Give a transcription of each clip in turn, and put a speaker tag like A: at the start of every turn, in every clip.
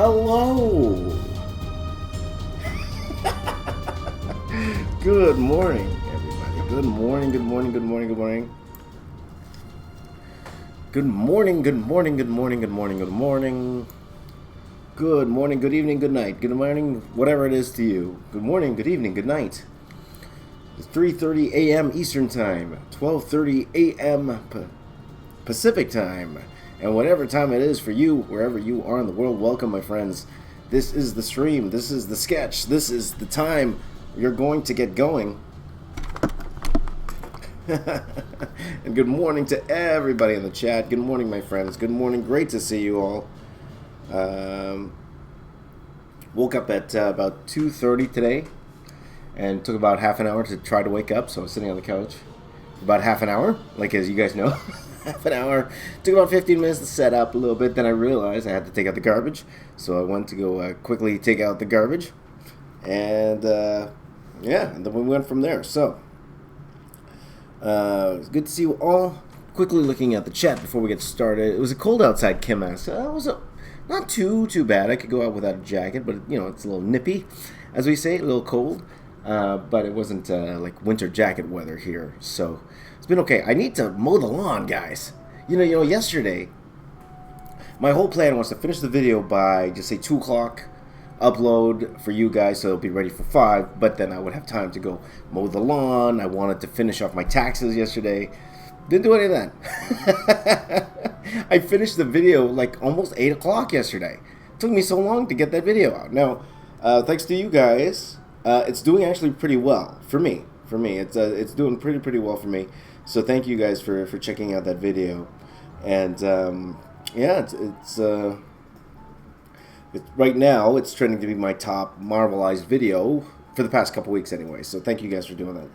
A: Hello! Good morning, everybody. Good morning, good morning, good morning, good morning. Good morning, good morning, good morning, good morning, good morning. Good morning, good evening, good night. Good morning, whatever it is to you. Good morning, good evening, good night. It's 3:30 a.m. Eastern Time, 12:30 a.m. Pacific Time. And whatever time it is for you, wherever you are in the world, welcome, my friends. This is the stream. This is the sketch. This is the time you're going to get going. And good morning to everybody in the chat. Good morning, my friends. Good morning. Great to see you all. Woke up at about 2:30 today, and took about half an hour to try to wake up. So I was sitting on the couch for about half an hour, like as you guys know. Half an hour. Took about 15 minutes to set up a little bit. Then I realized I had to take out the garbage, so I went to go quickly take out the garbage, and yeah, and then we went from there. So it's good to see you all. Quickly looking at the chat before we get started. It was a cold outside, Kim asked. It was not too bad. I could go out without a jacket, but you know, it's a little nippy, as we say, a little cold. But it wasn't like winter jacket weather here, so it's been okay. I need to mow the lawn, guys. You know, yesterday, my whole plan was to finish the video by, just say, 2 o'clock, upload for you guys so it'll be ready for 5, but then I would have time to go mow the lawn. I wanted to finish off my taxes yesterday. Didn't do any of that. I finished the video like almost 8 o'clock yesterday. It took me so long to get that video out. Now, thanks to you guys, it's doing actually pretty well for me. It's doing pretty well for me. So thank you guys for checking out that video. And yeah, it's right now it's trending to be my top Marvelized video for the past couple weeks anyway. So thank you guys for doing that.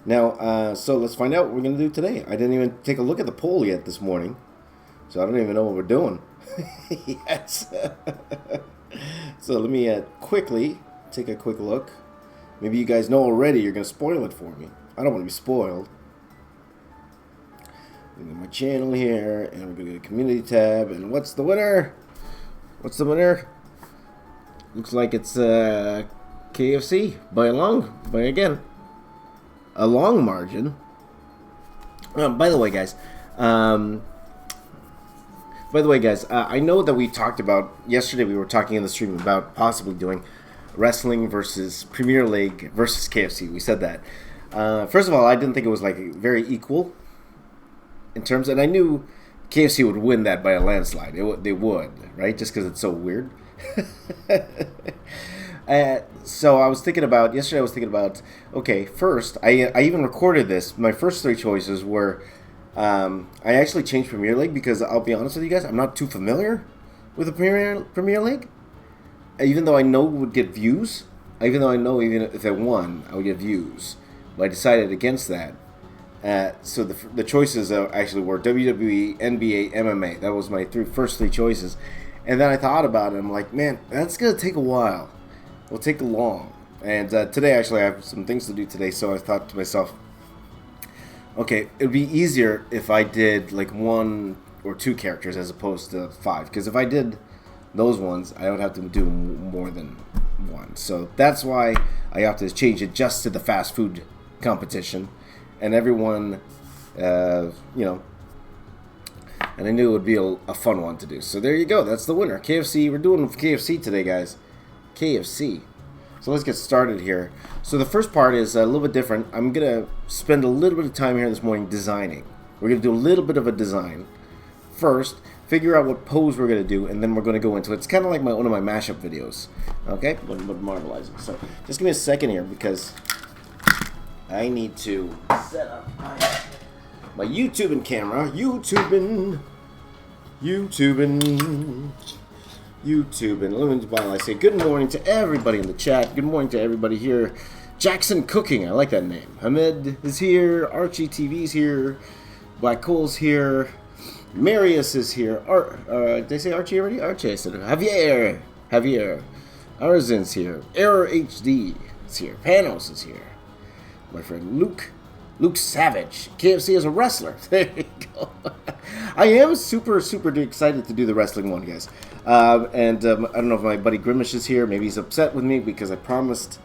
A: Now, so let's find out what we're gonna do today. I didn't even take a look at the poll yet this morning, so I don't even know what we're doing. Yes. So let me quickly take a quick look. Maybe you guys know already. You're gonna spoil it for me. I don't want to be spoiled. Look at my channel here, and we're gonna go to community tab. And what's the winner? What's the winner? Looks like it's KFC by a long margin. By the way, guys. I know that we talked about yesterday. We were talking in the stream about possibly doing wrestling versus Premier League versus KFC. We said that. First of all, I didn't think it was like very equal in terms, and I knew KFC would win that by a landslide. They would, right? Just because it's so weird. So I was thinking about yesterday. Okay, first I even recorded this. My first 3 choices were I actually changed Premier League because I'll be honest with you guys, I'm not too familiar with the Premier League. Even though I know it would get views, even if I won, I would get views. But I decided against that. So the choices actually were WWE, NBA, MMA. That was my first 3 choices. And then I thought about it. I'm like, man, that's going to take a while. It'll take long. And today, actually, I have some things to do today. So I thought to myself, okay, it would be easier if I did like 1 or 2 characters as opposed to 5. Because if I did those ones, I would have to do more than 1. So that's why I have to change it just to the fast food competition. And everyone, you know, and I knew it would be a fun one to do. So there you go. That's the winner. KFC. We're doing KFC today, guys. KFC. So let's get started here. So the first part is a little bit different. I'm going to spend a little bit of time here this morning designing. We're going to do a little bit of a design first. Figure out what pose we're going to do, and then we're going to go into it. It's kind of like one of my mashup videos. Okay? But Marvelizing. So just give me a second here because I need to set up my YouTubing camera. YouTubing. Let me, while I say good morning to everybody in the chat. Good morning to everybody here. Jackson Cooking. I like that name. Hamid is here. Archie TV's here. Black Coal's here. Marius is here. Did I say Archie already? Archie, I said Javier. Arzin's here. Error HD is here. Panos is here. My friend Luke Luke Savage, KFC as a wrestler. There you go. I am super excited to do the wrestling one, guys. I don't know if my buddy Grimish is here. Maybe he's upset with me because I promised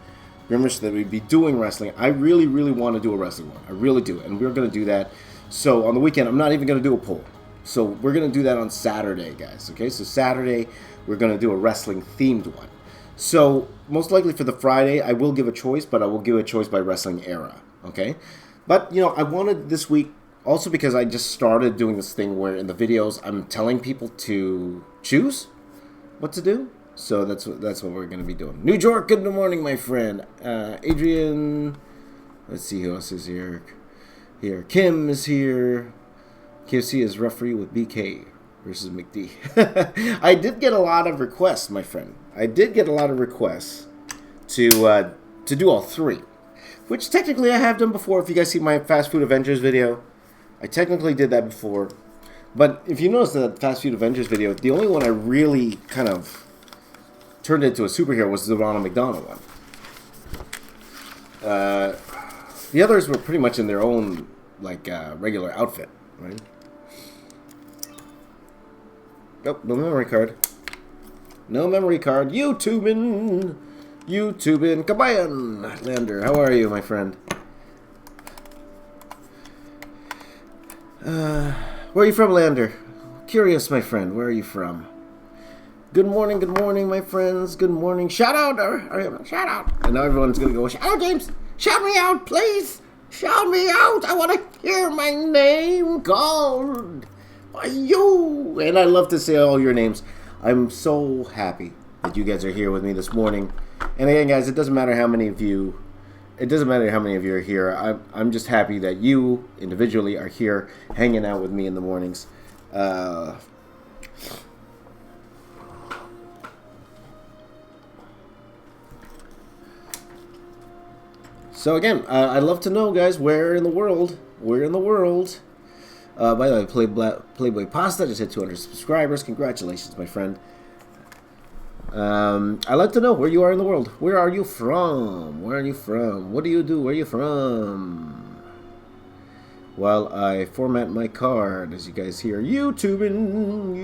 A: Grimish that we'd be doing wrestling. I really want to do a wrestling one. I really do. And we're going to do that. So on the weekend, I'm not even going to do a poll. So we're going to do that on Saturday, guys. Okay, so Saturday, we're going to do a wrestling-themed one. So most likely for the Friday, I will give a choice, but I will give a choice by wrestling era. Okay? But, you know, I wanted this week, also because I just started doing this thing where in the videos, I'm telling people to choose what to do. So that's what we're going to be doing. New York, good morning, my friend. Adrian, let's see who else is here. Kim is here. KFC is referee with BK versus McD. I did get a lot of requests, my friend. I did get a lot of requests to do all three, which technically I have done before. If you guys see my Fast Food Avengers video, I technically did that before. But if you notice the Fast Food Avengers video, the only one I really kind of turned into a superhero was the Ronald McDonald one. The others were pretty much in their own regular outfit, right? Nope, no memory card. No memory card. YouTubing. Kabayan. Lander, how are you, my friend? Where are you from, Lander? Curious, my friend. Where are you from? Good morning, my friends. Good morning. Shout out. Shout out. And now everyone's going to go, shout out, James. Shout me out, please. Shout me out. I want to hear my name called by you. And I love to say all your names. I'm so happy that you guys are here with me this morning. And again, guys, it doesn't matter how many of you are here. I'm just happy that you individually are here hanging out with me in the mornings. So again, I'd love to know, guys, where in the world? By the way, Playboy Pasta just hit 200 subscribers. Congratulations, my friend. I'd like to know where you are in the world. Where are you from? What do you do? Where are you from? While I format my card, as you guys hear, YouTubing.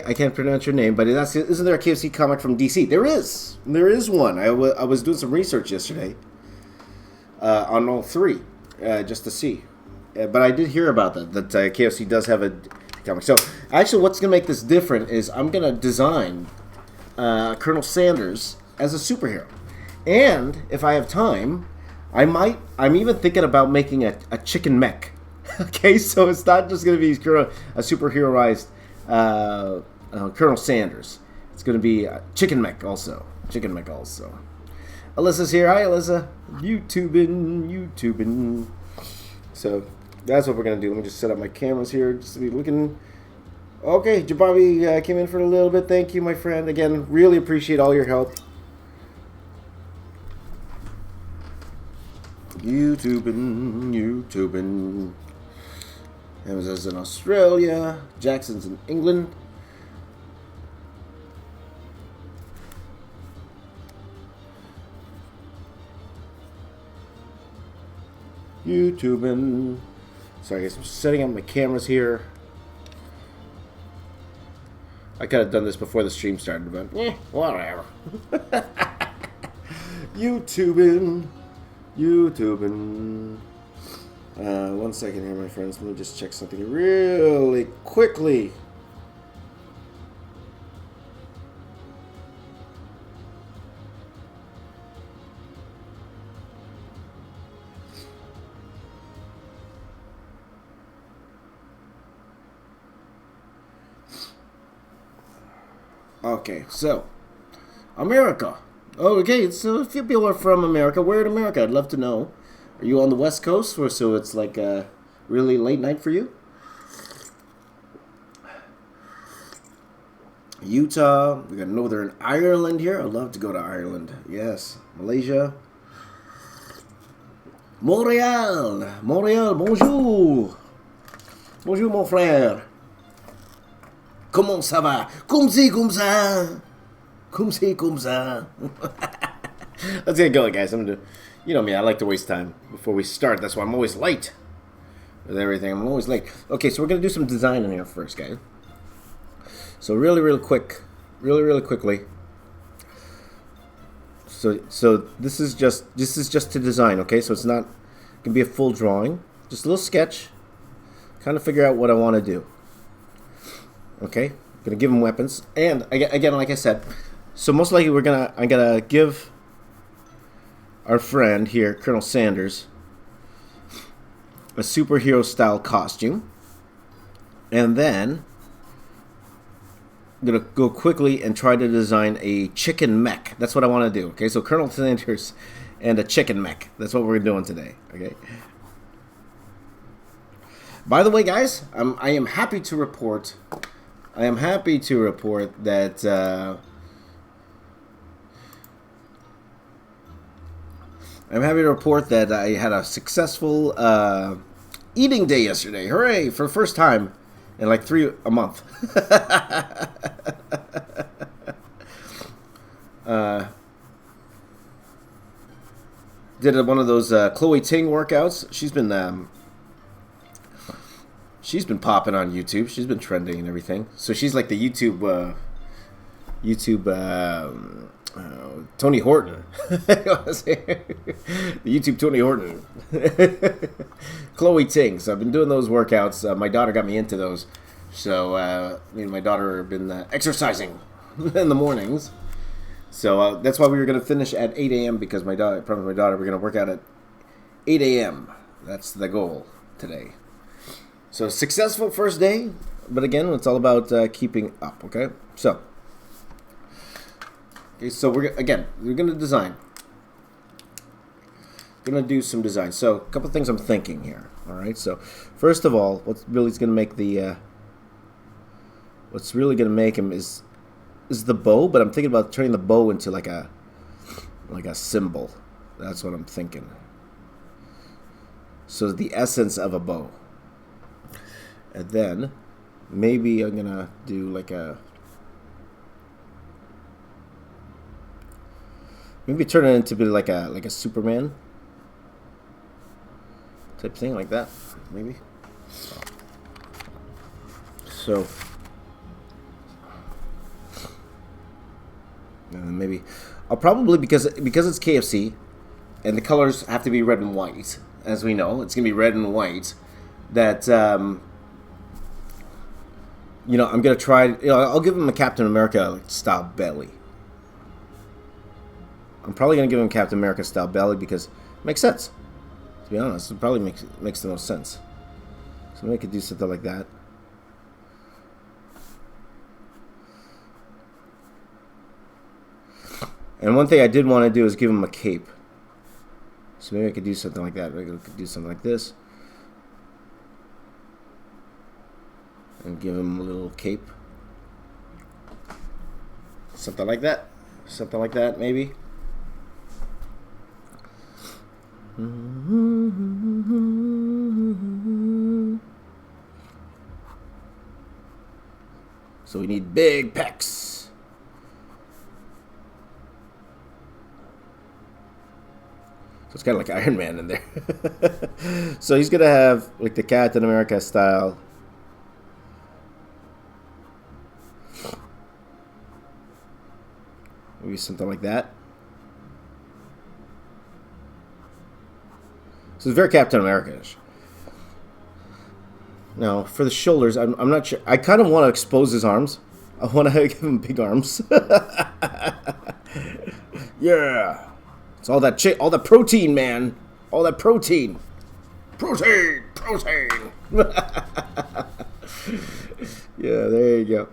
A: I can't pronounce your name, but isn't there a KFC comic from DC? There is one. I was doing some research yesterday on all three, just to see. But I did hear about that KFC does have a comic. So actually, what's gonna make this different is I'm gonna design Colonel Sanders as a superhero, and if I have time, I'm even thinking about making a chicken mech. Okay, so it's not just going to be a superheroized Colonel Sanders. It's going to be chicken mech also. Alyssa's here. Hi, Alyssa. YouTubing. So that's what we're going to do. Let me just set up my cameras here just to be looking. Okay, Jababi came in for a little bit. Thank you, my friend. Again, really appreciate all your help. YouTubing. Amazon's in Australia. Jackson's in England. YouTubing. Sorry, guys, I'm setting up my cameras here. I could have done this before the stream started, but whatever. YouTubing. 1 second here, my friends. Let me just check something really quickly. Okay, so America. Oh, okay, so a few people are from America. Where in America? I'd love to know. Are you on the West Coast, or so it's like a really late night for you? Utah. We got Northern Ireland here. I'd love to go to Ireland. Yes. Malaysia. Montréal. Montréal, bonjour. Bonjour, mon frère. Comment ça va? Comme c'est comme ça. Comme c'est comme ça. Let's get going, guys. I'm gonna do, you know me, I like to waste time before we start. That's why I'm always late with everything. I'm always late. Okay, so we're gonna do some design in here first, guys. So really quickly. So this is just to design, okay? So it's not gonna be a full drawing, just a little sketch. Kind of figure out what I want to do. Okay, gonna give him weapons, and again, like I said, so most likely I'm gonna give our friend here, Colonel Sanders, a superhero style costume, and then I'm gonna go quickly and try to design a chicken mech. That's what I want to do. Okay, so Colonel Sanders and a chicken mech. That's what we're doing today. Okay. By the way, guys, I am happy to report. I am happy to report that I had a successful eating day yesterday. Hooray! For the first time in like a month. Did one of those Chloe Ting workouts. She's been popping on YouTube. She's been trending and everything. So she's like the YouTube Tony Horton. The YouTube Tony Horton. Chloe Ting. So I've been doing those workouts. My daughter got me into those. So me and my daughter have been exercising in the mornings. So that's why we were going to finish at 8 a.m. because my daughter, we're going to work out at 8 a.m. That's the goal today. So successful first day, but again, it's all about keeping up. Okay, so we're going to design. Going to do some design. So a couple of things I'm thinking here. All right. So first of all, what's really going to make him is the bow. But I'm thinking about turning the bow into like a symbol. That's what I'm thinking. So the essence of a bow. And then maybe I'm gonna do maybe turn it into like a Superman type thing, like that, maybe. So and then maybe I'll probably because it's KFC and the colors have to be red and white, as we know, it's gonna be red and white. That I'm going to try, I'll give him a Captain America style belly. I'm probably going to give him Captain America style belly because it makes sense. To be honest, it probably makes the most sense. So maybe I could do something like that. And one thing I did want to do is give him a cape. So maybe I could do something like that. Maybe I could do something like this. And give him a little cape. Something like that. Something like that, maybe. So we need big pecs. So it's kind of like Iron Man in there. So he's going to have like the Captain America style. Maybe something like that. So it's very Captain America-ish. Now, for the shoulders, I'm not sure. I kind of want to expose his arms. I want to give him big arms. Yeah. It's all that protein, man. All that protein. Protein. Yeah, there you go.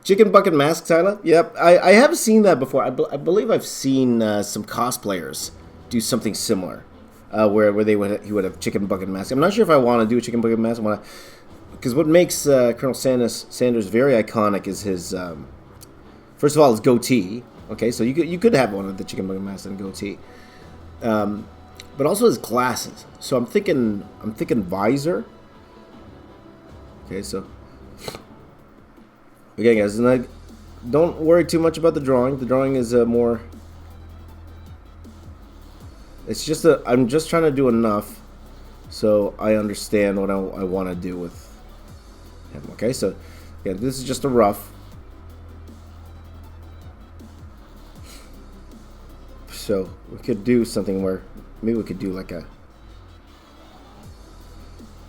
A: Chicken bucket mask, Tyler? Yep, I have seen that before. I believe I've seen some cosplayers do something similar, where he would have chicken bucket mask. I'm not sure if I want to do a chicken bucket mask. Because what makes Colonel Sanders very iconic is his First of all, it's goatee. Okay, so you could have one of the chicken bone mask and goatee, but also his glasses. So I'm thinking visor. Okay, so again, guys, and don't worry too much about the drawing. The drawing is more. It's just I'm just trying to do enough, so I understand what I want to do with him. Okay, so yeah, this is just a rough. So we could do something where maybe we could do like a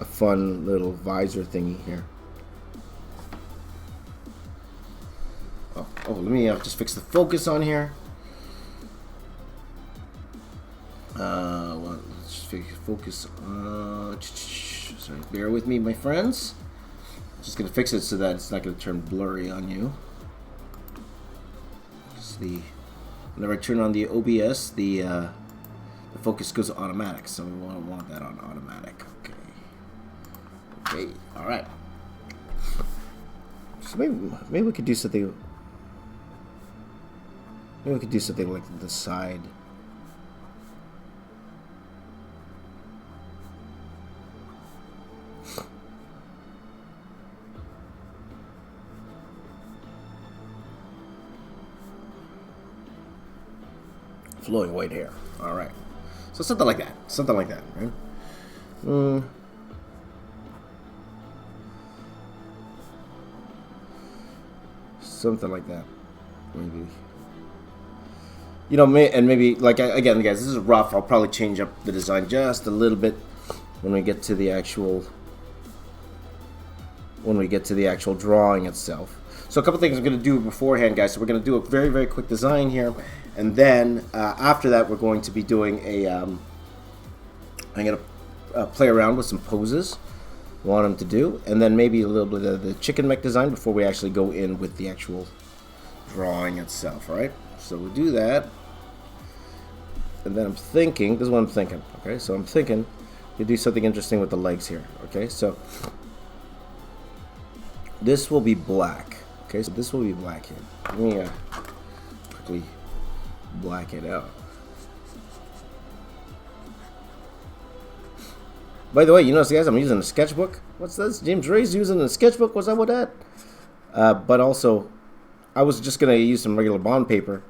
A: fun little visor thingy here. Oh, let me just fix the focus on here. Well, let's just focus. Sorry, bear with me, my friends. Just gonna fix it so that it's not gonna turn blurry on you. Whenever I turn on the OBS, the focus goes automatic, so we won't want that on automatic. Okay, all right. So maybe we could do something. Maybe we could do something like the side. Flowing white hair. All right. So something like that. Something like that, right? Something like that, maybe. You know, maybe like again, guys, this is rough. I'll probably change up the design just a little bit when we get to the actual drawing itself. So a couple things I'm going to do beforehand, guys. So we're going to do a very, very quick design here, and then after that, we're going to be doing a. I'm going to play around with some poses. Want him to do, and then maybe a little bit of the chicken mech design before we actually go in with the actual drawing itself. All right. So we'll do that, and then I'm thinking. This is what I'm thinking. Okay. So I'm thinking you do something interesting with the legs here. Okay. So this will be black. Okay, so this will be black here. Let me quickly black it out. By the way, you notice, guys, I'm using a sketchbook. What's this? James Raiz using a sketchbook? What's up with that? But also, I was just going to use some regular bond paper,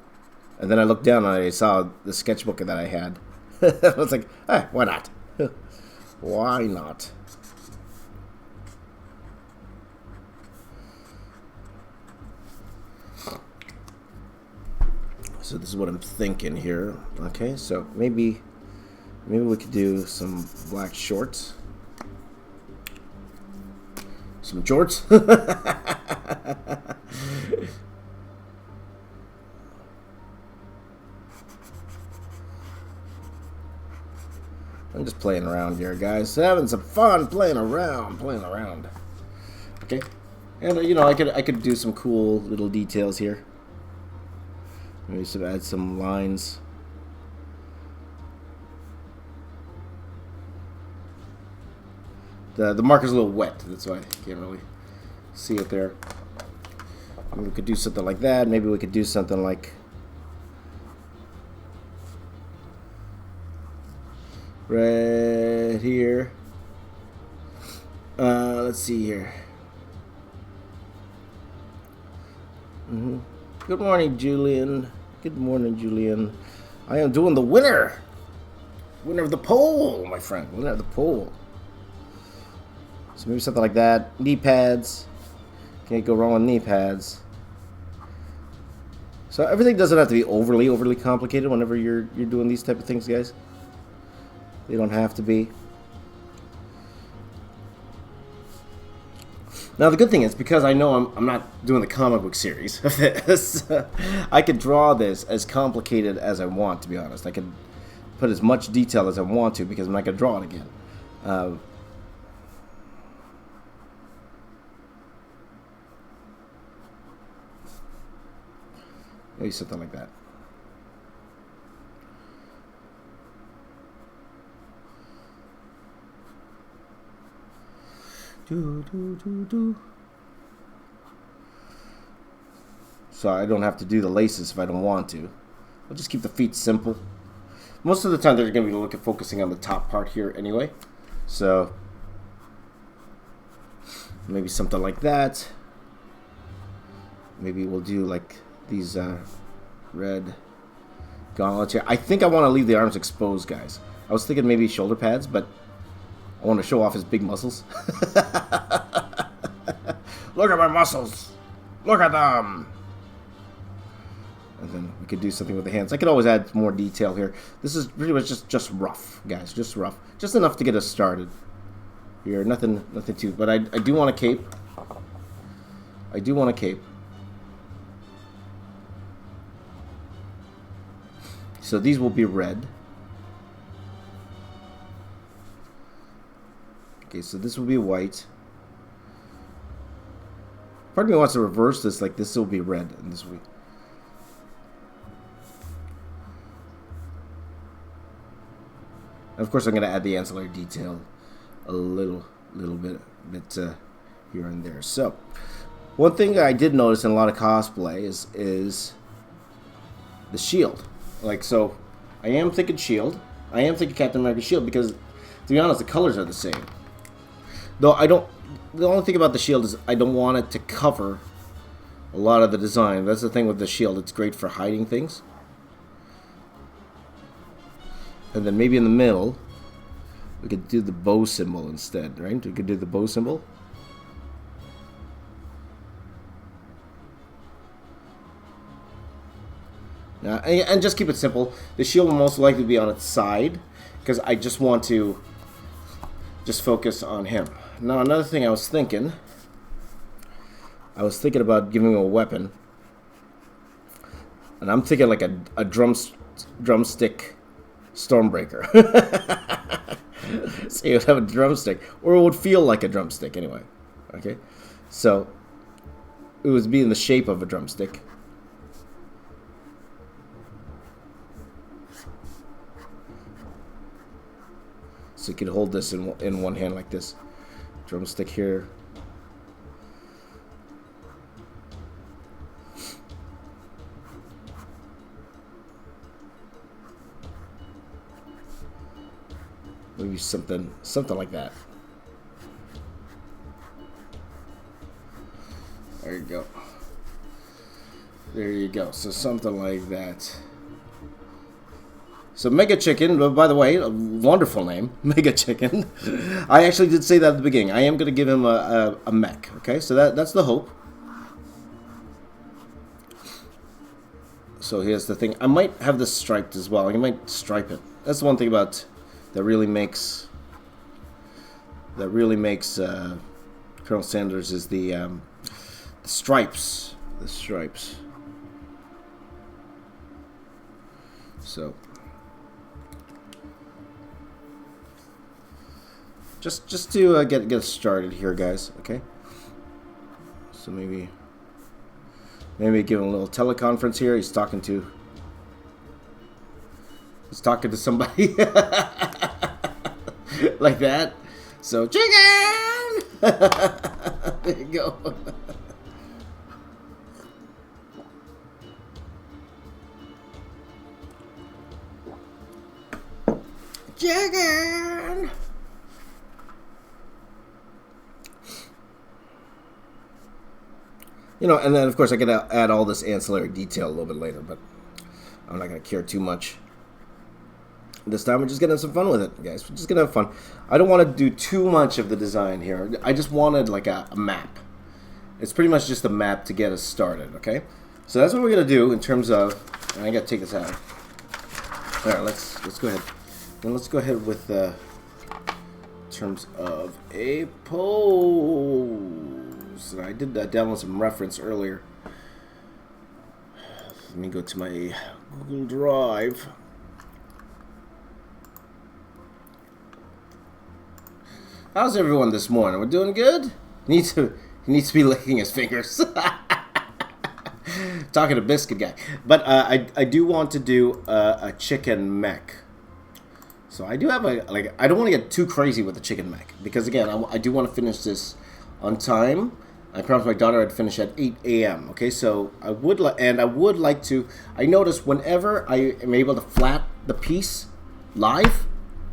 A: and then I looked down and I saw the sketchbook that I had. I was like, why not? Why not? So this is what I'm thinking here. Okay, so maybe we could do some black shorts. Some jorts. I'm just playing around here, guys. Having some fun playing around. Okay, and you know, I could do some cool little details here. Maybe add some lines. The marker's a little wet, that's why I can't really see it there. Maybe we could do something like that. Maybe we could do something like right here. Let's see here. Good morning, Julian. Good morning, Julian. I am doing the winner of the poll, my friend. Winner of the poll. So maybe something like that. Knee pads. Can't go wrong with knee pads. So everything doesn't have to be overly complicated whenever you're doing these type of things, guys. They don't have to be. Now the good thing is, because I know I'm not doing the comic book series of this, I could draw this as complicated as I want, to be honest. I could put as much detail as I want to, because I'm not going to draw it again. Maybe something like that. so I don't have to do the laces if I don't want to. I'll just keep the feet simple. Most of the time they're going to be focusing on the top part here anyway. So maybe something like that. Maybe we'll do like these red gauntlets here. I think I want to leave the arms exposed, guys. I was thinking maybe shoulder pads, but I want to show off his big muscles. Look at my muscles. Look at them. And then we could do something with the hands. I could always add more detail here. This is pretty much just rough, guys. Just rough. Just enough to get us started. Here, nothing too. But I do want a cape. I do want a cape. So these will be red. Okay, so this will be white. Part of me wants to reverse this, like this will be red and this will be. And of course, I'm going to add the ancillary detail a little bit here and there. So, one thing that I did notice in a lot of cosplay is the shield. Like, so, I am thinking shield. I am thinking Captain America shield because, to be honest, the colors are the same. Though I don't. The only thing about the shield is I don't want it to cover a lot of the design. That's the thing with the shield. It's great for hiding things. And then maybe in the middle, we could do the bow symbol instead, right? We could do the bow symbol. And just keep it simple. The shield will most likely be on its side because I just want to just focus on him. Now, another thing I was thinking about giving him a weapon. And I'm thinking like a drumstick Stormbreaker. So you would have a drumstick. Or it would feel like a drumstick anyway. Okay? So, it would be in the shape of a drumstick. So you could hold this in one hand like this. Drumstick here. Maybe something like that. There you go. There you go. So something like that. So Mega Chicken, by the way, a wonderful name, Mega Chicken. I actually did say that at the beginning. I am going to give him a mech. Okay, so that's the hope. So here's the thing. I might have this striped as well. I might stripe it. That's the one thing about that really makes Colonel Sanders is the stripes. The stripes. So. Just to get started here, guys. Okay. So maybe give him a little teleconference here. He's talking to somebody like that. So chicken. There you go. Chicken. You know, and then of course I could add all this ancillary detail a little bit later, but I'm not going to care too much. This time we're just going to have some fun with it, guys. We're just going to have fun. I don't want to do too much of the design here. I just wanted like a map. It's pretty much just a map to get us started, okay? So that's what we're going to do in terms of... I got to take this out. All right, let's go ahead. Then let's go ahead with in terms of a pose. And I did download some reference earlier. Let me go to my Google Drive. How's everyone this morning? We're doing good? He needs to be licking his fingers. Talking to Biscuit Guy. But I do want to do a chicken mech. So I do have I don't want to get too crazy with the chicken mech. Because again, I do want to finish this on time. I promised my daughter I'd finish at 8 a.m. Okay, so I would like to. I notice whenever I am able to flat the piece live,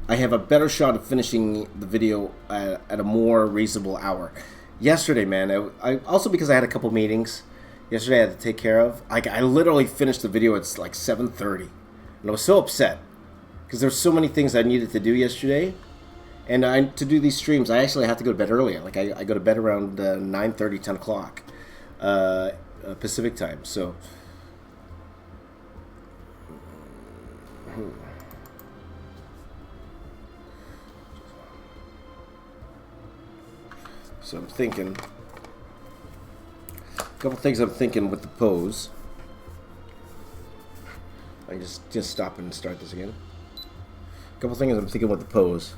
A: I have a better shot of finishing the video at a more reasonable hour. Yesterday, man, I also, because I had a couple meetings yesterday I had to take care of. I literally finished the video at like 7:30, and I was so upset because there's so many things I needed to do yesterday. And to do these streams, I actually have to go to bed earlier. Like, I go to bed around 9:30, 10 o'clock Pacific time. So, I'm thinking a couple things I'm thinking with the pose. I just stop and start this again. A couple things I'm thinking with the pose.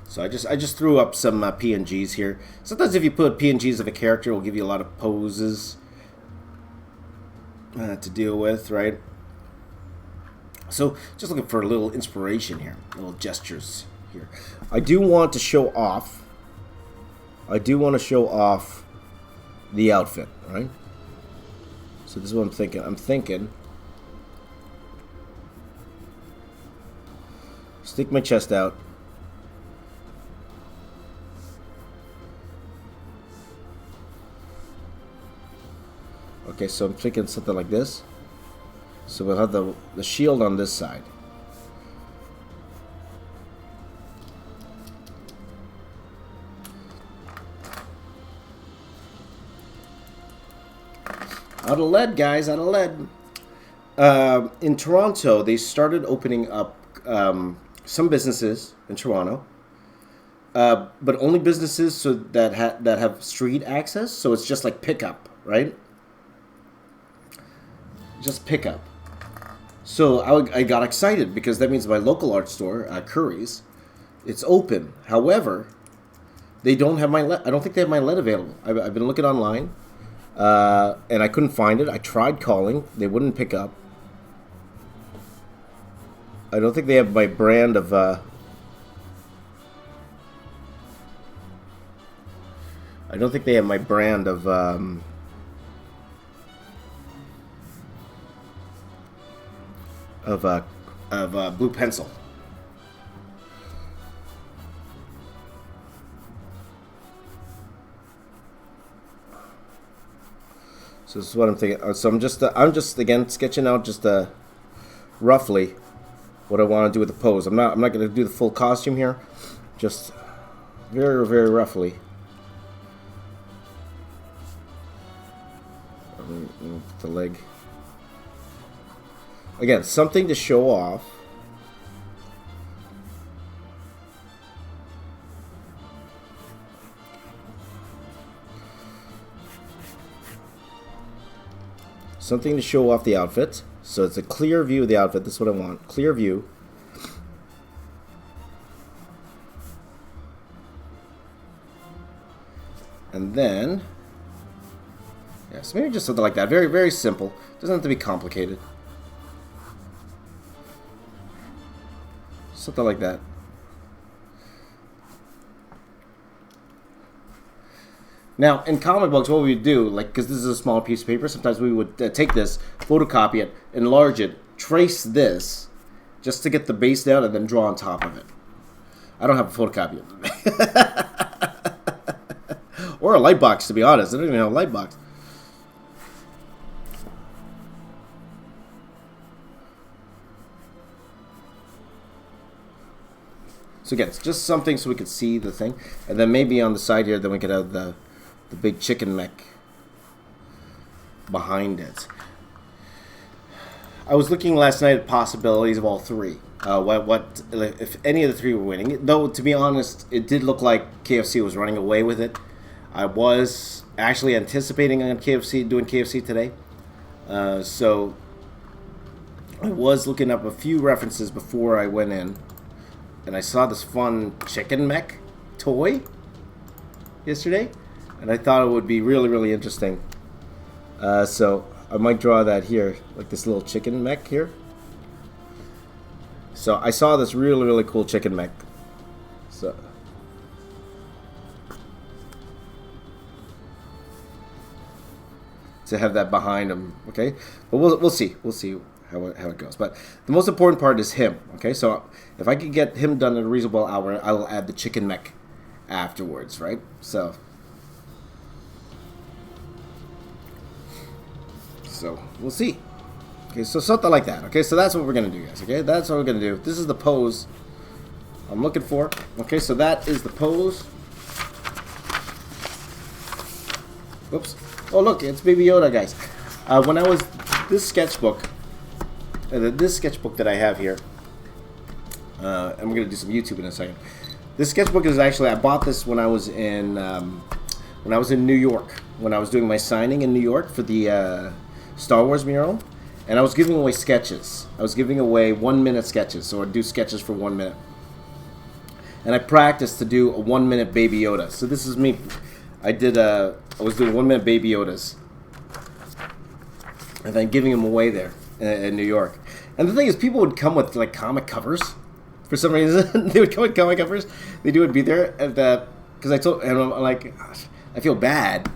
A: So I just threw up some PNGs here. Sometimes if you put PNGs of a character, it will give you a lot of poses to deal with, right? So just looking for a little inspiration here, little gestures here. I do want to show off. The outfit, right? So this is what I'm thinking. Stick my chest out. Okay, so I'm thinking something like this. So we'll have the shield on this side. Out of lead, guys, out of lead. In Toronto, they started opening up some businesses in Toronto, but only businesses so that have street access. So it's just like pickup, right? Just pickup. So I got excited because that means my local art store, Curry's, it's open. However, they don't have my lead. I don't think they have my lead available. I've been looking online, and I couldn't find it. I tried calling. They wouldn't pick up. I don't think they have my brand of... I don't think they have my brand of... blue pencil. So this is what I'm thinking. So I'm just again sketching out just roughly what I want to do with the pose. I'm not going to do the full costume here. Just very, very roughly. The leg. Again, something to show off. Something to show off the outfit. So it's a clear view of the outfit. This is what I want. Clear view. And then... yeah, so maybe just something like that. Very, very simple. Doesn't have to be complicated. Something like that. Now, in comic books, what we would do, like, because this is a small piece of paper, sometimes we would take this, photocopy it, enlarge it, trace this, just to get the base down, and then draw on top of it. I don't have a photocopy of it. Or a light box, to be honest. I don't even have a light box. So again, it's just something so we could see the thing. And then maybe on the side here, then we could have the big chicken mech behind it. I was looking last night at possibilities of all three. What if any of the three were winning? Though, to be honest, it did look like KFC was running away with it. I was actually anticipating on doing KFC today. So I was looking up a few references before I went in. And I saw this fun chicken mech toy yesterday, and I thought it would be really, really interesting. So I might draw that here, like this little chicken mech here. So I saw this really, really cool chicken mech. So to have that behind him. Okay, but we'll see. We'll see how it goes. But the most important part is him. Okay, so if I can get him done in a reasonable hour, I will add the chicken mech afterwards. Right. So we'll see. Okay, so something like that. Okay, so that's what we're gonna do, guys. Okay, that's what we're gonna do. This is the pose I'm looking for. Okay, so that is the pose. Oops. Oh, look, it's Baby Yoda, guys. When I was this sketchbook that I have here, and we're gonna do some YouTube in a second. This sketchbook is actually, I bought this when I was in New York, when I was doing my signing in New York for the Star Wars mural, and I was giving away sketches. I was giving away 1-minute sketches, so I'd do sketches for 1 minute. And I practiced to do a 1-minute Baby Yoda. So this is me. I was doing 1-minute Baby Yodas, and then giving them away there in New York. And the thing is, people would come with like comic covers. For some reason, they would come with comic covers. They would be there, because I'm like, gosh, I feel bad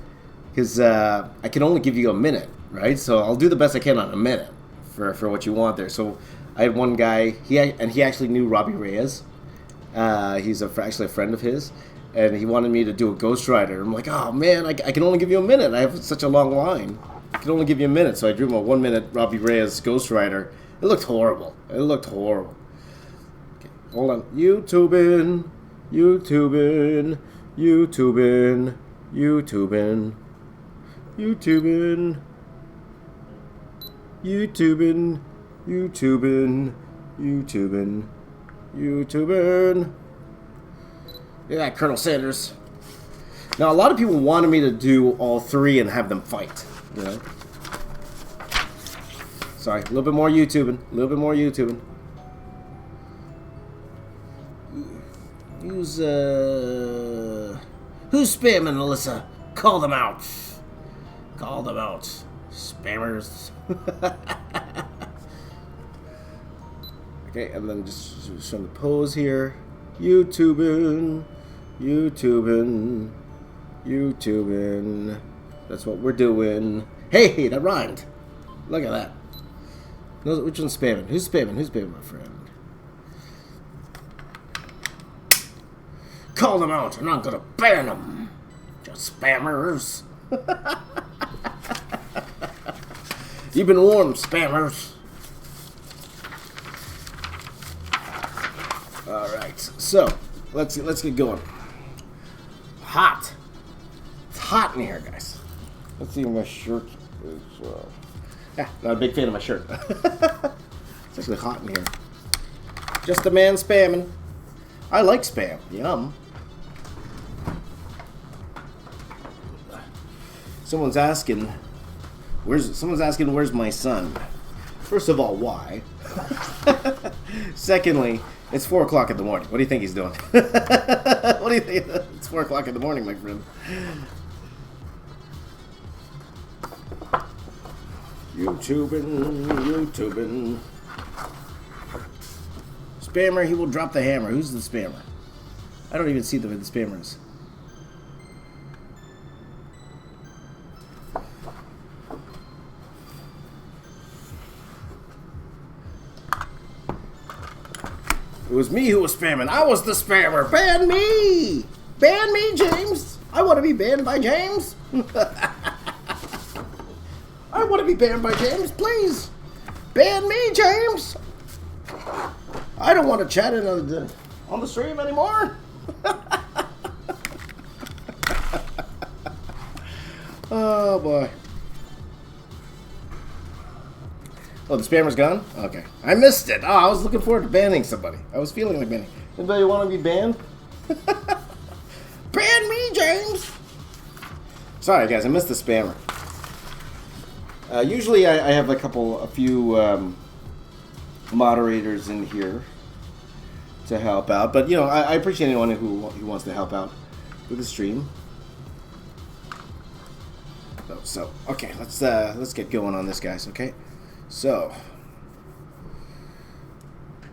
A: because I can only give you a minute, right? So I'll do the best I can on a minute for what you want there. So I had one guy, he actually knew Robbie Reyes. He's actually a friend of his, and he wanted me to do a Ghost Rider. I'm like, oh man, I can only give you a minute. I have such a long line. I can only give you a minute. So I drew him a 1-minute Robbie Reyes Ghost Rider. It looked horrible. Okay, hold on. YouTubing. Yeah, Colonel Sanders. Now, a lot of people wanted me to do all three and have them fight. You know. Sorry, a little bit more YouTubing. Who's spamming, Alyssa? Call them out. Spammers. Okay, and then just show the pose here. YouTubing. That's what we're doing. Hey, that rhymed. Look at that. Which one's spamming? Who's spamming, my friend? Call them out. I'm not gonna ban them. Just spammers. You've been warned, spammers. All right, so let's get going. Hot. It's hot in here, guys. Let's see if my shirt is. Not a big fan of my shirt. It's actually hot in here. Just a man spamming. I like spam. Yum. Someone's asking, where's my son? First of all, why? Secondly, it's 4 o'clock in the morning. What do you think he's doing? What do you think? It's 4 o'clock in the morning, my friend. YouTubing. Spammer, he will drop the hammer. Who's the spammer? I don't even see the spammers. It was me who was spamming. I was the spammer. Ban me! Ban me, James! I want to be banned by James. I want to be banned by James, please. Ban me, James. I don't want to chat on the stream anymore. Oh, boy. Oh, the spammer's gone? Okay. I missed it. Oh, I was looking forward to banning somebody. I was feeling like banning. Anybody want to be banned? Ban me, James! Sorry, guys. I missed the spammer. Usually I have a few moderators in here to help out. But, I appreciate anyone who wants to help out with the stream. So okay, let's get going on this, guys, okay? So,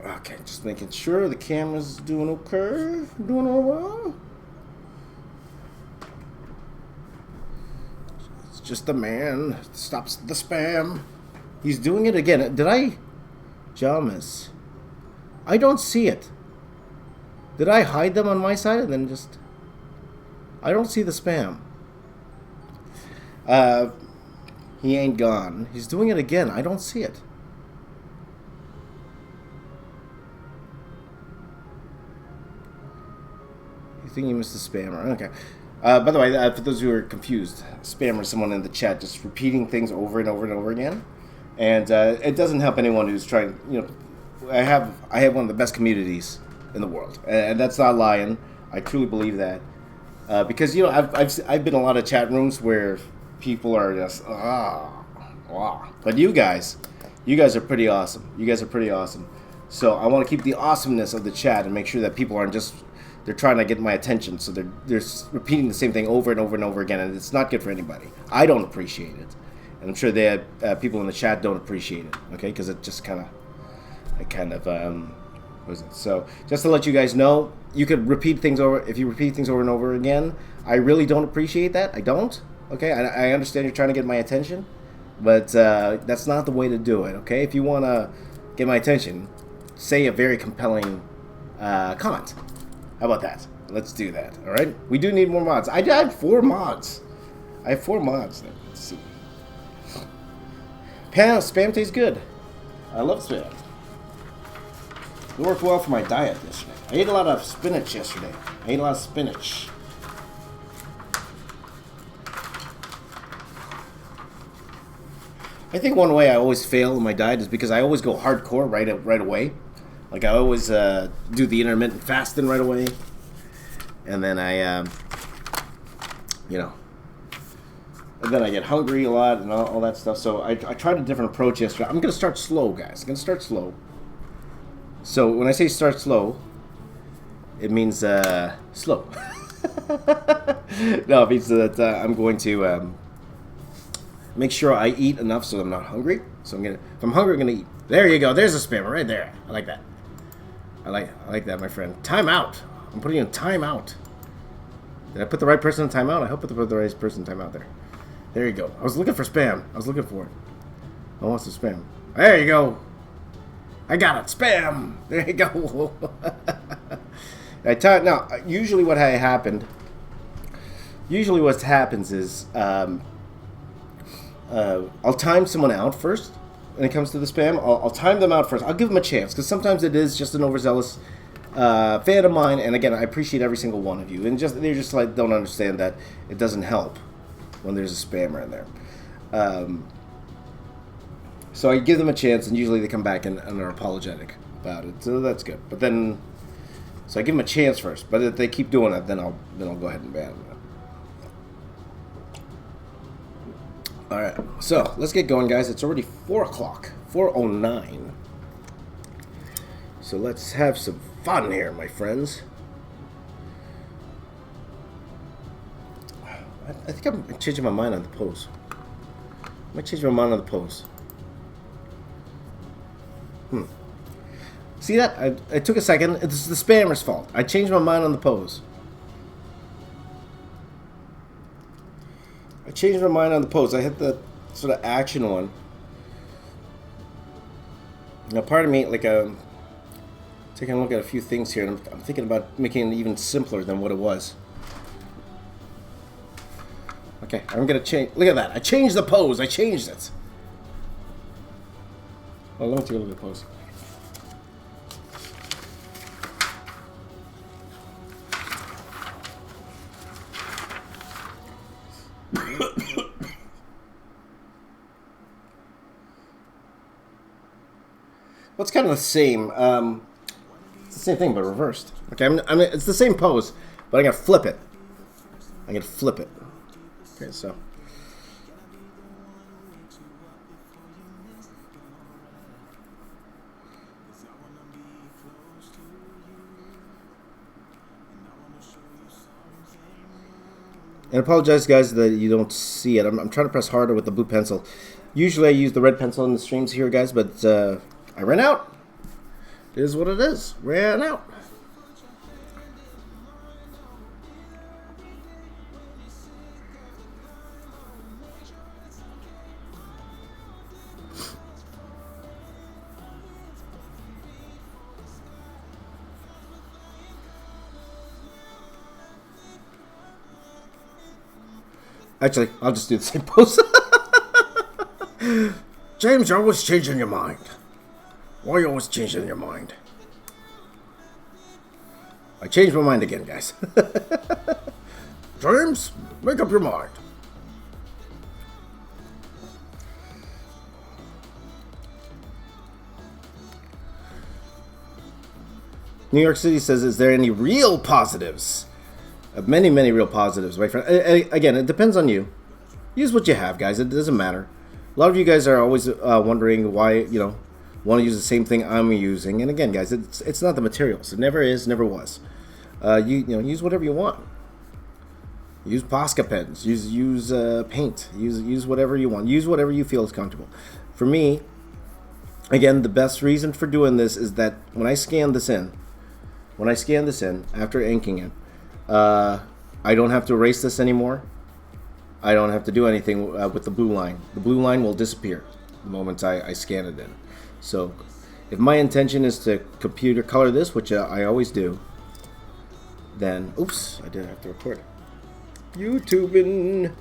A: okay, just making sure the camera's doing okay, doing all well. Let's just the man. Stops the spam. He's doing it again. Did I? Jamas. I don't see it. Did I hide them on my side and then just... I don't see the spam. He ain't gone. He's doing it again. I don't see it. You think you missed the spammer. Okay. By the way, for those who are confused, spammer is someone in the chat just repeating things over and over and over again. And it doesn't help anyone who's trying, you know... I have one of the best communities in the world, and that's not lying. I truly believe that, because, you know, I've been in a lot of chat rooms where people are just but you guys are pretty awesome. You guys are pretty awesome. So I want to keep the awesomeness of the chat and make sure that people aren't just they're trying to get my attention, so they're repeating the same thing over and over and over again, and it's not good for anybody. I don't appreciate it, and I'm sure that people in the chat don't appreciate it. Okay, because it just kind of. What is it? So just to let you guys know, you could repeat things over. If you repeat things over and over again, I really don't appreciate that. I don't. Okay, I understand you're trying to get my attention, but that's not the way to do it. Okay, if you want to get my attention, say a very compelling comment. How about that? Let's do that. All right. We do need more mods. I have 4 mods. I have 4 mods. There. Let's see. Spam tastes good. I love spam. It worked well for my diet yesterday. I ate a lot of spinach yesterday. I think one way I always fail in my diet is because I always go hardcore right away. Like I always do the intermittent fasting right away. And then I, you know, and then I get hungry a lot and all that stuff. So I tried a different approach yesterday. I'm going to start slow, guys. I'm going to start slow. So when I say start slow, it means slow. No, it means that I'm going to make sure I eat enough so I'm not hungry. So if I'm hungry, I'm gonna eat. There you go. There's a spammer right there. I like that. I like that, my friend. Time out. I'm putting in time out. Did I put the right person in timeout? I hope I put the right person in timeout there. There you go. I was looking for spam. I was looking for it. I want some spam. There you go. I got it. Spam. There you go. Now, usually what happens is I'll time someone out first when it comes to the spam. I'll time them out first. I'll give them a chance because sometimes it is just an overzealous fan of mine. And again, I appreciate every single one of you. And they just like don't understand that it doesn't help when there's a spammer in there. So I give them a chance, and usually they come back and are apologetic about it. So that's good. But then, so I give them a chance first. But if they keep doing it, then I'll go ahead and ban them. All right. So let's get going, guys. It's already 4 o'clock, 4:09. So let's have some fun here, my friends. I think I'm changing my mind on the pose. I might change my mind on the pose. See that? I took a second. It's the spammer's fault. I changed my mind on the pose. I hit the sort of action one. Now, part of me, like, taking a look at a few things here, and I'm thinking about making it even simpler than what it was. Okay, I'm gonna change. Look at that. I changed the pose. I changed it. Well, let me take a look at the pose. Well, it's kind of the same. It's the same thing, but reversed. Okay, it's the same pose, but I'm gonna flip it. Okay, so. And I apologize, guys, that you don't see it. I'm trying to press harder with the blue pencil. Usually I use the red pencil in the streams here, guys, but I ran out. It is what it is. Ran out. Actually, I'll just do the same pose. James, you're always changing your mind. Why are you always changing your mind? I changed my mind again, guys. James, make up your mind. New York City says, is there any real positives? Many, many real positives, my friend. Again, it depends on you. Use what you have, guys. It doesn't matter. A lot of you guys are always wondering why, want to use the same thing I'm using. And again, guys, it's not the materials. It never is, never was. Use whatever you want. Use Posca pens. Use paint. Use whatever you want. Use whatever you feel is comfortable. For me, again, the best reason for doing this is that when I scan this in after inking it, I don't have to erase this anymore. I don't have to do anything with the blue line. The blue line will disappear the moment I scan it in. So if my intention is to computer color this, which I always do, then, oops, I did have to record. YouTubing.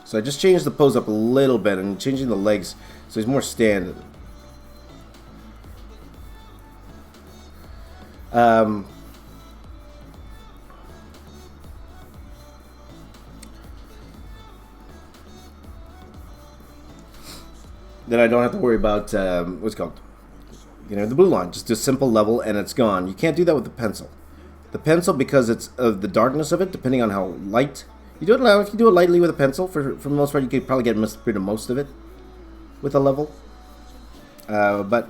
A: So I just changed the pose up a little bit and changing the legs so he's more standard. Then I don't have to worry about what's it called, the blue line. Just a simple level and it's gone. You can't do that with the pencil. The pencil, because it's of the darkness of it, depending on how light. You do it now. If you do it lightly with a pencil, for the most part, you could probably get rid of most of it with a level. But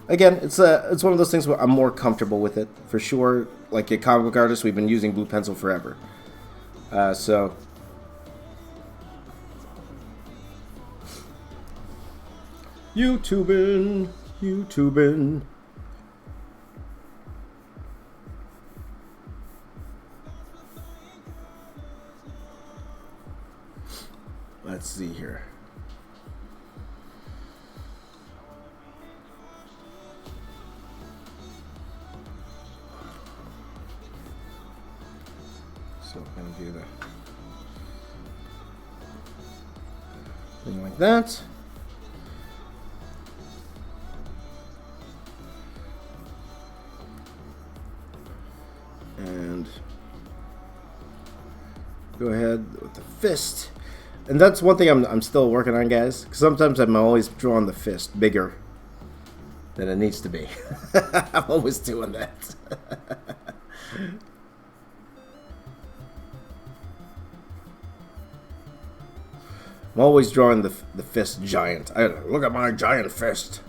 A: again, it's one of those things where I'm more comfortable with it for sure. Like a comic book artist, we've been using blue pencil forever. So YouTubing. Let's see here. So I'm going to do the thing like that. And go ahead with the fist. And that's one thing I'm still working on, guys. Because sometimes I'm always drawing the fist bigger than it needs to be. I'm always doing that. I'm always drawing the fist giant. Look at my giant fist.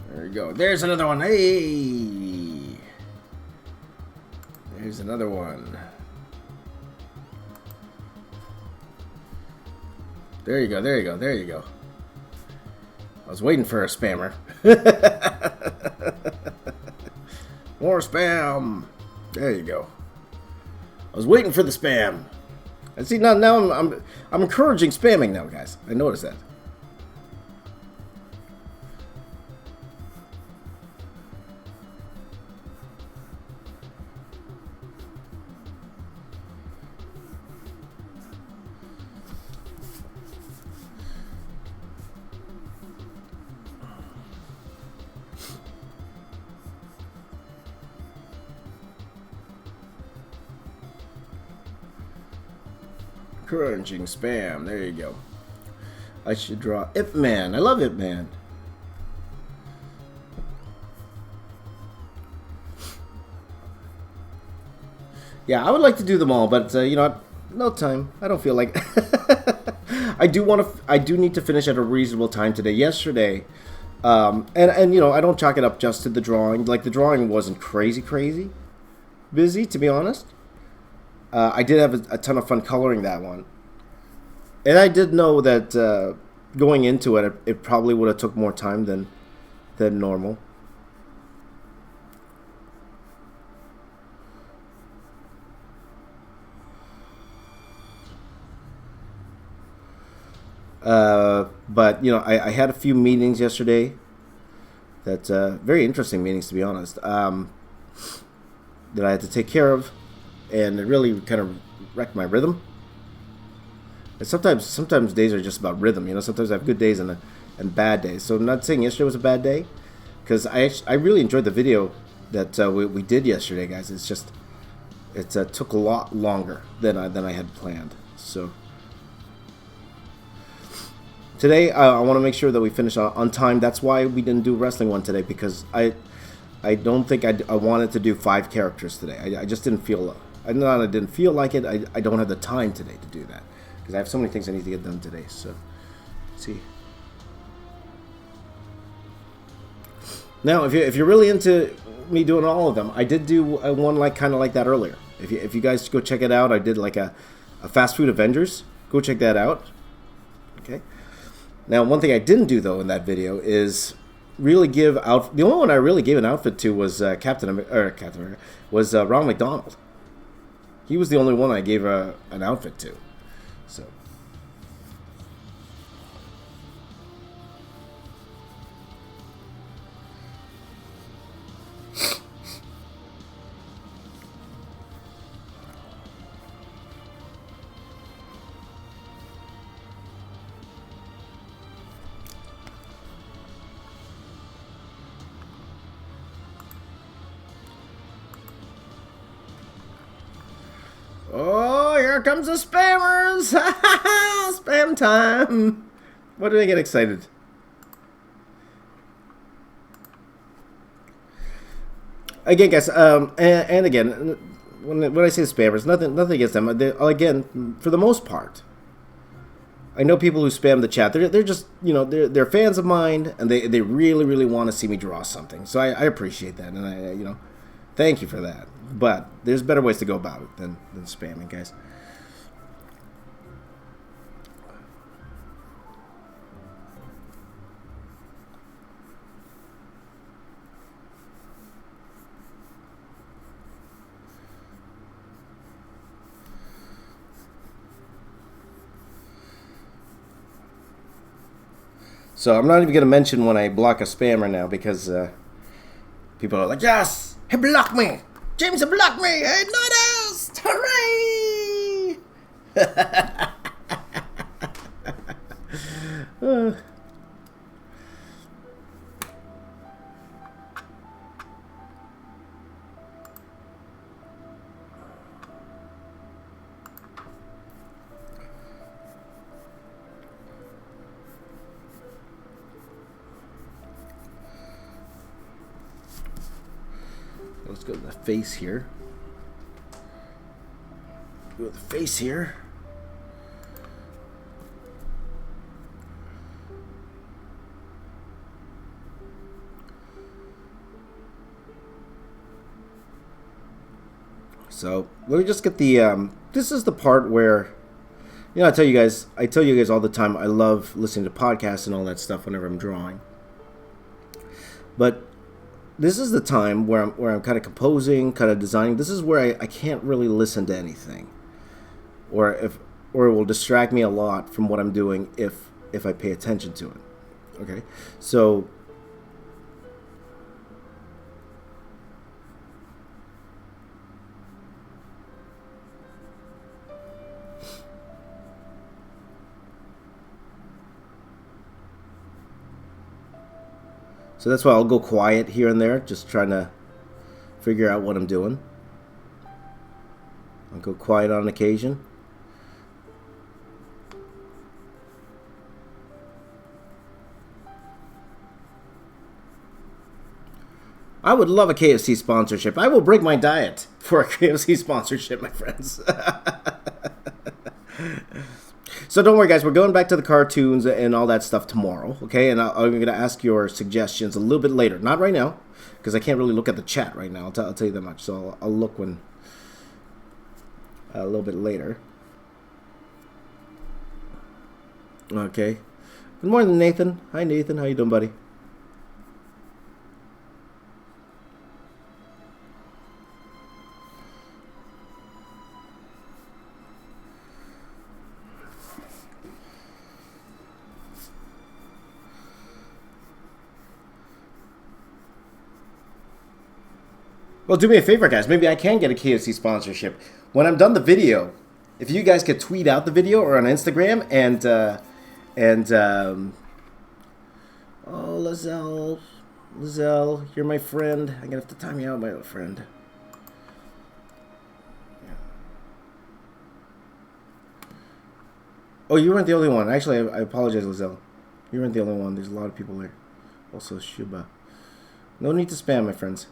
A: There you go. There's another one. Hey! There's another one. There you go. There you go. There you go. I was waiting for a spammer. More spam. There you go. I was waiting for the spam. And see, now I'm encouraging spamming now, guys. I noticed that. Encouraging spam. There you go. I should draw Ip Man. I love Ip Man. Yeah, I would like to do them all, but you know what? No time. I don't feel like. I do need to finish at a reasonable time today. Yesterday, and you know, I don't chalk it up just to the drawing. Like the drawing wasn't crazy busy, to be honest. I did have a ton of fun coloring that one. And I did know that going into it, it probably would have took more time than normal. But you know, I had a few meetings yesterday. That very interesting meetings, to be honest. That I had to take care of, and it really kind of wrecked my rhythm. And sometimes days are just about rhythm. You know, sometimes I have good days and bad days. So I'm not saying yesterday was a bad day, because I really enjoyed the video that we did yesterday, guys. It's just it took a lot longer than I had planned. So today I want to make sure that we finish on time. That's why we didn't do wrestling one today, because I don't think I wanted to do 5 characters today. I just didn't feel. I didn't feel like it. I don't have the time today to do that, because I have so many things I need to get done today. So, let's see. Now, if you're really into me doing all of them, I did do one kind of like that earlier. If you guys go check it out, I did like a fast food Avengers. Go check that out. Okay. Now, one thing I didn't do though in that video is really give out. The only one I really gave an outfit to was Captain America, was Ronald McDonald. He was the only one I gave an outfit to. So. Oh, here comes the spammers! Spam time! What did I get excited? Again, guys, and again, when I say spammers, nothing against them. Again, for the most part, I know people who spam the chat. They're just, you know, they're fans of mine, and they really want to see me draw something. So I appreciate that, and I you know, thank you for that. But there's better ways to go about it than spamming, guys. So I'm not even going to mention when I block a spammer now, because people are like, yes, he blocked me. James blocked me. I noticed. Hooray! Let's go to the face here. Go to the face here. So let me just get the. This is the part where, you know, I tell you guys all the time, I love listening to podcasts and all that stuff whenever I'm drawing. But this is the time where I'm kind of composing, kind of designing. This is where I can't really listen to anything, or it will distract me a lot from what I'm doing if I pay attention to it. Okay, so that's why I'll go quiet here and there, just trying to figure out what I'm doing. I'll go quiet on occasion. I would love a KFC sponsorship. I will break my diet for a KFC sponsorship, my friends. So don't worry, guys. We're going back to the cartoons and all that stuff tomorrow, okay? And I'm going to ask your suggestions a little bit later. Not right now, because I can't really look at the chat right now. I'll tell you that much. So I'll look when a little bit later. Okay. Good morning, Nathan. Hi, Nathan. How you doing, buddy? Well, do me a favor, guys. Maybe I can get a KFC sponsorship. When I'm done the video, if you guys could tweet out the video or on Instagram oh, Lizelle, you're my friend. I'm gonna have to time you out, my little friend. Oh, you weren't the only one. Actually, I apologize, Lizelle. You weren't the only one. There's a lot of people there. Also, Shuba. No need to spam, my friends.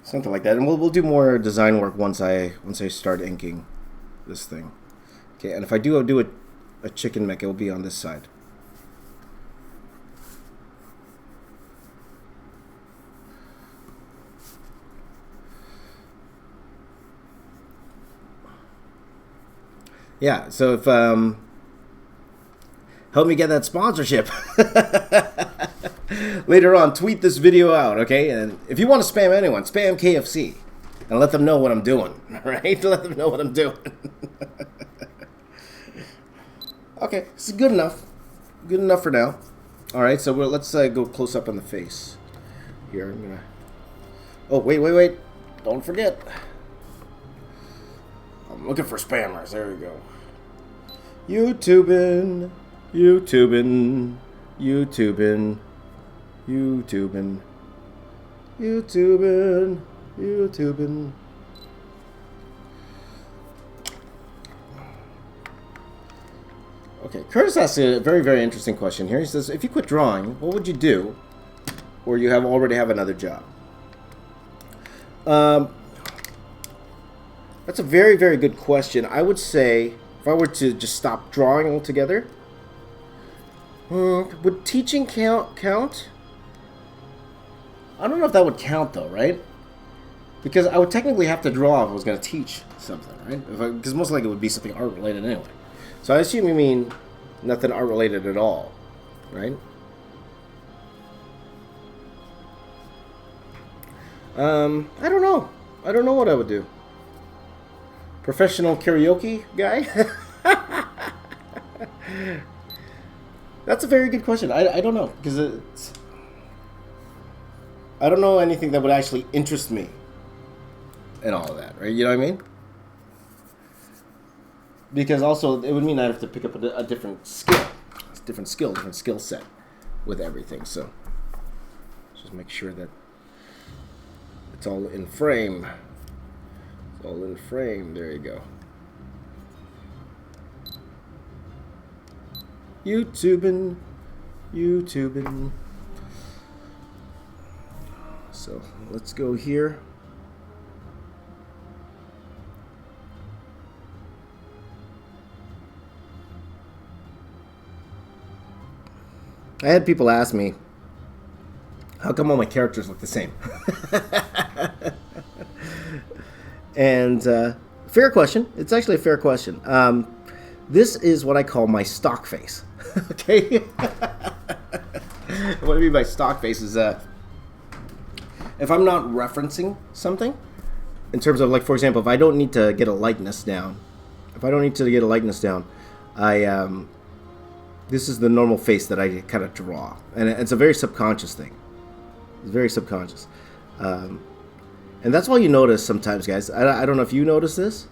A: Something like that, and we'll do more design work once I start inking this thing. Okay, and if I do a chicken mech, it will be on this side. Yeah, so if help me get that sponsorship. Later on, tweet this video out, okay? And if you want to spam anyone, spam KFC. And let them know what I'm doing, right? Let them know what I'm doing. Okay, this is good enough. Good enough for now. Alright, so let's go close up on the face. Here, I'm gonna... Oh, wait. Don't forget. I'm looking for spammers. There we go. YouTubing. Okay, Curtis asks a very, very interesting question here. He says, if you quit drawing, what would you do? Or you already have another job? That's a very, very good question. I would say, if I were to just stop drawing altogether, would teaching count? I don't know if that would count, though, right? Because I would technically have to draw if I was going to teach something, right? Because most likely it would be something art-related anyway. So I assume you mean nothing art-related at all, right? I don't know. I don't know what I would do. Professional karaoke guy? That's a very good question. I don't know, because I don't know anything that would actually interest me in all of that, right? You know what I mean? Because also, it would mean I'd have to pick up a different skill. Different skill set with everything. So, just make sure that it's all in frame. It's all in frame. There you go. YouTubing. So let's go here. I had people ask me, how come all my characters look the same? And fair question. It's actually a fair question. This is what I call my stock face. Okay? What I mean by stock face is if I'm not referencing something, in terms of, like, for example, if I don't need to get a likeness down, this is the normal face that I kind of draw. And it's a very subconscious thing. It's very subconscious. And that's why you notice sometimes, guys, I don't know if you notice this,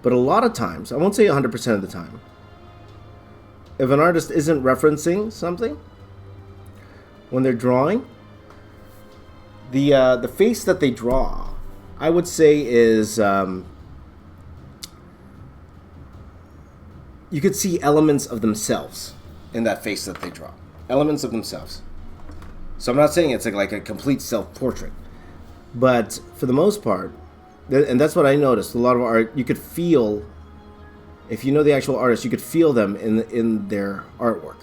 A: but a lot of times, I won't say 100% of the time, if an artist isn't referencing something when they're drawing, the face that they draw, I would say, is you could see elements of themselves in that face that they draw. Elements of themselves. So I'm not saying it's like a complete self-portrait, but for the most part, and that's what I noticed. A lot of art, you could feel, if you know the actual artist, you could feel them in their artwork.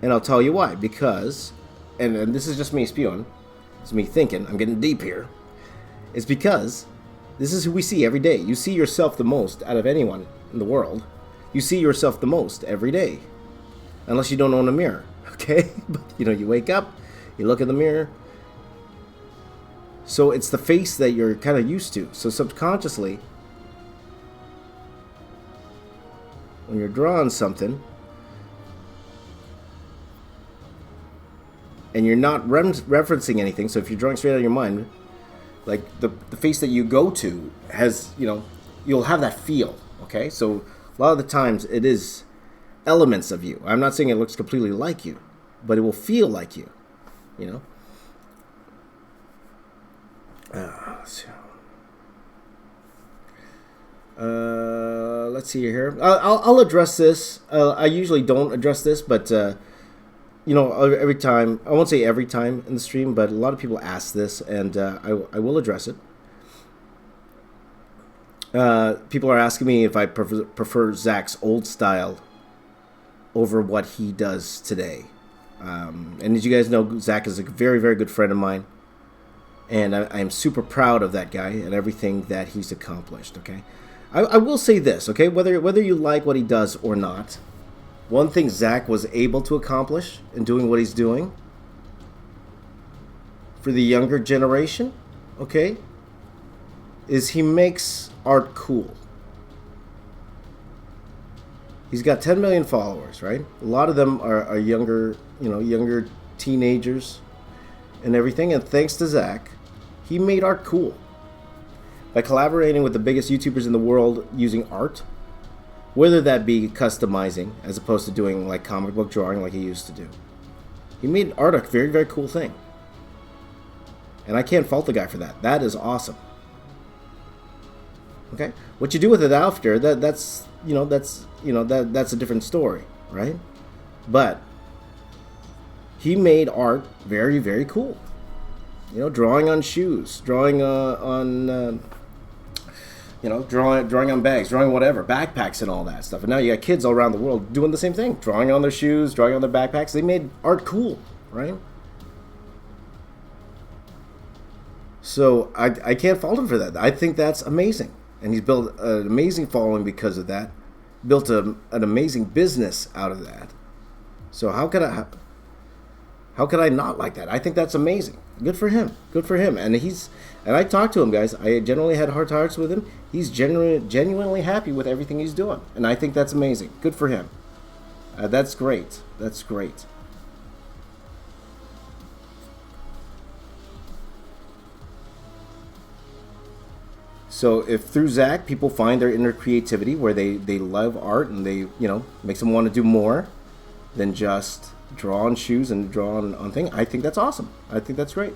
A: And I'll tell you why. Because, and this is just me spewing, it's me thinking, I'm getting deep here. It's because this is who we see every day. You see yourself the most out of anyone in the world. You see yourself the most every day. Unless you don't own a mirror, okay? But, you wake up, you look in the mirror. So it's the face that you're kind of used to. So subconsciously, when you're drawing something, and you're not referencing anything, so if you're drawing straight out of your mind, like the face that you go to has, you'll have that feel, okay? So a lot of the times it is elements of you. I'm not saying it looks completely like you, but it will feel like you, let's see here. I'll address this. I usually don't address this, but every time, I won't say every time in the stream, but a lot of people ask this, and I will address it. People are asking me if I prefer Zach's old style over what he does today. And as you guys know, Zach is a very, very good friend of mine. And I am super proud of that guy and everything that he's accomplished, okay? I will say this, okay? Whether you like what he does or not, one thing Zach was able to accomplish in doing what he's doing for the younger generation, okay, is he makes art cool. He's got 10 million followers, right? A lot of them are younger, younger teenagers and everything. And thanks to Zach, he made art cool. By collaborating with the biggest YouTubers in the world using art, whether that be customizing as opposed to doing like comic book drawing like he used to do. He made art a very, very cool thing. And I can't fault the guy for that. That is awesome. Okay? What you do with it after, that's a different story, right? But he made art very, very cool. Drawing on shoes, drawing drawing on bags, drawing whatever, backpacks and all that stuff. And now you got kids all around the world doing the same thing, drawing on their shoes, drawing on their backpacks. They made art cool, right? So I can't fault him for that. I think that's amazing. And he's built an amazing following because of that. Built an amazing business out of that. So how could I not like that? I think that's amazing. Good for him. Good for him. And I talked to him, guys. I generally had heart to hearts with him. He's genuinely happy with everything he's doing. And I think that's amazing. Good for him. That's great. That's great. So if through Zach people find their inner creativity where they love art and they, makes them want to do more than just draw on shoes and draw on things, I think that's awesome. I think that's great.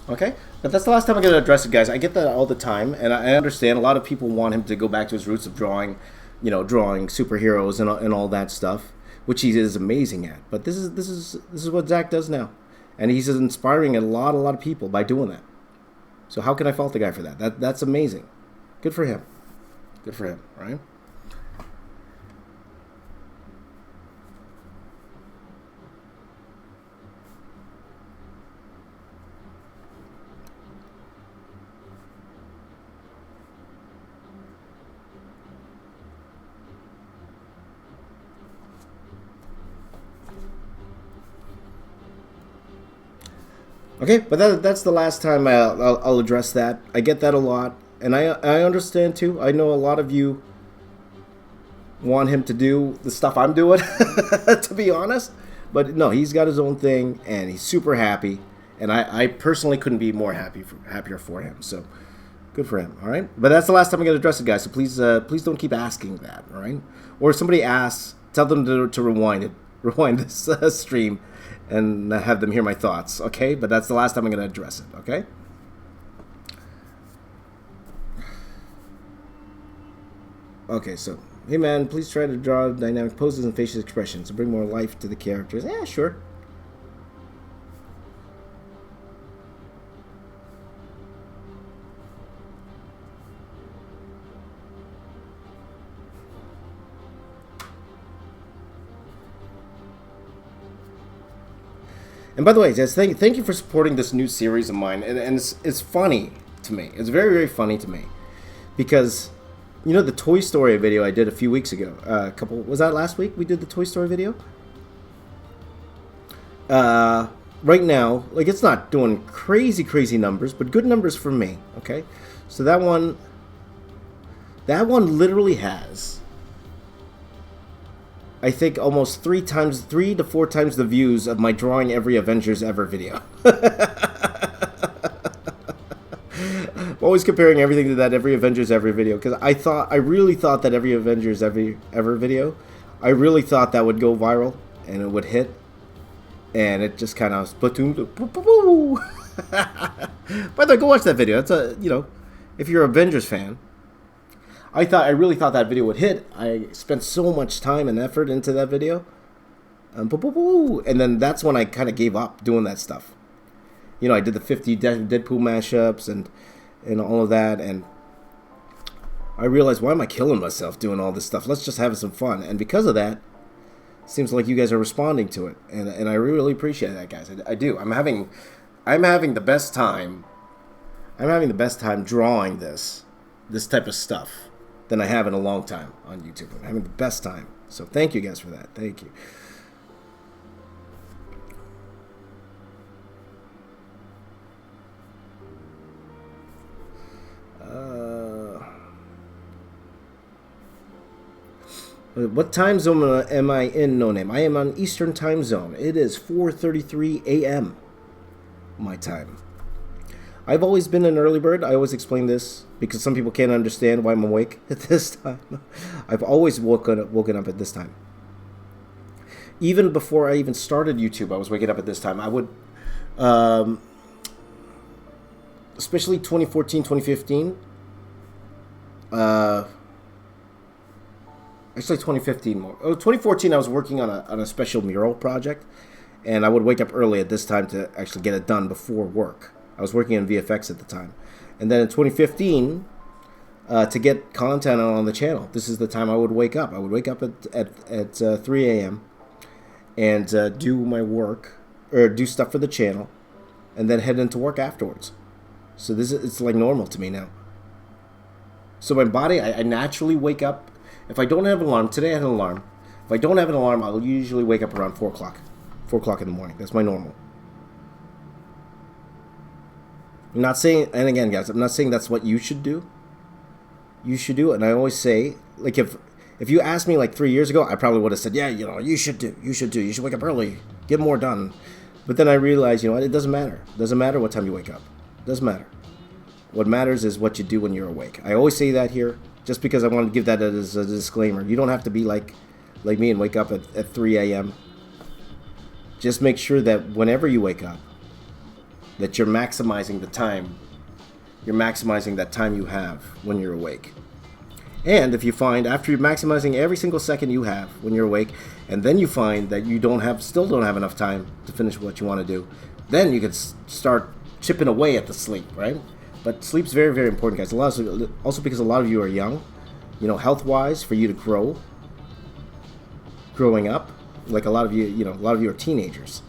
A: Okay? But that's the last time I'm going to address it, guys. I get that all the time, and I understand a lot of people want him to go back to his roots of drawing, drawing superheroes and all that stuff, which he is amazing at. But this is what Zach does now. And he's inspiring a lot of people by doing that. So how can I fault the guy for that? That's amazing. Good for him. Good for him, right? Okay, but that's the last time I'll address that. I get that a lot, and I understand too. I know a lot of you want him to do the stuff I'm doing, to be honest. But no, he's got his own thing, and he's super happy, and I personally couldn't be more happier for him. So Good for him. All right, but that's the last time I'm going to address it, guys. So please, please don't keep asking that. All right, or if somebody asks, tell them to rewind this stream, and have them hear my thoughts. Okay, but that's the last time I'm going to address it. Okay. Okay, so hey man, please try to draw dynamic poses and facial expressions to bring more life to the characters. Yeah, sure. And by the way, guys, thank you for supporting this new series of mine. And it's funny to me. It's very, very funny to me. Because, you know, the Toy Story video I did a few weeks ago. Was that last week we did the Toy Story video? Right now, like, it's not doing crazy numbers, but good numbers for me, okay? So that one literally has, I think, almost 3 to 4 times the views of my drawing every Avengers ever video. I'm always comparing everything to that every Avengers ever video, because I really thought that every Avengers ever video, I really thought that would go viral and it would hit, and it just kind of Splatoon. By the way, go watch that video. It's if you're an Avengers fan. I really thought that video would hit. I spent so much time and effort into that video. And then that's when I kind of gave up doing that stuff. You know, I did the 50 Deadpool mashups and all of that. And I realized, why am I killing myself doing all this stuff? Let's just have some fun. And because of that, it seems like you guys are responding to it. And I really appreciate that, guys. I do. I'm having the best time. I'm having the best time drawing this type of stuff than I have in a long time on YouTube. I'm having the best time. So thank you guys for that. Thank you. What time zone am I in, No Name? I am on Eastern time zone. It is 4:33 a.m. my time. I've always been an early bird. I always explain this because some people can't understand why I'm awake at this time. I've always woken up at this time. Even before I even started YouTube, I was waking up at this time. I would, especially 2014, 2015. Actually, 2015 more. Oh, 2014, I was working on a special mural project, and I would wake up early at this time to actually get it done before work. I was working on VFX at the time. And then in 2015, to get content on the channel, this is the time I would wake up. I would wake up at 3 a.m. and do my work, or do stuff for the channel, and then head into work afterwards. So it's like normal to me now. So my body, I naturally wake up. If I don't have an alarm, today I had an alarm. If I don't have an alarm, I'll usually wake up around 4 o'clock. 4 o'clock in the morning. That's my normal. I'm not saying, and again, guys, I'm not saying that's what you should do. You should do it, and I always say, like, if you asked me like 3 years ago, I probably would have said, yeah, you should wake up early, get more done. But then I realized, it doesn't matter. It doesn't matter what time you wake up. It doesn't matter. What matters is what you do when you're awake. I always say that here, just because I want to give that as a disclaimer. You don't have to be like me and wake up at 3 a.m. Just make sure that whenever you wake up, that you're maximizing the time. You're maximizing that time you have when you're awake. And if you find, after you're maximizing every single second you have when you're awake, and then you find that you still don't have enough time to finish what you want to do, then you can start chipping away at the sleep, right? But sleep's very, very important, guys. Also because a lot of you are young, health-wise, for you to growing up, like a lot of you are teenagers.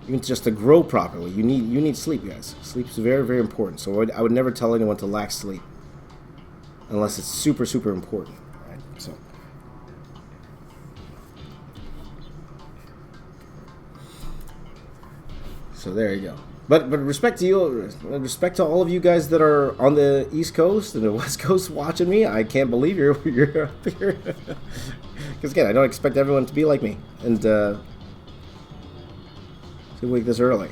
A: Even just to grow properly, you need sleep, guys. Sleep's very, very important. So I would never tell anyone to lack sleep unless it's super, super important. Right? So there you go. But respect to you, respect to all of you guys that are on the East Coast and the West Coast watching me. I can't believe you're up here. Because again, I don't expect everyone to be like me and to wake this early.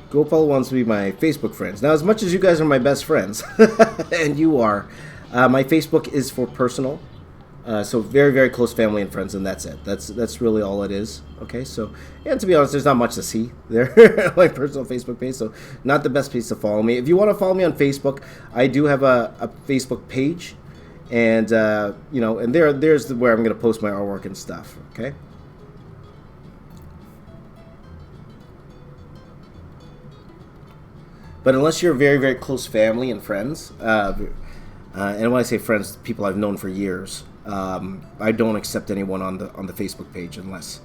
A: Gopal wants to be my Facebook friends. Now, as much as you guys are my best friends, and you are, my Facebook is for personal. So very, very close family and friends, and that's it. That's really all it is. Okay, so, and to be honest, there's not much to see there on my personal Facebook page, so not the best place to follow me. If you want to follow me on Facebook, I do have a Facebook page, and and there's where I'm going to post my artwork and stuff. Okay. But unless you're very, very close family and friends, and when I say friends, people I've known for years, I don't accept anyone on the Facebook page unless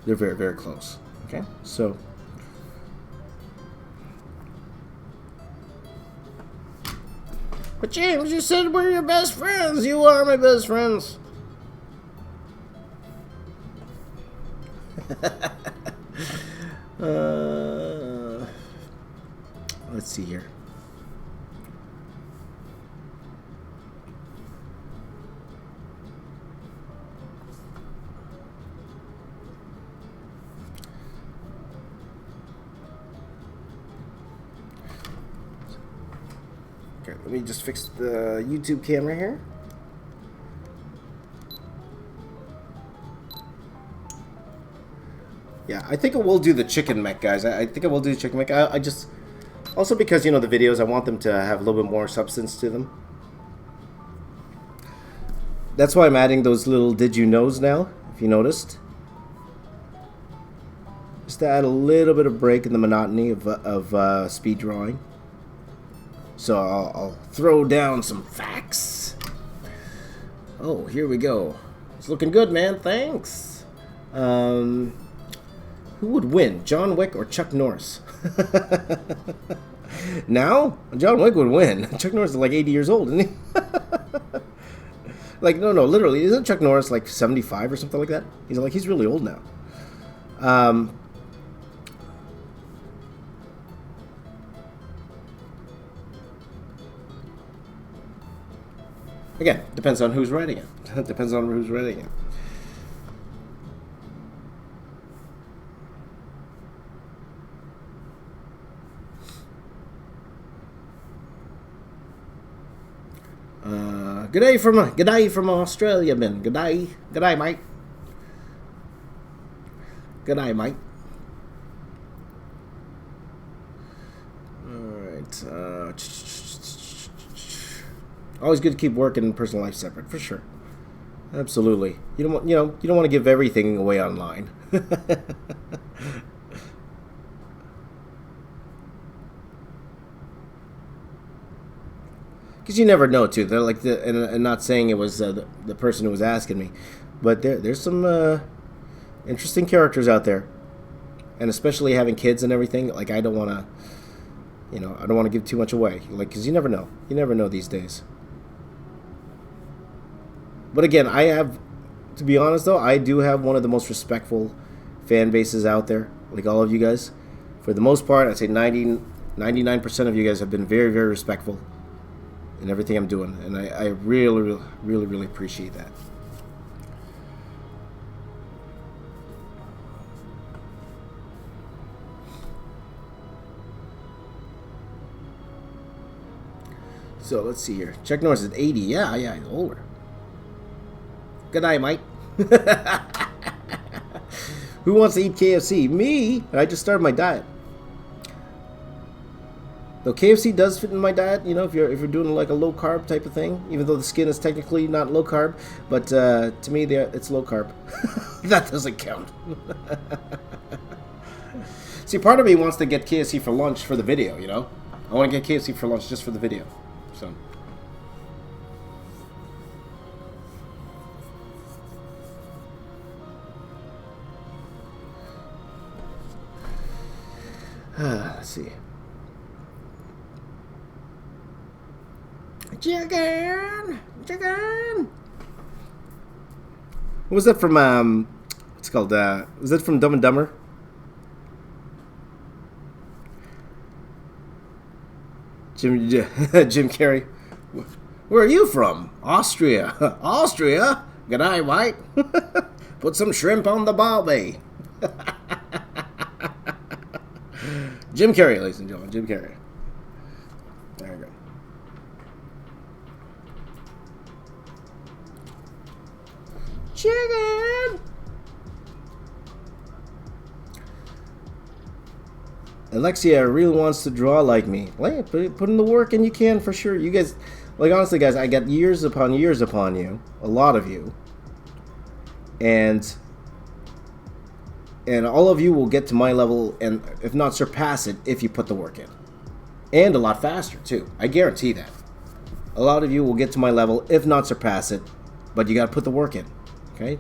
A: they're very, very close. Okay, so. But James, you said we're your best friends. You are my best friends. Let's see here. Okay, let me just fix the YouTube camera here. Yeah, I think I will do the chicken mech, guys. I think I will do the chicken mech. I just... Also because, the videos, I want them to have a little bit more substance to them. That's why I'm adding those little did you knows now, if you noticed. Just to add a little bit of break in the monotony of speed drawing. So I'll throw down some facts. Oh, here we go. It's looking good, man. Thanks. Who would win, John Wick or Chuck Norris? Now, John Wick would win. Chuck Norris is like 80 years old, isn't he? Like, no, literally, isn't Chuck Norris like 75 or something like that? He's really old now. Again, depends on who's writing it. Depends on who's writing it. Good day from Australia, man. Good day, mate. Good day, mate. All right. Always good to keep work and personal life separate, for sure. Absolutely. You don't want to give everything away online. Because you never know, too. They're like and not saying it was the person who was asking me, but there's some interesting characters out there, and especially having kids and everything. Like I don't want to, I don't want to give too much away. Like because you never know. You never know these days. But again, to be honest though, I do have one of the most respectful fan bases out there. Like all of you guys, for the most part, I'd say 99% of you guys have been very, very respectful in everything I'm doing, and I really, really, really appreciate that. So let's see here. Chuck Norris is 80. Yeah, he's older. Good night, mate. Who wants to eat KFC? Me. I just started my diet. Though KFC does fit in my diet, if you're doing like a low carb type of thing, even though the skin is technically not low carb, but to me it's low carb. That doesn't count. See, part of me wants to get KFC for lunch for the video. I want to get KFC for lunch just for the video. So. Let's see. Chicken. What was that from? What's it called? Was that from Dumb and Dumber? Jim Carrey.
B: Where are you from? Austria. Austria? Good eye, mate. Put some shrimp on the barbie. Jim Carrey, ladies and gentlemen. Jim Carrey. There you go. Chicken! Alexia really wants to draw like me. Put in the work and you can for sure. You guys, like honestly guys, I got years upon you. A lot of you. And all of you will get to my level and if not surpass it if you put the work in. And a lot faster too. I guarantee that. A lot of you will get to my level if not surpass it, but you got to put the work in. Okay?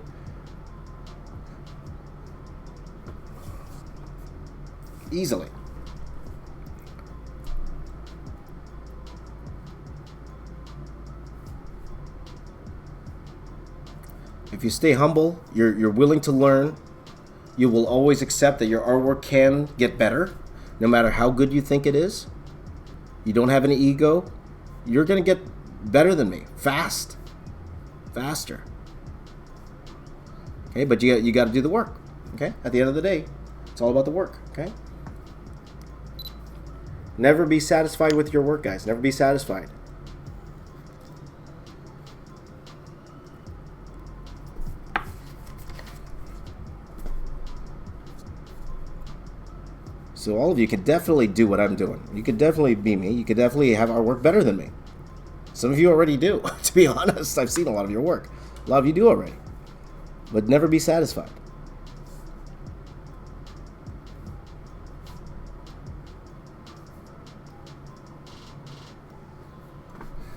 B: Easily. If you stay humble, you're willing to learn, you will always accept that your artwork can get better, no matter how good you think it is. You don't have any ego. You're going to get better than me. Faster. Okay, but you got to do the work. Okay? At the end of the day, it's all about the work. Okay? Never be satisfied with your work, guys. Never be satisfied. So all of you can definitely do what I'm doing. You could definitely be me. You could definitely have our work better than me. Some of you already do. To be honest, I've seen a lot of your work. A lot of you do already. But never be satisfied.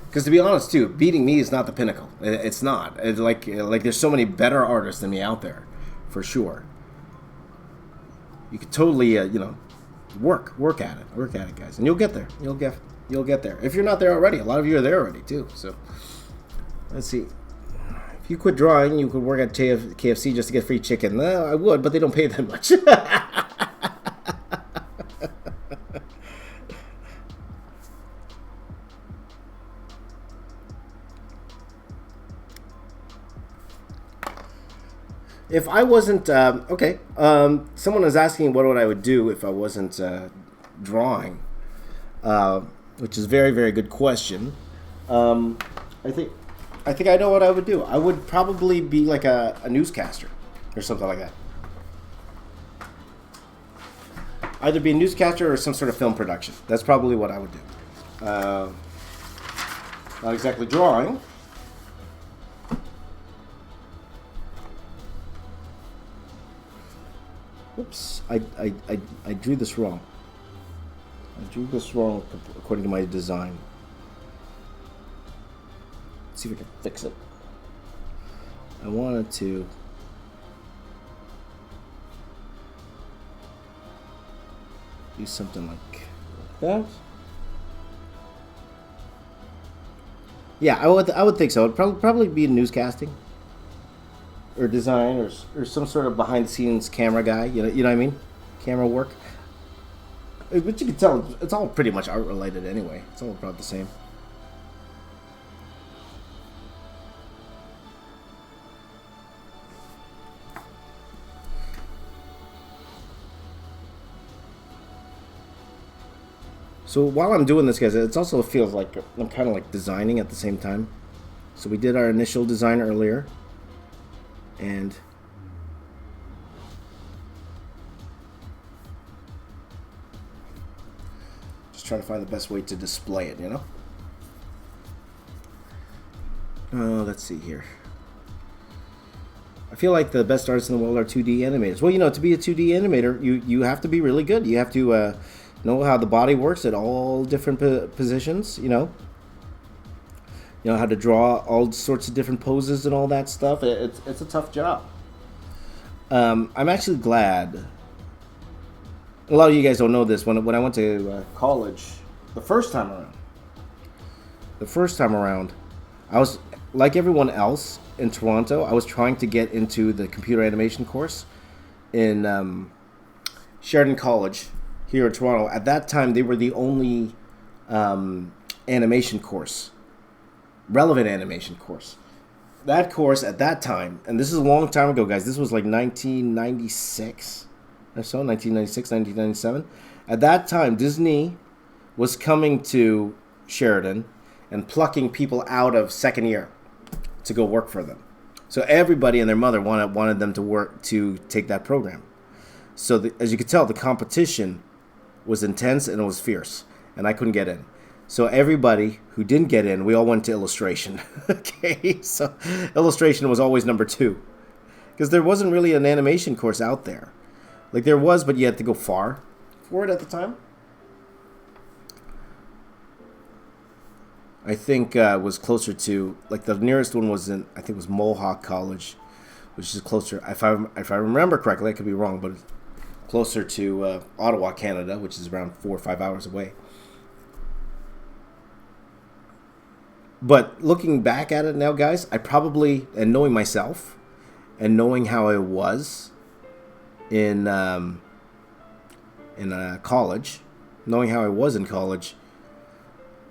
B: Because to be honest, too, beating me is not the pinnacle. It's not. It's like there's so many better artists than me out there, for sure. You could totally, work at it, guys, and you'll get there. You'll get there. If you're not there already, a lot of you are there already too. So, let's see. If you quit drawing, you could work at KFC just to get free chicken. I would, but they don't pay that much. If I wasn't someone was asking what I would do if I wasn't drawing, which is a very, very good question. I think I know what I would do. I would probably be like a newscaster or something like that. Either be a newscaster or some sort of film production. That's probably what I would do. Not exactly drawing. Oops, I drew this wrong. I drew this wrong according to my design. Let's see if I can fix it. I wanted to do something like that. Yeah, I would think so. It'd probably be newscasting. Or design, or some sort of behind-the-scenes camera guy, you know what I mean? Camera work. But you can tell it's all pretty much art-related anyway. It's all about the same. So while I'm doing this, guys, it also feels like I'm kind of like designing at the same time. So we did our initial design earlier. And just trying to find the best way to display it, let's see here. I feel like the best artists in the world are 2D animators. Well, to be a 2D animator, you have to be really good. You have to know how the body works at all different positions, how to draw all sorts of different poses and all that stuff. It's a tough job. I'm actually glad. A lot of you guys don't know this. When I went to college, the first time around, I was like everyone else in Toronto. I was trying to get into the computer animation course in Sheridan College here in Toronto. At that time, they were the only animation course relevant animation course. That course at that time, and this is a long time ago, guys. This was like 1996 or so, 1996, 1997. At that time, Disney was coming to Sheridan and plucking people out of second year to go work for them. So everybody and their mother wanted them to take that program. So as you could tell, the competition was intense and it was fierce, and I couldn't get in. So everybody who didn't get in, we all went to illustration. Okay, so illustration was always number 2, because there wasn't really an animation course out there. Like there was, but you had to go far for it at the time. I think was closer to, like, the nearest one was I think it was Mohawk College, which is closer. If I remember correctly, I could be wrong, but closer to Ottawa, Canada, which is around 4 or 5 hours away. But looking back at it now, guys, I probably, and knowing myself, and knowing how I was in college, knowing how I was in college,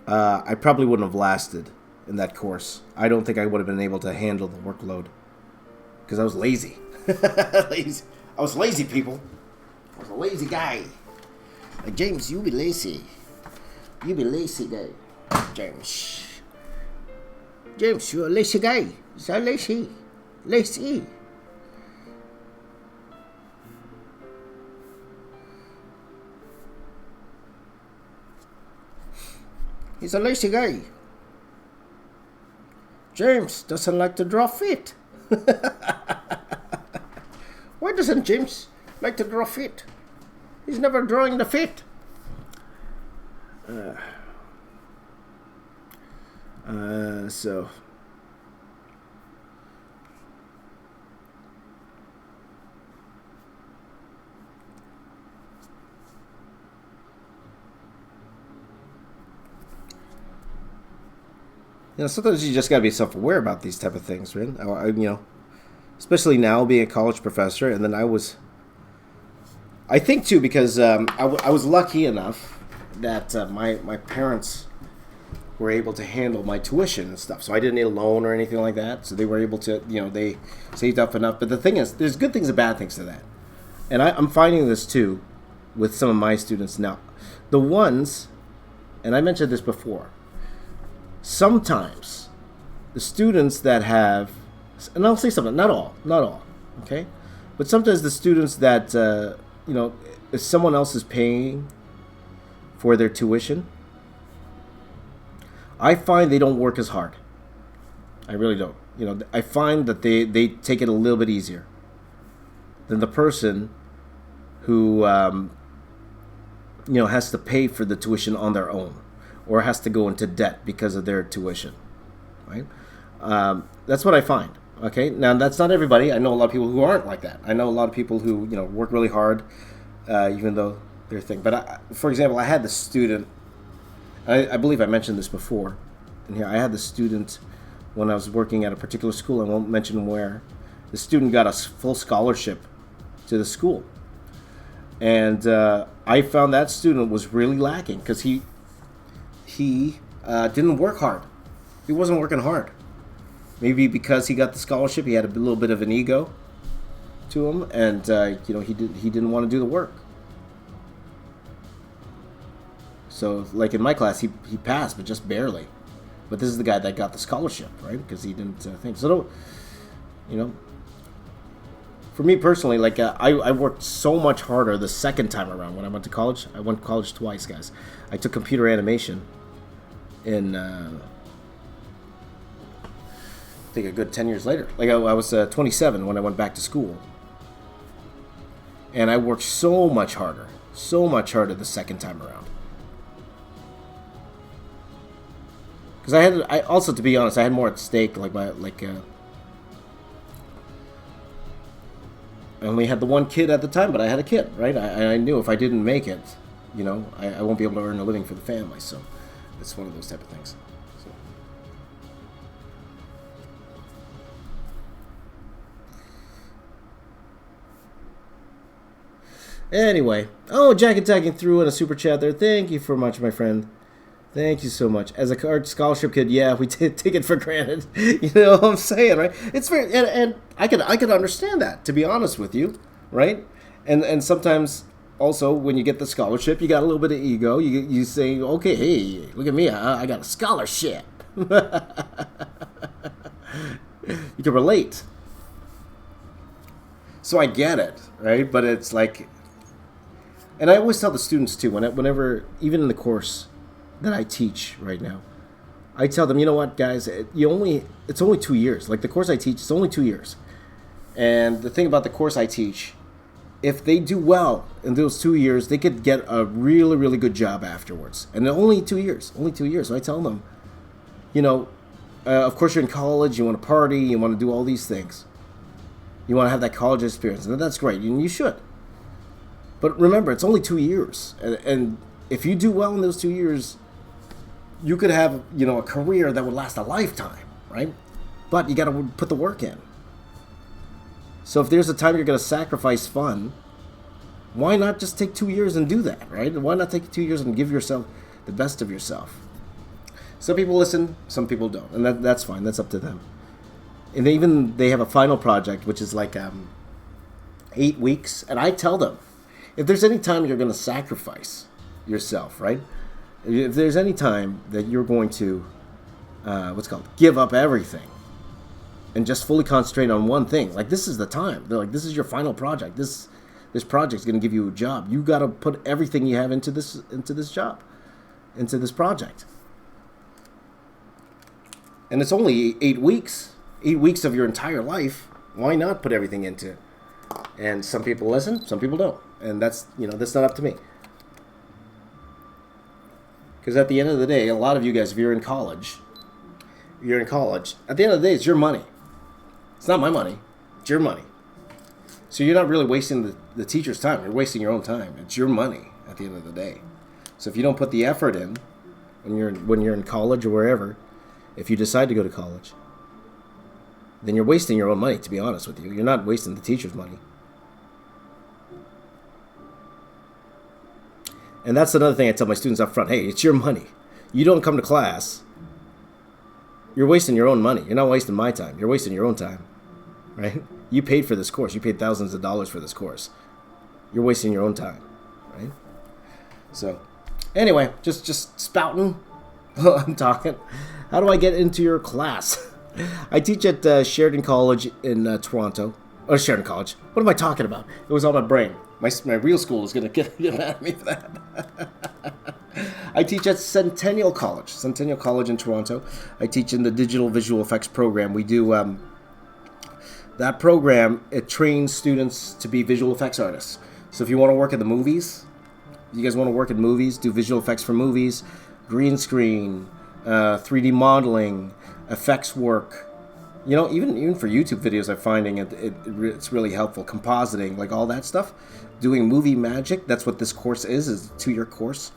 B: I probably wouldn't have lasted in that course. I don't think I would have been able to handle the workload, because I was lazy. Lazy. I was lazy, people. I was a lazy guy. Like, James, you be lazy. You be lazy guy. James. James, you're a lazy guy. You're so lazy. Lazy. He's a lazy guy. James doesn't like to draw feet. Why doesn't James like to draw feet? He's never drawing the feet. So sometimes you just gotta be self-aware about these type of things, right? Especially now being a college professor, and then I think too, because I was lucky enough that my parents were able to handle my tuition and stuff, so I didn't need a loan or anything like that. So they were able to, they saved up enough. But the thing is, there's good things and bad things to that, and I'm finding this too with some of my students now. The ones, and I mentioned this before. Sometimes the students that have, and I'll say something, not all, okay? But sometimes the students that, if someone else is paying for their tuition, I find they don't work as hard. I really don't. I find that they take it a little bit easier than the person who, has to pay for the tuition on their own, or has to go into debt because of their tuition, right? That's what I find. Okay, now that's not everybody. I know a lot of people who aren't like that. I know a lot of people who work really hard, even though they're thing. But for example, I had the student. I believe I mentioned this before. And here I had the student when I was working at a particular school. I won't mention where. The student got a full scholarship to the school, and I found that student was really lacking because he didn't work hard. He wasn't working hard. Maybe because he got the scholarship, he had a little bit of an ego to him, and he didn't want to do the work. So, like in my class, he passed, but just barely. But this is the guy that got the scholarship, right? Because he didn't think. So, for me personally, like I worked so much harder the second time around when I went to college. I went to college twice, guys. I took computer animation in, I think a good 10 years later. Like I was 27 when I went back to school. And I worked so much harder the second time around. Because I also, to be honest, I had more at stake. I only had the one kid at the time, but I had a kid, right? I knew if I didn't make it, I won't be able to earn a living for the family. So it's one of those type of things. So. Anyway, Jack attacking through in a super chat there. Thank you for much, my friend. Thank you so much. As a art scholarship kid, yeah, we did take it for granted. You know what I'm saying, right? It's very, and I could understand that, to be honest with you, right? And sometimes also when you get the scholarship, you got a little bit of ego. You say, okay, hey, look at me, I got a scholarship. You can relate. So I get it, right? But it's like, and I always tell the students too, whenever, even in the course that I teach right now, I tell them, you know what, guys, it's only 2 years. Like the course I teach, it's only 2 years. And the thing about the course I teach, if they do well in those 2 years, they could get a really, really good job afterwards. And only 2 years, only 2 years. So I tell them, you know, of course you're in college, you want to party, you want to do all these things. You want to have that college experience, and that's great, and you should. But remember, it's only 2 years. And if you do well in those 2 years, you could have, you know, a career that would last a lifetime, right? But you got to put the work in. So if there's a time you're going to sacrifice fun, why not just take 2 years and do that, right? Why not take 2 years and give yourself the best of yourself? Some people listen, some people don't, and that's fine. That's up to them. And they have a final project, which is like 8 weeks, and I tell them, if there's any time you're going to sacrifice yourself, right? If there's any time that you're going to, give up everything and just fully concentrate on one thing, like this is the time. They're like, this is your final project. This project's going to give you a job. You got to put everything you have into this job, into this project. And it's only 8 weeks. 8 weeks of your entire life. Why not put everything into it? And some people listen, some people don't. And that's not up to me. Because at the end of the day, a lot of you guys, if you're in college, at the end of the day, it's your money. It's not my money. It's your money. So you're not really wasting the teacher's time. You're wasting your own time. It's your money at the end of the day. So if you don't put the effort in when you're in college or wherever, if you decide to go to college, then you're wasting your own money, to be honest with you. You're not wasting the teacher's money. And that's another thing I tell my students up front. Hey, it's your money. You don't come to class, you're wasting your own money. You're not wasting my time. You're wasting your own time, right? You paid for this course. You paid thousands of dollars for this course. You're wasting your own time, right? So, anyway, just spouting while I'm talking. How do I get into your class? I teach at Sheridan College in Toronto. Oh, Sheridan College. What am I talking about? It was on my brain. My real school is going to get mad at me for that. I teach at Centennial College in Toronto. I teach in the digital visual effects program. We do that program. It trains students to be visual effects artists. So if you want to work in the movies, you guys want to work in movies, do visual effects for movies, green screen, 3D modeling, effects work. You know, even for YouTube videos, I'm finding it's really helpful. Compositing, like all that stuff. Doing movie magic, that's what this course is a 2-year course.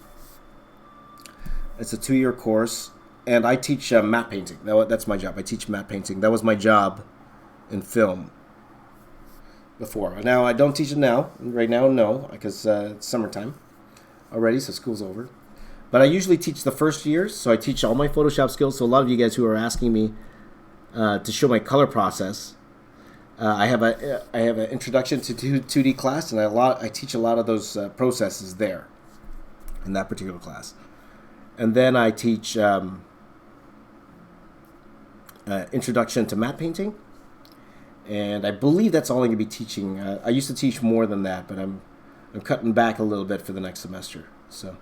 B: It's a 2-year course. And I teach matte painting. That's my job. I teach matte painting. That was my job in film before. Now, I don't teach it now. Right now, no, because it's summertime already, so school's over. But I usually teach the first years, so I teach all my Photoshop skills. So a lot of you guys who are asking me to show my color process, I have an introduction to 2D class, and I teach a lot of those processes there in that particular class. And then I teach introduction to matte painting, and I believe that's all I'm going to be teaching. I used to teach more than that, but I'm cutting back a little bit for the next semester. So,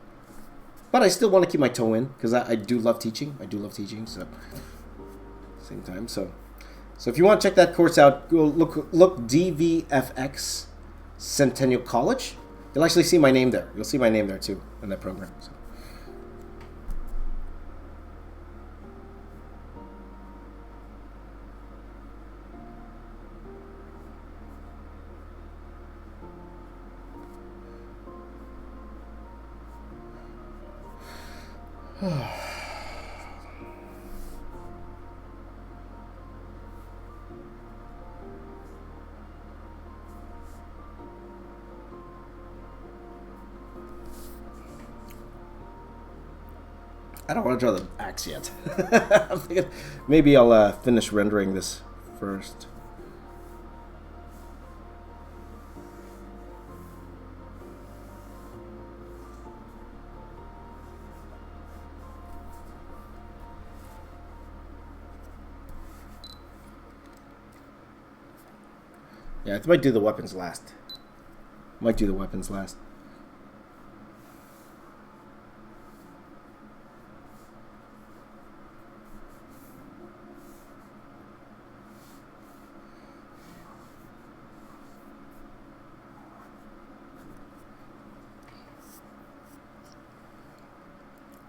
B: but I still want to keep my toe in because I do love teaching. So same time. So if you want to check that course out, go look DVFX Centennial College. You'll actually see my name there. You'll see my name there too in that program. So. I don't want to draw the axe yet. I'm thinking maybe I'll finish rendering this first. Yeah, I might do the weapons last. Might do the weapons last.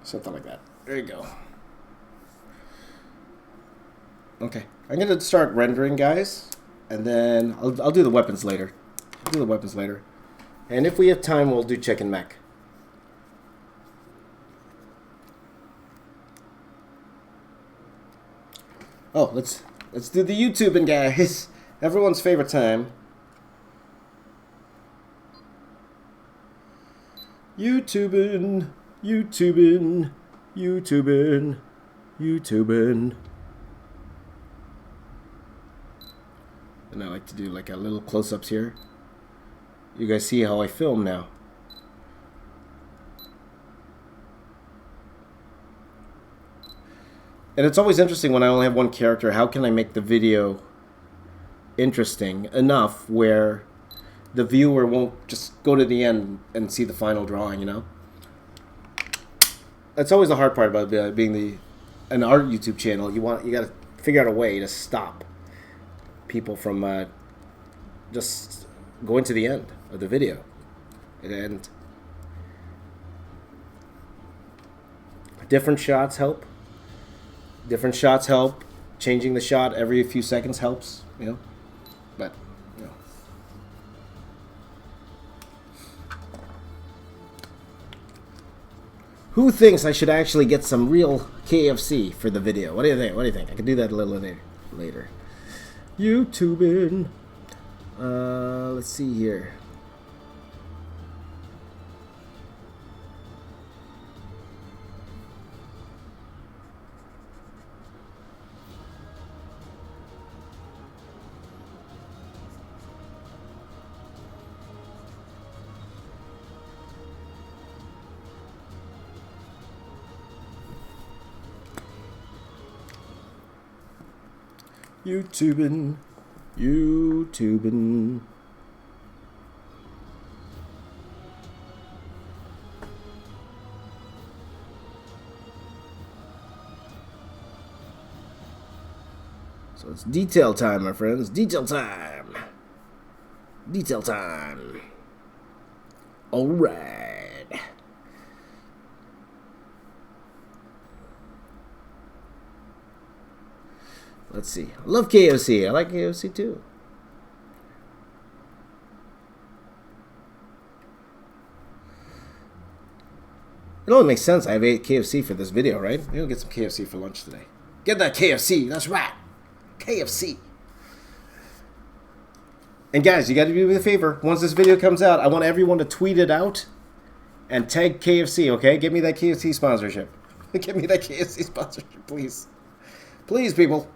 B: Something like that. There you go. Okay, I'm gonna start rendering, guys, and then I'll do the weapons later. I'll do the weapons later, and if we have time, we'll do chicken mech. Oh, let's do the YouTubing, guys. Everyone's favorite time. YouTubing, YouTubing, YouTubing, YouTubing. And I like to do like a little close-ups here. You guys see how I film now. And it's always interesting when I only have one character. How can I make the video interesting enough where the viewer won't just go to the end and see the final drawing, you know? That's always the hard part about being an art YouTube channel. You got to figure out a way to stop people from just going to the end of the video. And different shots help. Different shots help. Changing the shot every few seconds helps, you know? But, you know. Who thinks I should actually get some real KFC for the video? What do you think? What do you think? I can do that a little later. YouTubing. Let's see here. YouTubing, YouTubing. So it's detail time, my friends. Detail time. Detail time. All right. Let's see. I love KFC. I like KFC too. It only makes sense. I have ate KFC for this video, right? Maybe I'll get some KFC for lunch today. Get that KFC. That's right. KFC. And guys, you got to do me a favor. Once this video comes out, I want everyone to tweet it out and tag KFC, okay? Give me that KFC sponsorship. Give me that KFC sponsorship, please. Please, people.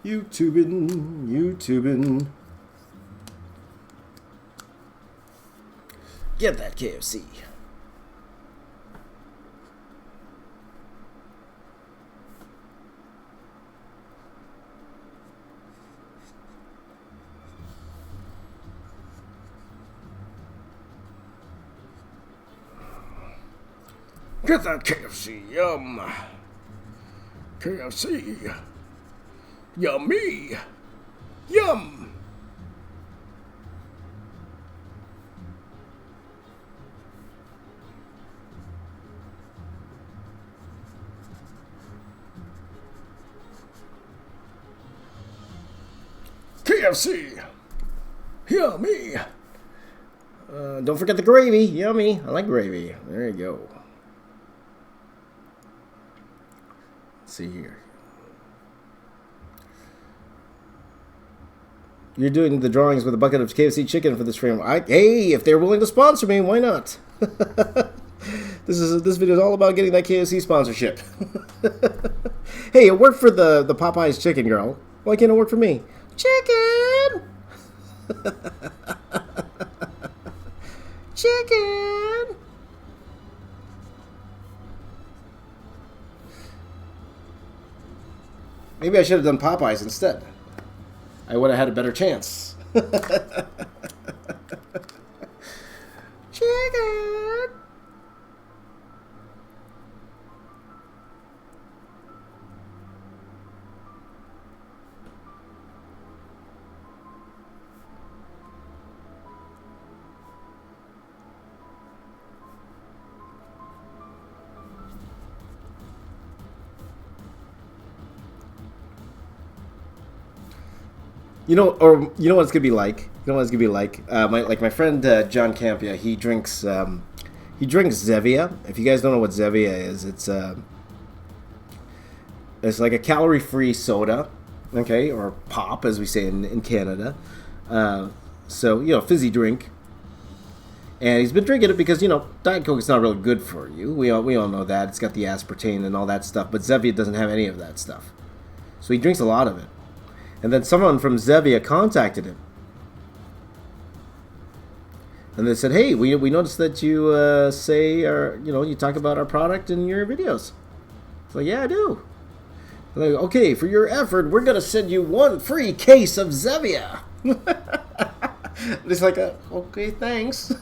B: YouTubing, YouTubing. Get that KFC. Get that KFC, yum. KFC. Yummy! Yum! KFC. Yummy. Don't forget the gravy. Yummy. I like gravy. There you go. Let's see here. You're doing the drawings with a bucket of KFC chicken for this frame. Hey, if they're willing to sponsor me, why not? This video is all about getting that KFC sponsorship. Hey, it worked for the Popeyes chicken girl. Why can't it work for me? Chicken! Chicken! Maybe I should have done Popeyes instead. I would have had a better chance. Chicken! You know what it's gonna be like. You know what it's gonna be like. My friend John Campia, he drinks Zevia. If you guys don't know what Zevia is, it's like a calorie-free soda, okay, or pop as we say in Canada. So fizzy drink. And he's been drinking it because Diet Coke is not really good for you. We all know that. It's got the aspartame and all that stuff, but Zevia doesn't have any of that stuff. So he drinks a lot of it. And then someone from Zevia contacted him. And they said, hey, we noticed that you you talk about our product in your videos. It's like, yeah, I do. Like, okay, for your effort, we're going to send you 1 free case of Zevia. It's like, okay, thanks.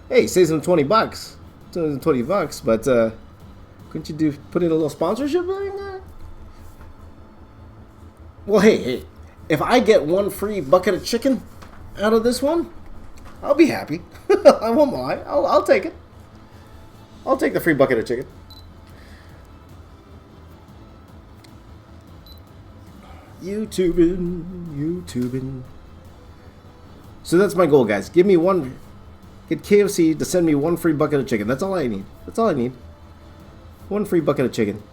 B: Hey, save some $20. $20, but couldn't you put in a little sponsorship in there? Well, hey, if I get 1 free bucket of chicken out of this one, I'll be happy. I won't lie. I'll take it. I'll take the free bucket of chicken. YouTubing. So that's my goal, guys. Get KFC to send me 1 free bucket of chicken. That's all I need. 1 free bucket of chicken.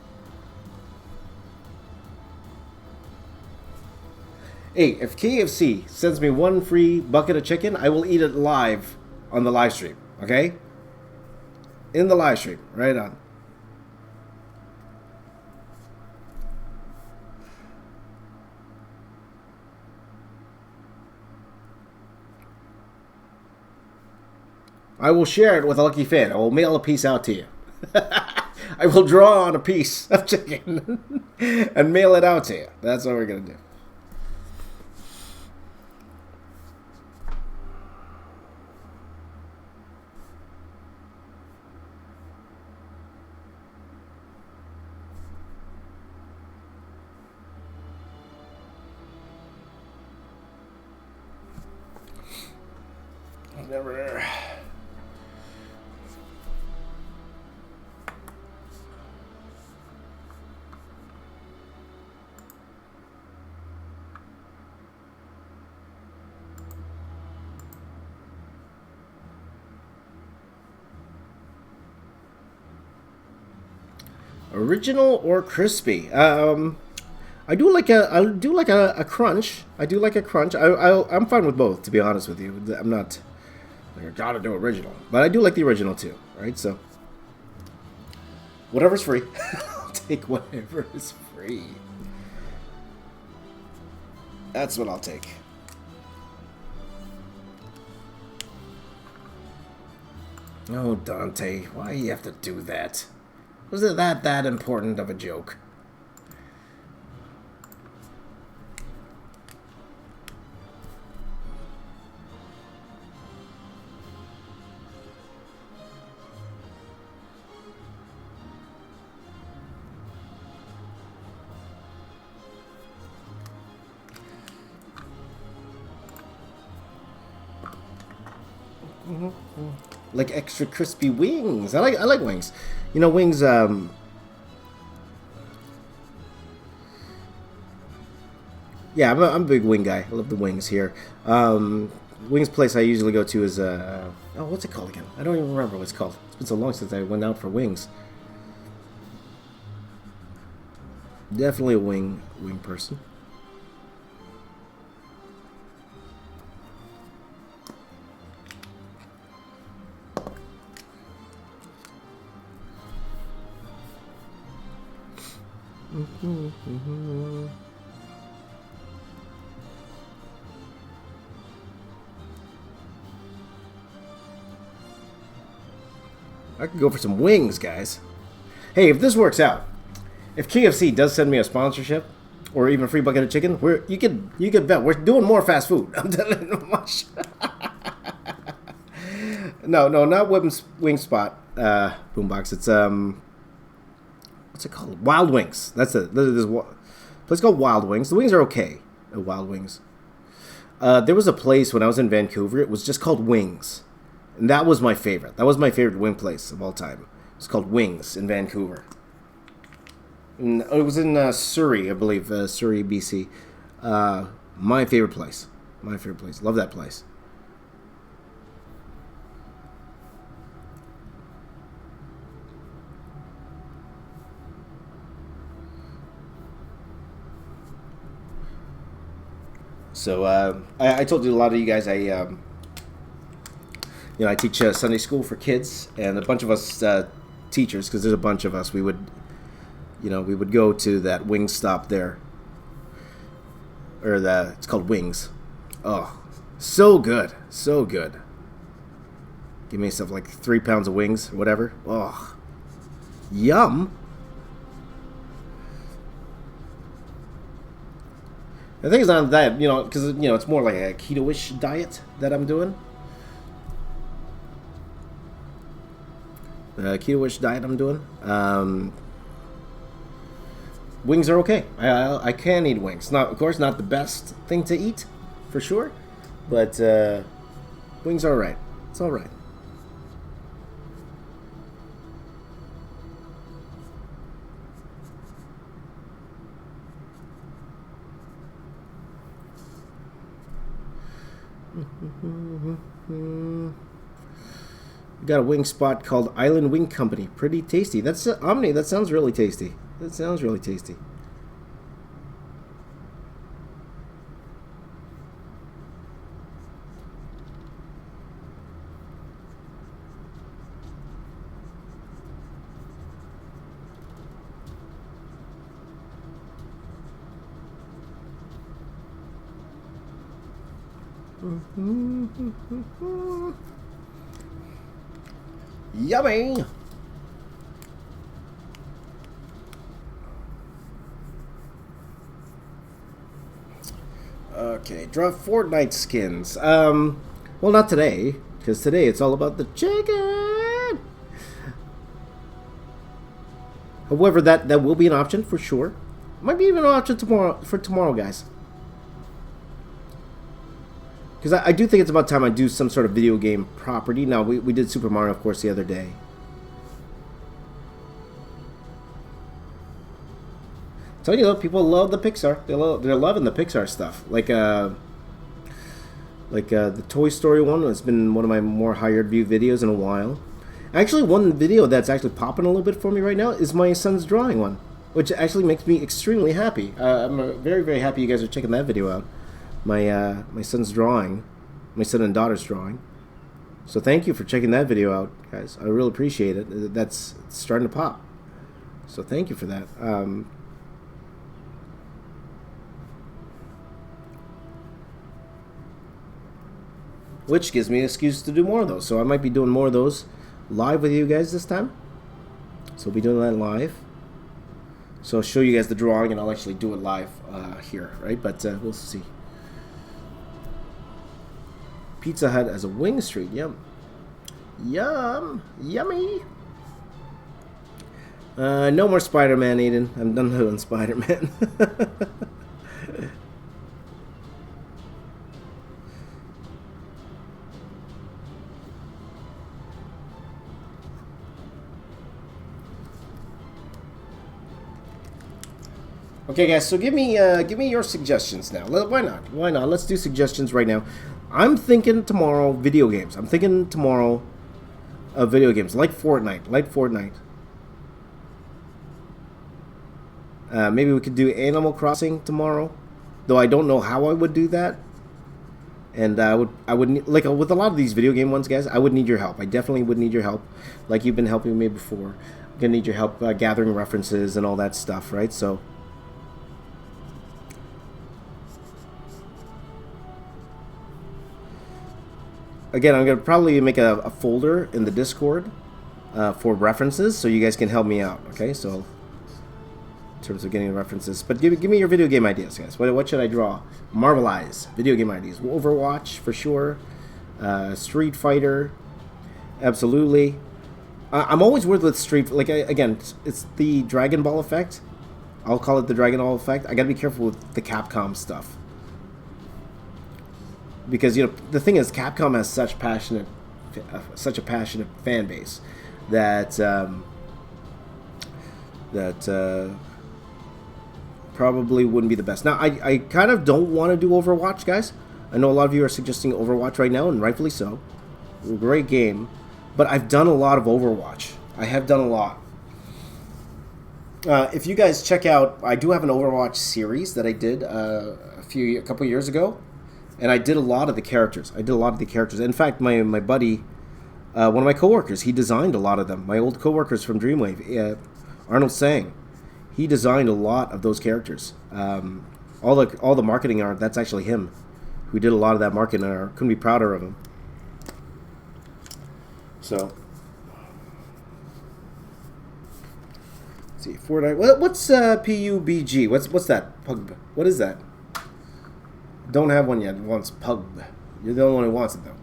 B: Hey, if KFC sends me 1 free bucket of chicken, I will eat it live on the live stream, okay? In the live stream, right on. I will share it with a lucky fan. I will mail a piece out to you. I will draw on a piece of chicken and mail it out to you. That's what we're going to do. Never. Original or crispy? I do like a crunch. I do like a crunch. I'm fine with both, to be honest with you. I'm not. I gotta do original, but I do like the original too, right? So, whatever's free, I'll take whatever is free. That's what I'll take. Oh, Dante, why do you have to do that? Was it that important of a joke? Like extra crispy wings. I like wings. Wings. Yeah, I'm a big wing guy. I love the wings here. Wings place I usually go to is oh, what's it called again? I don't even remember what it's called. It's been so long since I went out for wings. Definitely a wing person. I could go for some wings, guys. Hey, if this works out, if KFC does send me a sponsorship or even a free bucket of chicken, you could bet we're doing more fast food. I'm telling you much. No, not Wing Spot Boombox. It's what's it called? Wild Wings. That's it. There's a place called Wild Wings. The wings are okay at Wild Wings. There was a place when I was in Vancouver. It was just called Wings, and that was my favorite. That was my favorite wing place of all time. It's called Wings in Vancouver. And it was in Surrey, I believe, Surrey, BC. My favorite place. My favorite place. Love that place. So I told you a lot of you guys I teach Sunday school for kids, and a bunch of us teachers, because there's a bunch of us, we would go to that wing stop there, or it's called Wings. Oh, so good, so good. Give me stuff like 3 pounds of wings, or whatever. Oh, yum. The thing is not that, because it's more like a keto-ish diet that I'm doing. Keto-ish diet I'm doing. Wings are okay. I can eat wings. Not, of course, not the best thing to eat, for sure, but wings are alright. It's alright. Got a wing spot called Island Wing Company. Pretty tasty. That's Omni. That sounds really tasty. That sounds really tasty. Yummy! Okay, draw Fortnite skins. Well, not today, because today it's all about the chicken. However, that will be an option for sure. Might be even an option tomorrow, guys. Because I do think it's about time I do some sort of video game property. Now, we did Super Mario, of course, the other day. So, people love the Pixar. They're loving the Pixar stuff. Like the Toy Story one has been one of my more hired view videos in a while. Actually, one video that's actually popping a little bit for me right now is my son's drawing one, which actually makes me extremely happy. I'm very, very happy you guys are checking that video out. My son's drawing, my son and daughter's drawing. So thank you for checking that video out, guys. I really appreciate it. That's starting to pop. So thank you for that. Which gives me an excuse to do more of those. So I might be doing more of those live with you guys this time. So we'll be doing that live. So I'll show you guys the drawing, and I'll actually do it live here, right? But we'll see. Pizza Hut as a wing street. Yum. Yum. Yummy. No more Spider-Man, Aiden. I'm done doing Spider-Man. Okay, guys. So give me your suggestions now. Why not? Why not? Let's do suggestions right now. I'm thinking tomorrow video games. I'm thinking tomorrow video games like Fortnite. Maybe we could do Animal Crossing tomorrow, though I don't know how I would do that. And I would like with a lot of these video game ones, guys. I would need your help. I definitely would need your help, like you've been helping me before. I'm gonna need your help gathering references and all that stuff, right? So, again, I'm gonna probably make a folder in the Discord for references, so you guys can help me out. Okay, so. In terms of getting references, but give me your video game ideas, guys. What should I draw? Marvelize video game ideas. Overwatch for sure. Street Fighter, absolutely. I'm always weird with Street. Like again, it's the Dragon Ball effect. I'll call it the Dragon Ball effect. I gotta be careful with the Capcom stuff because the thing is, Capcom has such a passionate fan base that probably wouldn't be the best. Now, I kind of don't want to do Overwatch, guys. I know a lot of you are suggesting Overwatch right now, and rightfully so. Great game. But I've done a lot of Overwatch. I have done a lot. If you guys check out, I do have an Overwatch series that I did a couple years ago. And I did a lot of the characters. In fact, my buddy, one of my coworkers, he designed a lot of them. My old coworkers from Dreamwave, Arnold Sang. He designed a lot of those characters. All the marketing art, that's actually him, who did a lot of that marketing art. Couldn't be prouder of him. So, let's see, Fortnite. What's PUBG? What's that? Pug. What is that? Don't have one yet. Wants Pug. You're the only one who wants it though.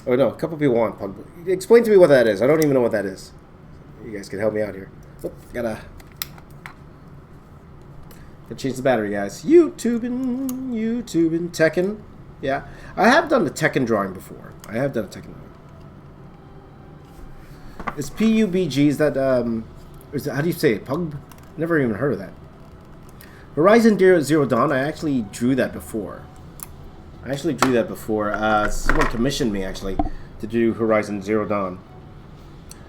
B: Oh no, a couple people want Pug. Explain to me what that is. I don't even know what that is. You guys can help me out here. Oh, gotta change the battery, guys. YouTubing, Tekken. Yeah, I have done the Tekken drawing before. It's PUBG. Is that how do you say it? Pug? Never even heard of that. Horizon Zero Dawn. I actually drew that before. Someone commissioned me actually to do Horizon Zero Dawn.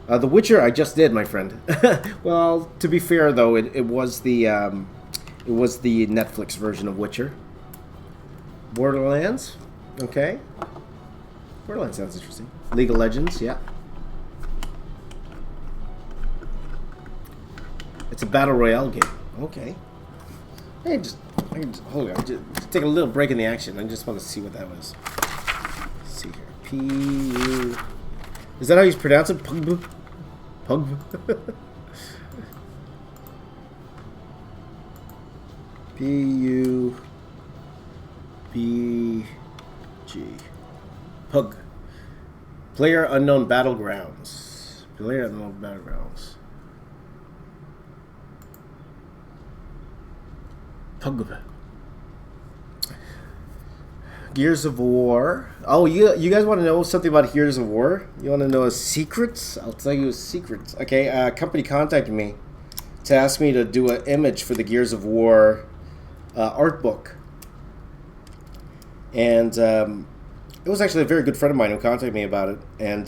B: The Witcher I just did, my friend. Well, to be fair though, it was the Netflix version of Witcher. Borderlands, okay. Borderlands sounds interesting. League of Legends, yeah. It's a battle royale game. Okay. I can just hold on. Just take a little break in the action. I just want to see what that was. Let's see here. P-U... Is that how you pronounce it? Pug? P-U-B-G. Pug. Player Unknown Battlegrounds. Pug. Gears of War. Oh, you guys want to know something about Gears of War? You want to know secrets? I'll tell you secrets. Okay, a company contacted me to ask me to do an image for the Gears of War art book. And it was actually a very good friend of mine who contacted me about it. And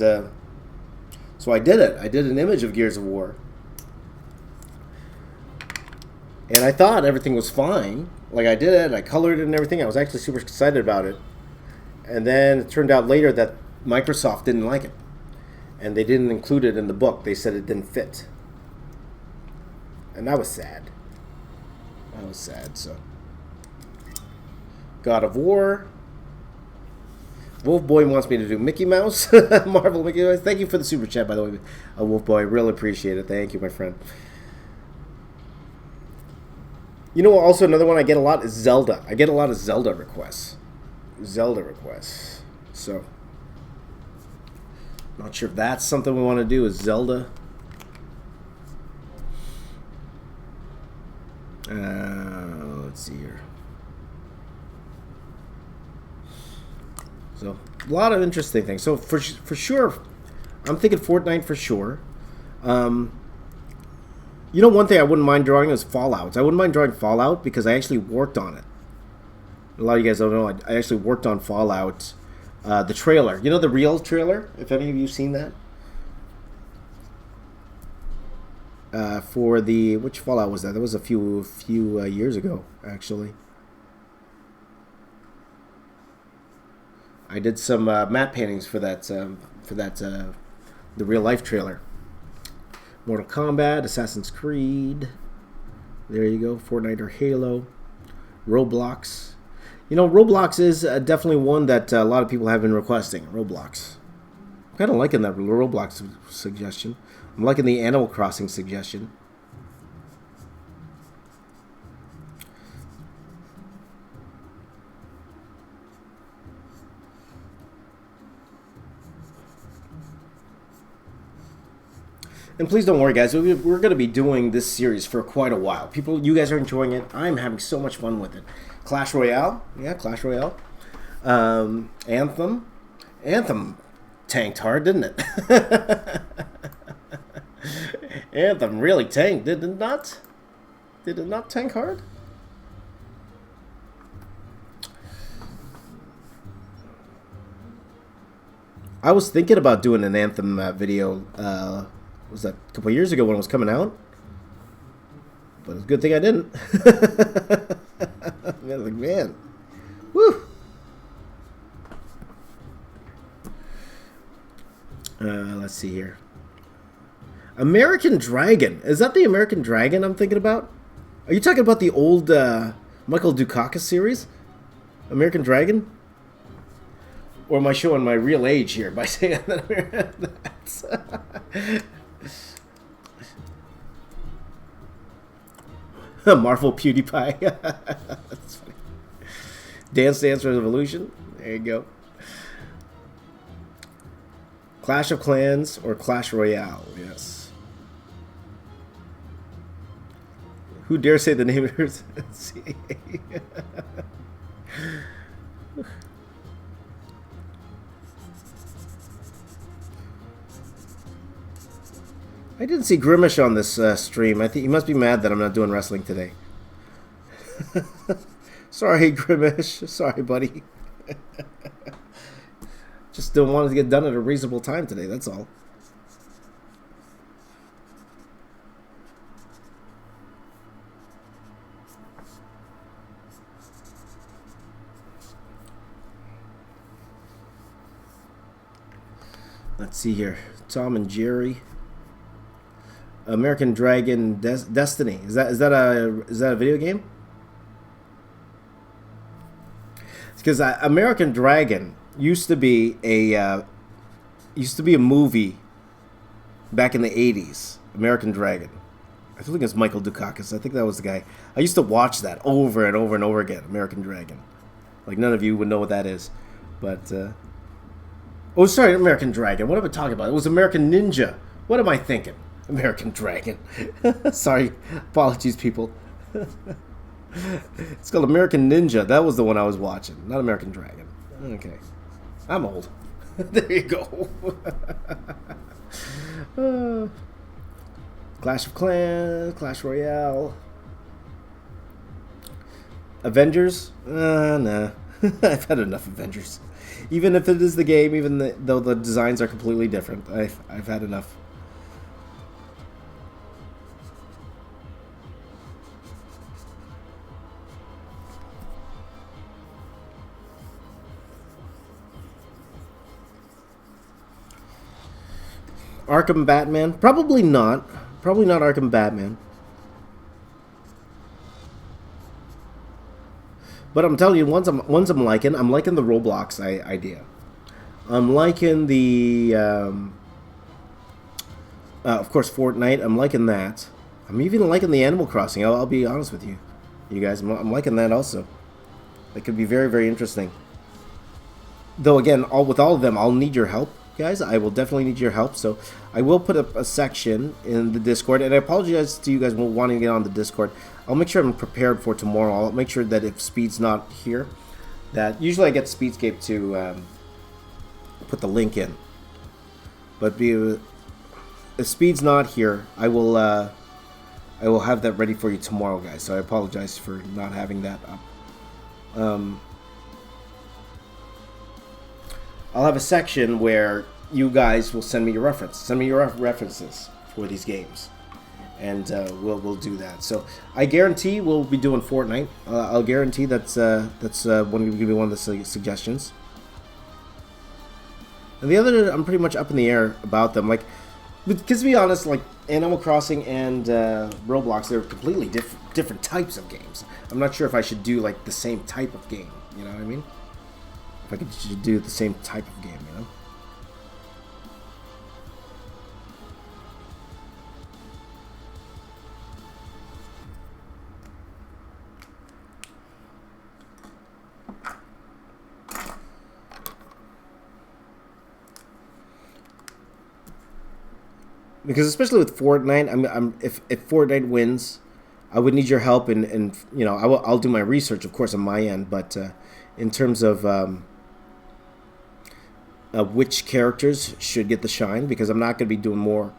B: so I did it. I did an image of Gears of War. And I thought everything was fine. Like, I did it, I colored it and everything. I was actually super excited about it. And then it turned out later that Microsoft didn't like it. And they didn't include it in the book. They said it didn't fit. And that was sad. So. God of War. Wolf Boy wants me to do Mickey Mouse. Marvel Mickey Mouse. Thank you for the super chat, by the way. Wolf Boy, really appreciate it. Thank you, my friend. You know, also another one I get a lot is Zelda. I get a lot of Zelda requests. So, not sure if that's something we want to do is Zelda. Let's see here. So, a lot of interesting things. So, for sure, I'm thinking Fortnite for sure. You know, one thing I wouldn't mind drawing is Fallout. I wouldn't mind drawing Fallout because I actually worked on it. A lot of you guys don't know. I actually worked on Fallout, the trailer. You know the real trailer? If any of you seen that? For the which Fallout was that? That was a few years ago, actually. I did some matte paintings for that the real life trailer. Mortal Kombat, Assassin's Creed. There you go. Fortnite or Halo. Roblox. You know, Roblox is definitely one that a lot of people have been requesting. Roblox. I'm kind of liking that Roblox suggestion. I'm liking the Animal Crossing suggestion. And please don't worry, guys. We're going to be doing this series for quite a while. People, you guys are enjoying it. I'm having so much fun with it. Clash Royale. Yeah, Clash Royale. Anthem. Anthem tanked hard, didn't it? Anthem really tanked, did it not? Did it not tank hard? I was thinking about doing an Anthem video, was that a couple of years ago when it was coming out? But it's a good thing I didn't. Man. Woo! Let's see here. American Dragon. Is that the American Dragon I'm thinking about? Are you talking about the old Michael Dukakis series? American Dragon? Or am I showing my real age here by saying that? Marvel PewDiePie. That's funny. Dance Dance Revolution. There you go. Clash of Clans or Clash Royale. Yes. Who dare say the name of yours? Let's see. I didn't see Grimish on this stream. I think he must be mad that I'm not doing wrestling today. Sorry, Grimish. Sorry, buddy. Just don't want it to get done at a reasonable time today, that's all. Let's see here. Tom and Jerry. American Dragon Destiny. Is that a video game? Because American Dragon used to be a movie back in the 80s. American Dragon. I think it was Michael Dukakis. I think that was the guy. I used to watch that over and over and over again. American Dragon. Like none of you would know what that is, but oh, sorry, American Dragon. What am I talking about? It was American Ninja. What am I thinking? American Dragon. Sorry. Apologies, people. It's called American Ninja. That was the one I was watching, not American Dragon. Okay. I'm old. There you go. Clash of Clans, Clash Royale. Avengers? Nah. I've had enough Avengers. Even if it is the game, though the designs are completely different, I've had enough. Arkham Batman? Probably not. Probably not Arkham Batman. But I'm telling you, ones I'm liking the Roblox idea. I'm liking the, of course, Fortnite. I'm liking that. I'm even liking the Animal Crossing. I'll be honest with you, you guys. I'm liking that also. That could be very, very interesting. Though again, with all of them, I'll need your help, guys. I will definitely need your help. So I will put up a section in the Discord, and I apologize to you guys for wanting to get on the Discord. I'll make sure I'm prepared for tomorrow. I'll make sure that if Speed's not here, that usually I get Speedscape to put the link in. But if Speed's not here, I will I will have that ready for you tomorrow, guys. So I apologize for not having that up. I'll have a section where you guys will send me your reference. Send me your references for these games, and we'll do that. So I guarantee we'll be doing Fortnite. I'll guarantee that's one give me one of the suggestions. And the other, I'm pretty much up in the air about them. Like, because to be honest, like Animal Crossing and Roblox, they're completely different types of games. I'm not sure if I should do like the same type of game. You know what I mean? If I could do the same type of game, you know? Because especially with Fortnite, if Fortnite wins, I would need your help, and you know I'll do my research, of course, on my end. But in terms of which characters should get the shine, because I'm not going to be doing more.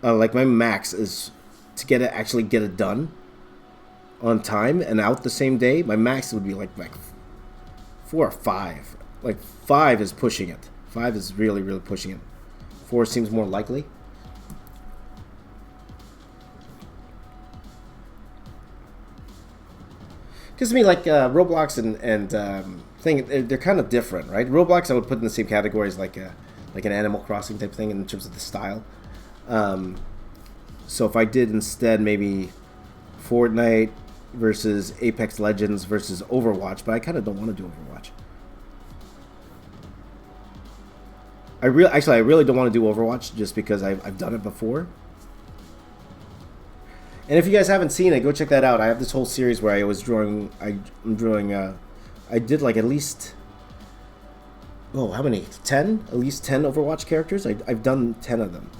B: Like my max is to actually get it done on time and out the same day. My max would be like 4 or 5. Like 5 is pushing it. 5 is really pushing it. 4 seems more likely. Because to me, like Roblox and thing, they're kind of different, right? Roblox I would put in the same category as like an Animal Crossing type thing in terms of the style. So if I did instead maybe Fortnite versus Apex Legends versus Overwatch, but I kind of don't want to do Overwatch. I really don't want to do Overwatch just because I've done it before. And if you guys haven't seen it, go check that out. I have this whole series where I was drawing. I did like at least. Oh, how many? 10? At least 10 Overwatch characters. I've done 10 of them.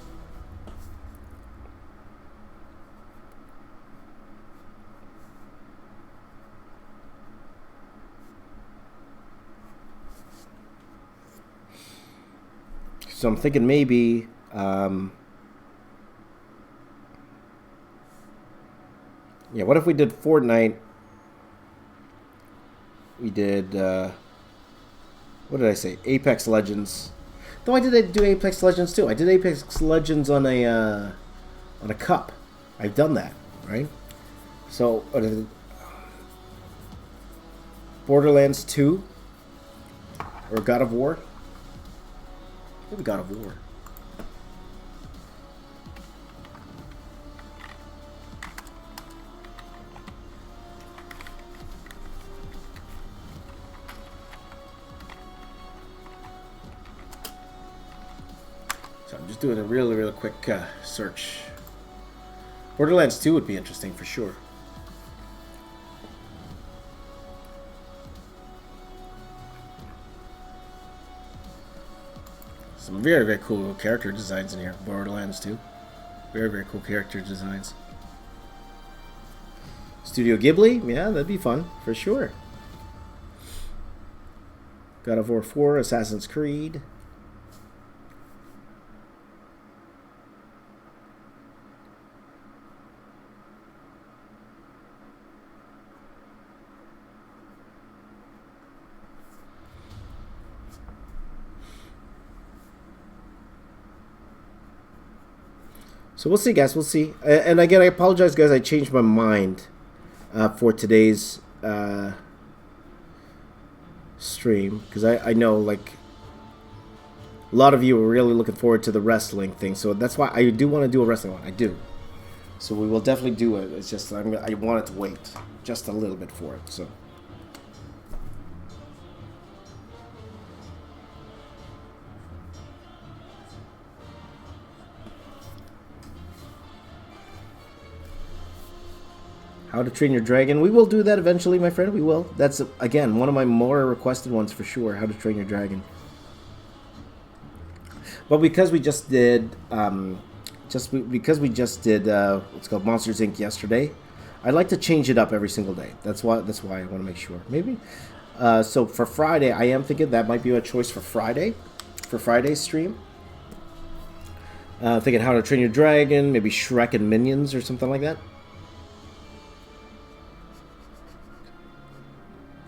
B: So I'm thinking maybe. Yeah, what if we did Fortnite? We did, what did I say? Apex Legends. Though I did do Apex Legends too. I did Apex Legends on a cup. I've done that, right? So, Borderlands 2 or God of War? Maybe God of War. Just doing a really quick search. Borderlands 2 would be interesting for sure. Some very cool character designs in here. Borderlands 2. Very cool character designs. Studio Ghibli? Yeah, that'd be fun for sure. God of War 4, Assassin's Creed. So we'll see, guys. We'll see. And again, I apologize, guys. I changed my mind for today's stream because I know like a lot of you are really looking forward to the wrestling thing. So that's why I do want to do a wrestling one. I do. So we will definitely do it. It's just I wanted to wait just a little bit for it. So. How to Train Your Dragon. We will do that eventually, my friend. We will. That's, again, one of my more requested ones for sure. How to Train Your Dragon. But because we just did, what's called Monsters Inc. yesterday, I'd like to change it up every single day. That's why I want to make sure. Maybe. So for Friday, I am thinking that might be a choice for Friday's stream. Thinking How to Train Your Dragon, maybe Shrek and Minions or something like that.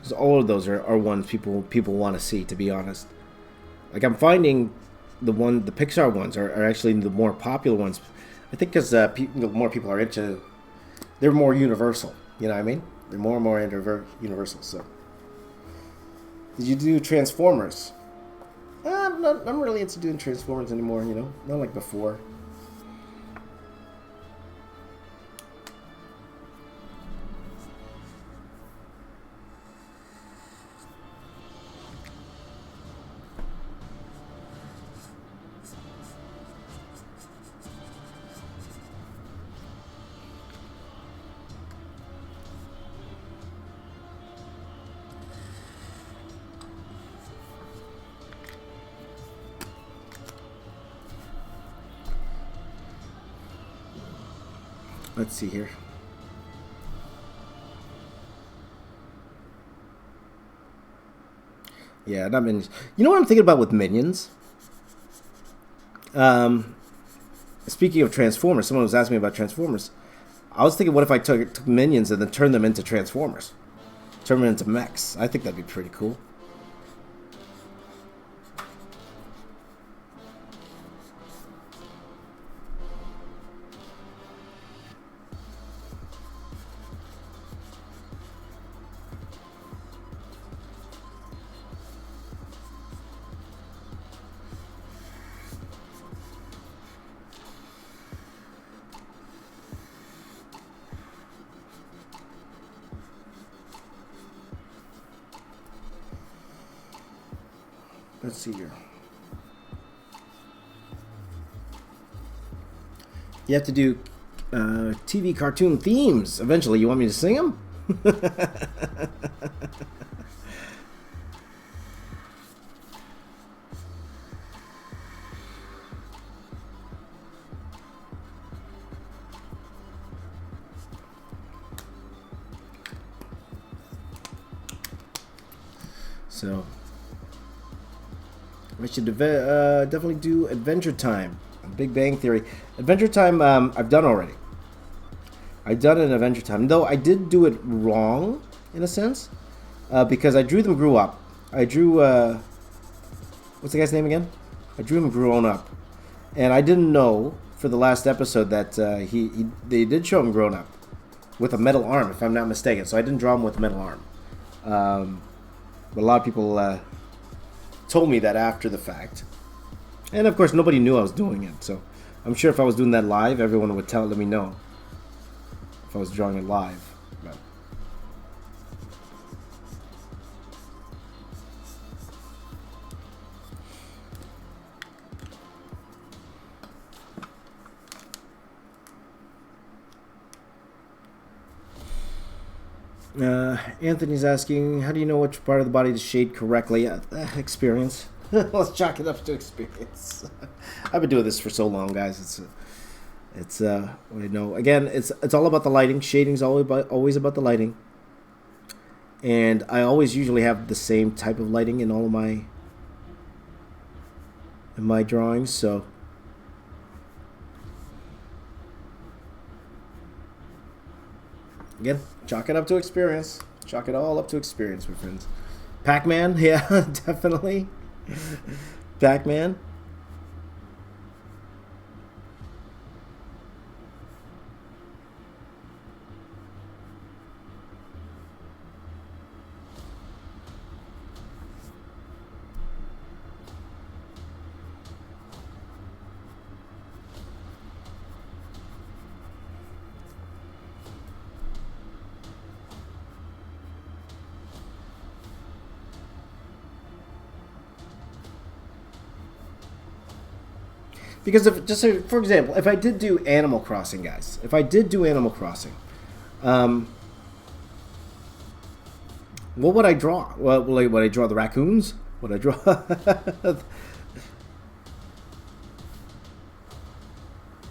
B: because all of those are ones people want to see. To be honest, like I'm finding the Pixar ones are actually the more popular ones. I think because more people are into, they're more universal. You know what I mean? They're more and more universal. So, did you do Transformers? I'm not really into doing Transformers anymore. You know, not like before. Let's see here. Yeah, not Minions. You know what I'm thinking about with Minions? Speaking of Transformers, someone was asking me about Transformers. I was thinking, what if I took Minions and then turned them into Transformers? Turn them into mechs. I think that'd be pretty cool. Let's see here. You have to do TV cartoon themes eventually. You want me to sing them? So we should definitely do Adventure Time. Big Bang Theory. Adventure Time, I've done already. I've done an Adventure Time. Though I did do it wrong, in a sense. Because I drew them grew up. I drew, what's the guy's name again? I drew him grown up. And I didn't know, for the last episode, that they did show him grown up. With a metal arm, if I'm not mistaken. So I didn't draw him with a metal arm. But a lot of people told me that after the fact. And of course, nobody knew I was doing it. So I'm sure if I was doing that live, everyone would let me know if I was drawing it live. Anthony's asking, how do you know which part of the body to shade correctly? Experience. Let's chalk it up to experience. I've been doing this for so long, guys. It's what I know. Again, it's all about the lighting. Shading's always about the lighting. And I always usually have the same type of lighting in all of my drawings, so again, chalk it up to experience. Chalk it all up to experience, my friends. Pac-Man, yeah, definitely. Pac-Man. Because if, just for example, if I did do Animal Crossing, guys, what would I draw? Well, would I draw the raccoons? Would I draw?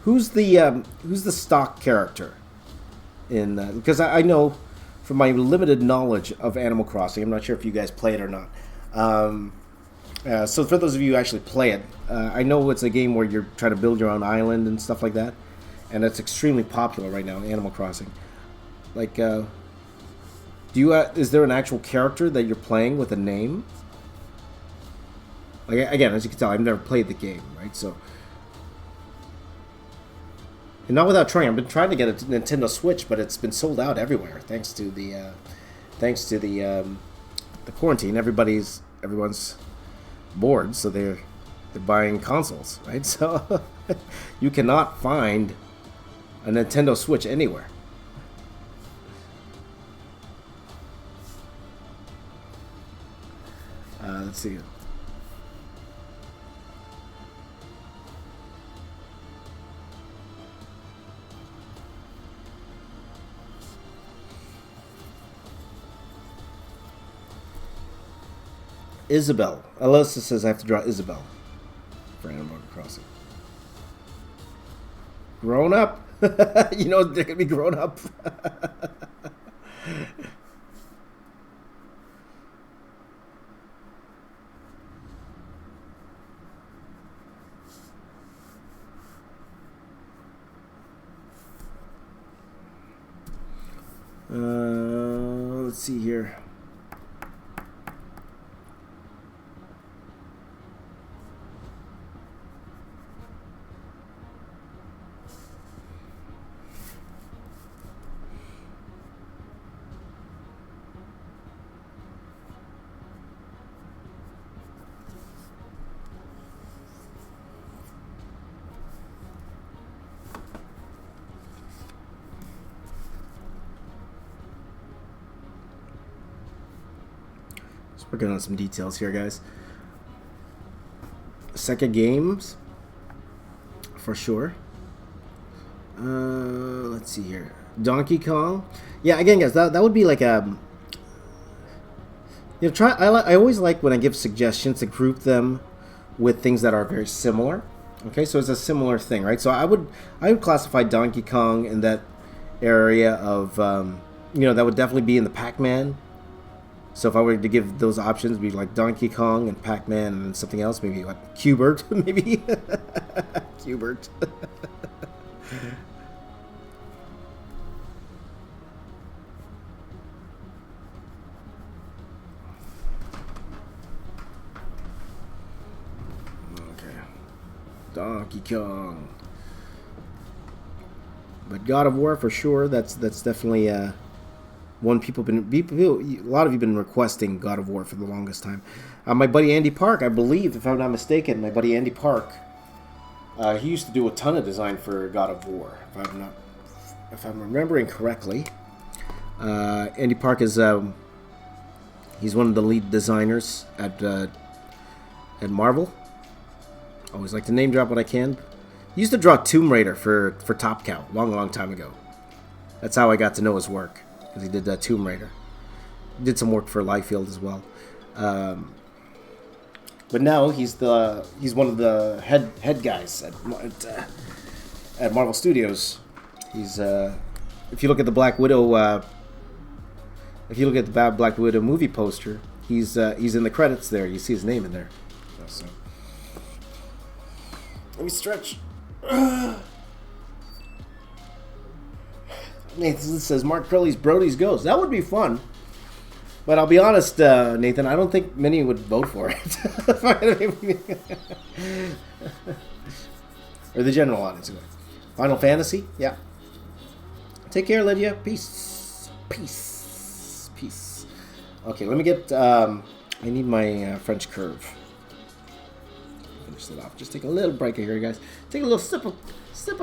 B: Who's the stock character in? Because I know from my limited knowledge of Animal Crossing, I'm not sure if you guys play it or not. So for those of you who actually play it, I know it's a game where you're trying to build your own island and stuff like that, and it's extremely popular right now, Animal Crossing. Like, do Do you? Is there an actual character that you're playing with a name? Like again, as you can tell, I've never played the game, right? So, and not without trying. I've been trying to get a Nintendo Switch, but it's been sold out everywhere thanks to the quarantine. Everyone's bored, so they're buying consoles, right? So you cannot find a Nintendo Switch anywhere. Let's see. Isabel. Alyssa says I have to draw Isabel for Animal Crossing. Grown up. You know they're gonna be grown up. Let's see here. Working on some details here, guys. Sega games, for sure. Let's see here. Donkey Kong. Yeah, again, guys, that would be like a. You know, I always like when I give suggestions to group them with things that are very similar. Okay, so it's a similar thing, right? So I would classify Donkey Kong in that area of that would definitely be in the Pac-Man. So if I were to give those options, it'd be like Donkey Kong and Pac-Man and something else, maybe like Q*bert, maybe. Q*bert. Okay. Donkey Kong. But God of War for sure. That's definitely one a lot of you have been requesting God of War for the longest time. My buddy Andy Park, I believe, if I'm not mistaken, my buddy Andy Park, he used to do a ton of design for God of War. If I'm remembering correctly, Andy Park is he's one of the lead designers at Marvel. Always like to name drop when I can. He used to draw Tomb Raider for Top Cow long time ago. That's how I got to know his work. Because he did Tomb Raider. He did some work for Liefeld as well. But now he's one of the head guys at Marvel Studios. He's if you look at the Black Widow Black Widow movie poster, he's in the credits there. You see his name in there. So. Let me stretch. Nathan says Mark Curley's Brody's Ghost. That would be fun. But I'll be honest, Nathan, I don't think many would vote for it. Or the general audience. Final Fantasy? Yeah. Take care, Lydia. Peace. Okay, let me get... I need my French curve. Finish that off. Just take a little break here, guys. Take a little sip of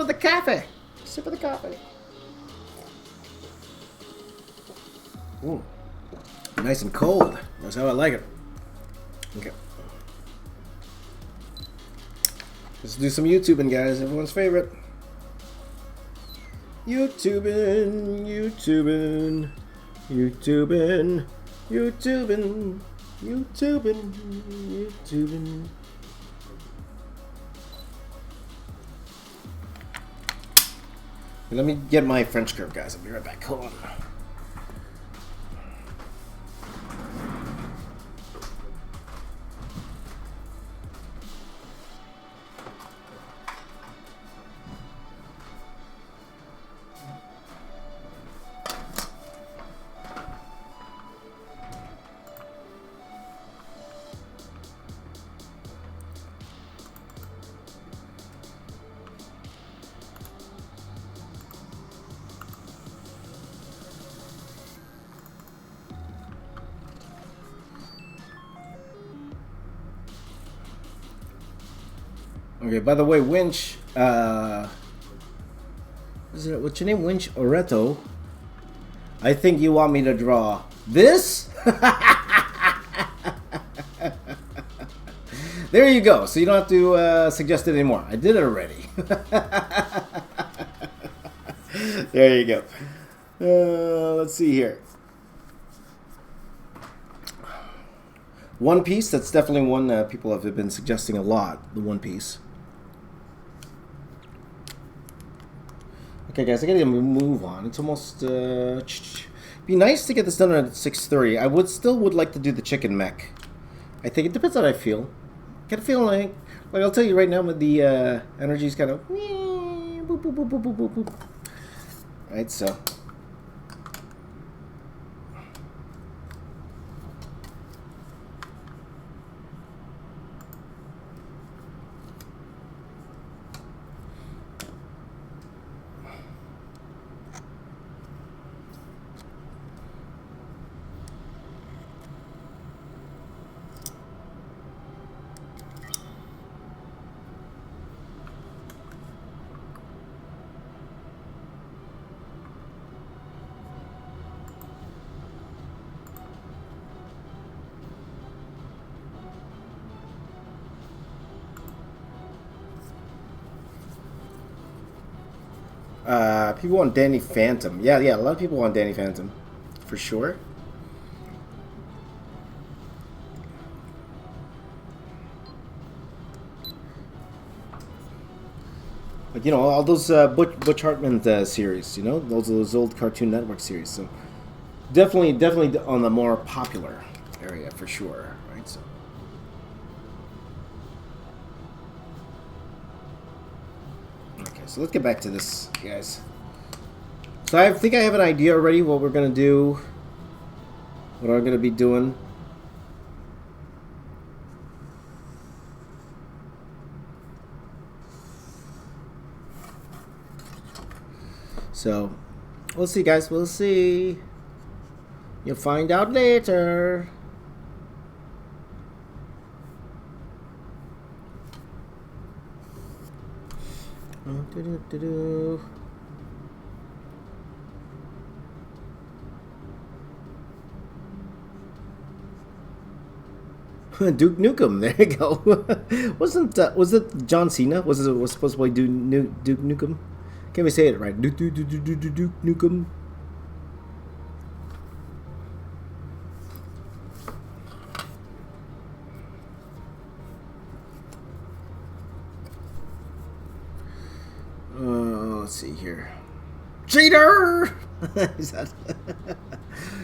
B: the coffee. Sip of the coffee. Ooh. Nice and cold. That's how I like it. Okay. Let's do some YouTubing, guys. Everyone's favorite. YouTubing. Let me get my French curve, guys. I'll be right back. Hold on. Okay, by the way, Winch, what's your name? Winch Oreto. I think you want me to draw this? There you go. So you don't have to suggest it anymore. I did it already. There you go. Let's see here. One Piece, that's definitely one people have been suggesting a lot, the One Piece. Okay, guys, I gotta move on. It's almost... be nice to get this done at 6:30. I would like to do the chicken mech. I think it depends on how I feel. I kind of feel like I'll tell you right now, with the energy's kind of... boop, boop, boop, boop, boop, boop, boop. Right, so... people want Danny Phantom. Yeah, a lot of people want Danny Phantom. For sure. Like, you know, all those Butch Hartman series, you know? Those old Cartoon Network series. So definitely on the more popular area, for sure. Right, so... So let's get back to this, guys. So I think I have an idea already what we're going to do. What I'm going to be doing. So, we'll see, guys. We'll see. You'll find out later. Duke Nukem, there you go. Was it John Cena? Was supposed to play Duke Nukem? Can't we say it right? Duke Nukem. Let's see here. Cheater!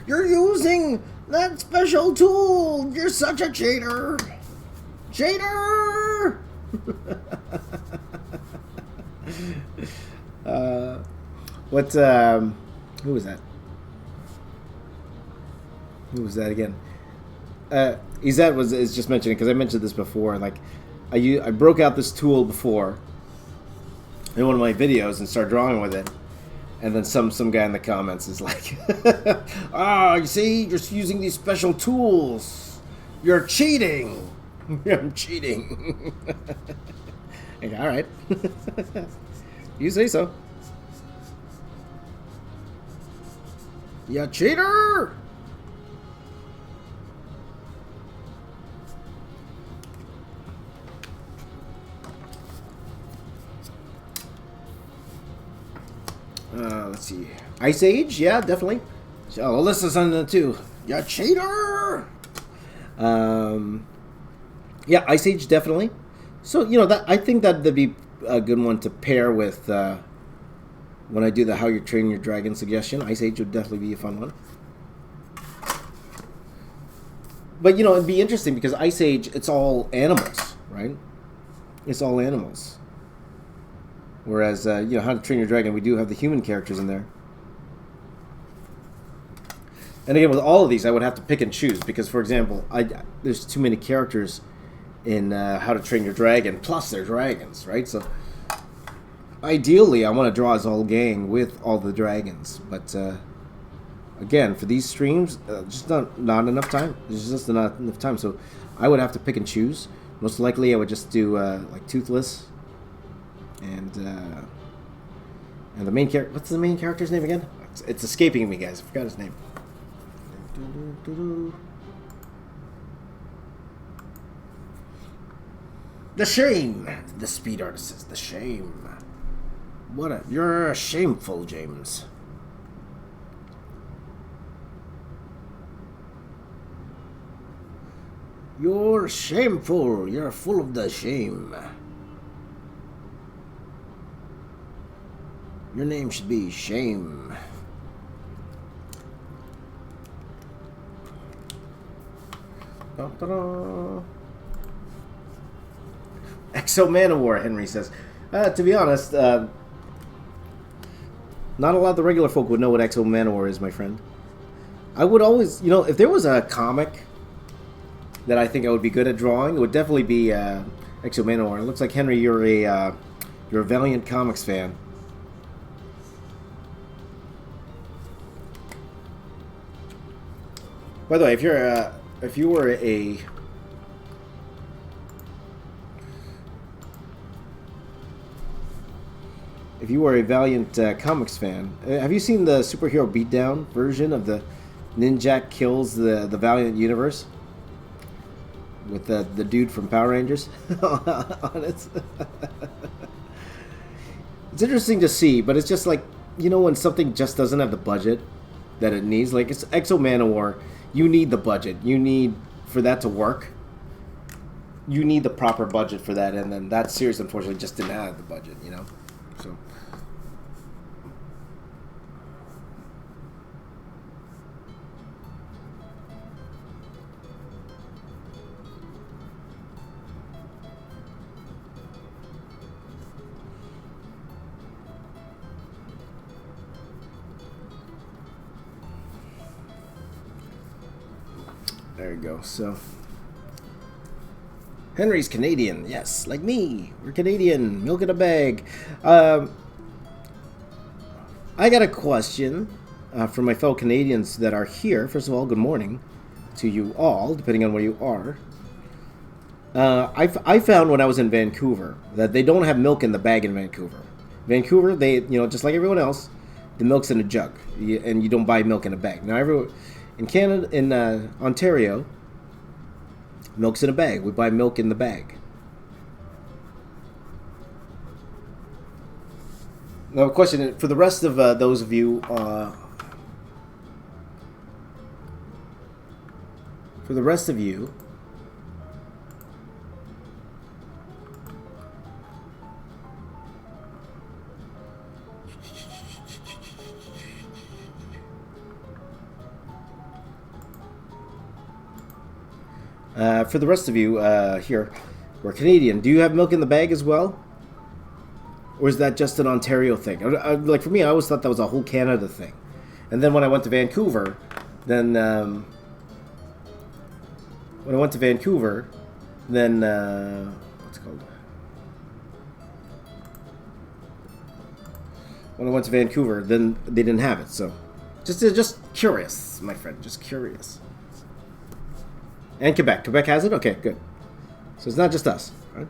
B: You're using that special tool! You're such a cheater! Cheater! Who was that? Who was that again? Izet is just mentioning, because I mentioned this before, like, I broke out this tool before in one of my videos and start drawing with it, and then some guy in the comments is like, you see, you're using these special tools, you're cheating. I'm cheating. Like, all right. You say so. You cheater. Let's see. Ice Age, yeah, definitely. Oh, Alyssa's on the too. You cheater! Yeah, Ice Age, definitely. So, you know, I think that'd be a good one to pair with when I do the How You're Training Your Dragon suggestion. Ice Age would definitely be a fun one. But, you know, it'd be interesting because Ice Age, it's all animals, right? It's all animals. Whereas, you know, How to Train Your Dragon, we do have the human characters in there. And again, with all of these, I would have to pick and choose because, for example, there's too many characters in How to Train Your Dragon, plus they're dragons, right? So, ideally, I want to draw his whole gang with all the dragons. But, again, for these streams, just not enough time. There's just not enough time. So, I would have to pick and choose. Most likely, I would just do, like, Toothless and the main character. What's the main character's name again? It's escaping me, guys. I forgot his name. The Shame. The speed artist says the Shame. You're shameful, James. You're shameful. You're full of the shame. Your name should be Shame. Da-da-da. Exo Manowar, Henry says. To be honest, not a lot of the regular folk would know what Exo Manowar is, my friend. I would always, if there was a comic that I think I would be good at drawing, it would definitely be Exo Manowar. It looks like, Henry, you're a Valiant Comics fan. By the way, if you were a Valiant Comics fan, have you seen the superhero beatdown version of the Ninjak kills the Valiant universe with the dude from Power Rangers on it? It's interesting to see, but it's just like, when something just doesn't have the budget that it needs. Like, it's Exo Manowar. You need the budget. You need, for that to work, you need the proper budget for that, and then that series, unfortunately, just didn't have the budget, So. There you go. So, Henry's Canadian. Yes, like me. We're Canadian. Milk in a bag. I got a question from my fellow Canadians that are here. First of all, good morning to you all, depending on where you are. I found when I was in Vancouver that they don't have milk in the bag in Vancouver. Vancouver, they, just like everyone else, the milk's in a jug, and you don't buy milk in a bag. Now, in Canada, in Ontario, milk's in a bag. We buy milk in the bag. Now, a question for the rest of those of you. For the rest of you. For the rest of you here, we're Canadian. Do you have milk in the bag as well? Or is that just an Ontario thing? Like, for me, I always thought that was a whole Canada thing. And then when I went to Vancouver, then what's it called? When I went to Vancouver, then they didn't have it. So, just curious, my friend, just curious. And Quebec. Quebec has it? Okay, good. So it's not just us, right?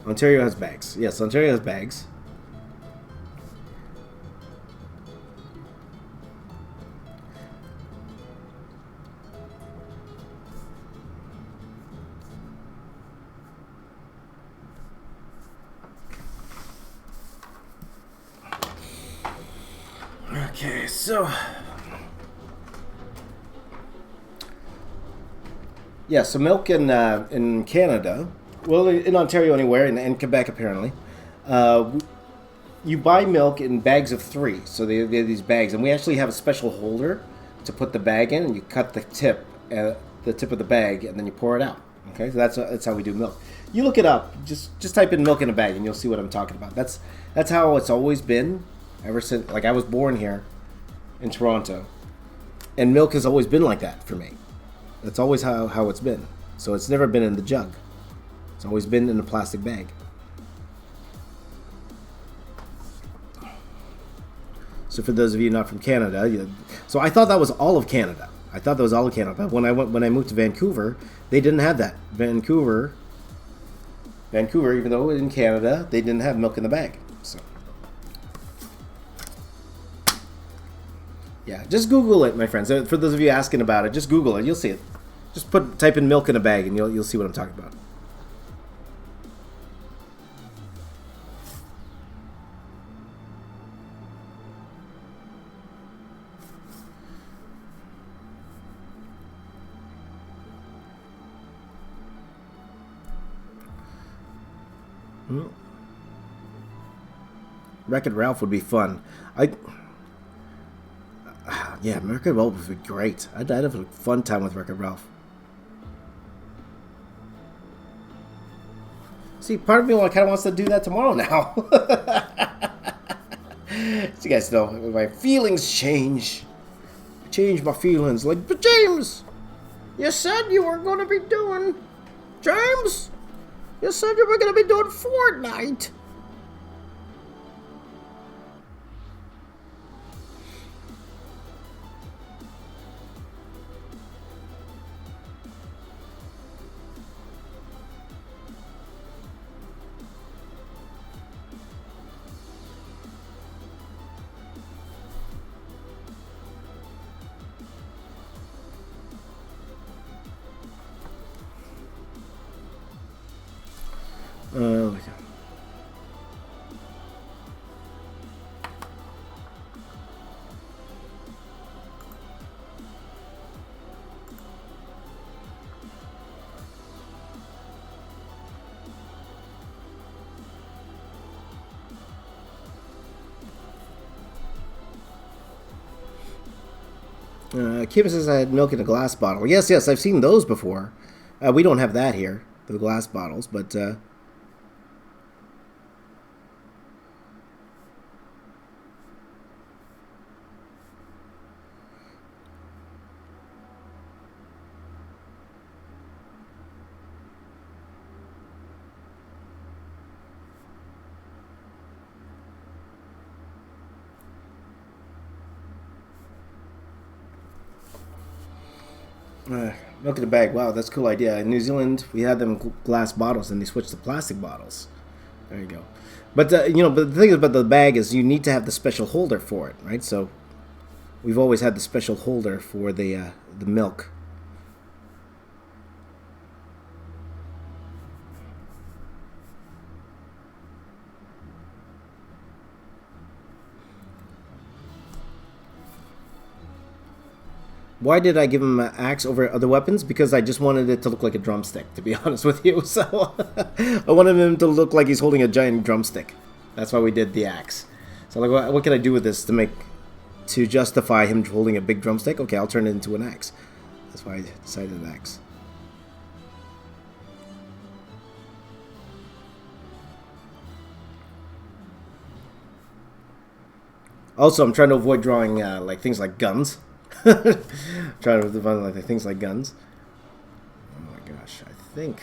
B: Ontario has bags. Yes, Ontario has bags. Okay, so yeah, so milk in Canada, well, in Ontario anywhere, and Quebec apparently, you buy milk in bags of 3. So they have these bags, and we actually have a special holder to put the bag in, and you cut the tip of the bag, and then you pour it out. Okay, so that's how we do milk. You look it up. Just type in milk in a bag, and you'll see what I'm talking about. That's how it's always been ever since. Like, I was born here in Toronto, and milk has always been like that for me. That's always how it's been. So it's never been in the jug. It's always been in a plastic bag. So for those of you not from Canada, so I thought that was all of Canada. I thought that was all of Canada. But when I moved to Vancouver, they didn't have that. Vancouver, even though in Canada, they didn't have milk in the bag. So, yeah, just Google it, my friends. For those of you asking about it, just Google it. You'll see it. Just type in milk in a bag, and you'll see what I'm talking about. Wreck-It Ralph would be fun. Yeah, Wreck-It Ralph would be great. I'd have a fun time with Wreck-It Ralph. See, part of me kind of wants to do that tomorrow now. So you guys know, my feelings change. I change my feelings. Like, but James, you said you were going to be doing... James, you said you were going to be doing Fortnite. Kiba says I had milk in a glass bottle. Yes, I've seen those before. We don't have that here, the glass bottles, but... milk in a bag. Wow, that's a cool idea. In New Zealand, we had them glass bottles, and they switched to plastic bottles. There you go. But but the thing about the bag is you need to have the special holder for it, right? So we've always had the special holder for the milk. Why did I give him an axe over other weapons? Because I just wanted it to look like a drumstick, to be honest with you. So I wanted him to look like he's holding a giant drumstick. That's why we did the axe. So like, what can I do with this to justify him holding a big drumstick? Okay, I'll turn it into an axe. That's why I decided an axe. Also, I'm trying to avoid drawing like things like guns. Trying to find like things like guns. Oh my gosh, I think.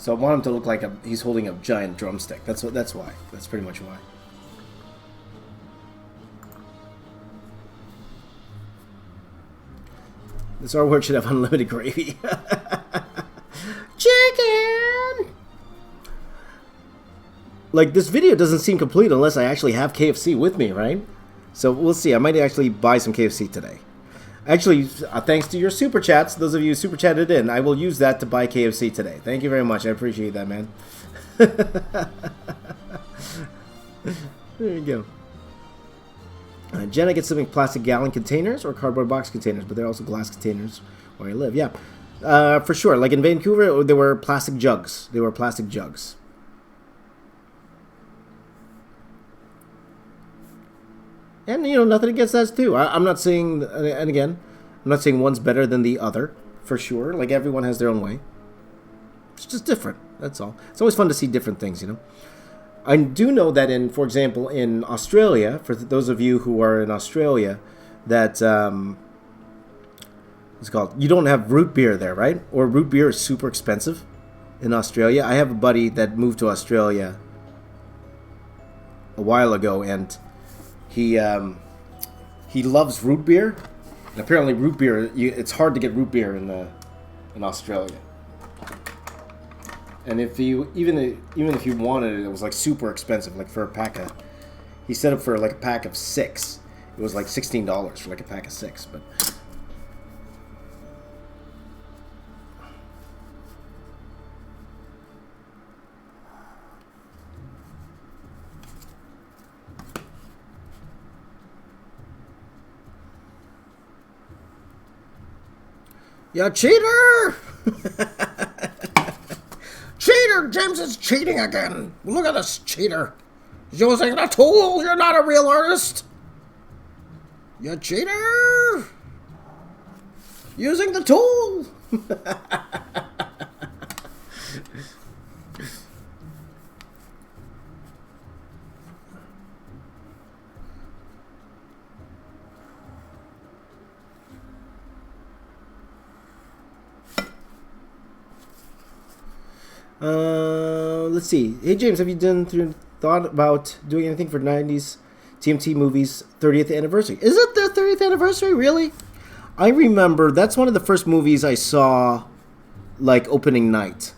B: So I want him to look like he's holding a giant drumstick. That's why. That's pretty much why. This artwork should have unlimited gravy. Chicken! Like, this video doesn't seem complete unless I actually have KFC with me, right? So we'll see. I might actually buy some KFC today. Actually, thanks to your super chats, those of you who super chatted in, I will use that to buy KFC today. Thank you very much. I appreciate that, man. There you go. Jenna gets some plastic gallon containers or cardboard box containers, but they're also glass containers where I live. Yeah, for sure. Like in Vancouver, there were plastic jugs. They were plastic jugs. And, nothing against that, too. I'm not saying, and again, I'm not saying one's better than the other, for sure. Like, everyone has their own way. It's just different. That's all. It's always fun to see different things, you know. I do know that for example, in Australia, for those of you who are in Australia, that what's it called? You don't have root beer there, right? Or root beer is super expensive in Australia. I have a buddy that moved to Australia a while ago, and he loves root beer. And apparently, root beer, it's hard to get root beer in Australia. And if you even if you wanted it, it was like super expensive. Like for a pack of, he set up for like a pack of 6. It was like $16 for like a pack of 6. But you cheater! Cheater! James is cheating again. Look at this cheater. He's using the tool. You're not a real artist. You cheater! Using the tool. Let's see. Hey James, have you thought about doing anything for 90s TMT movies 30th anniversary? Is it their 30th anniversary? Really? I remember that's one of the first movies I saw like opening night.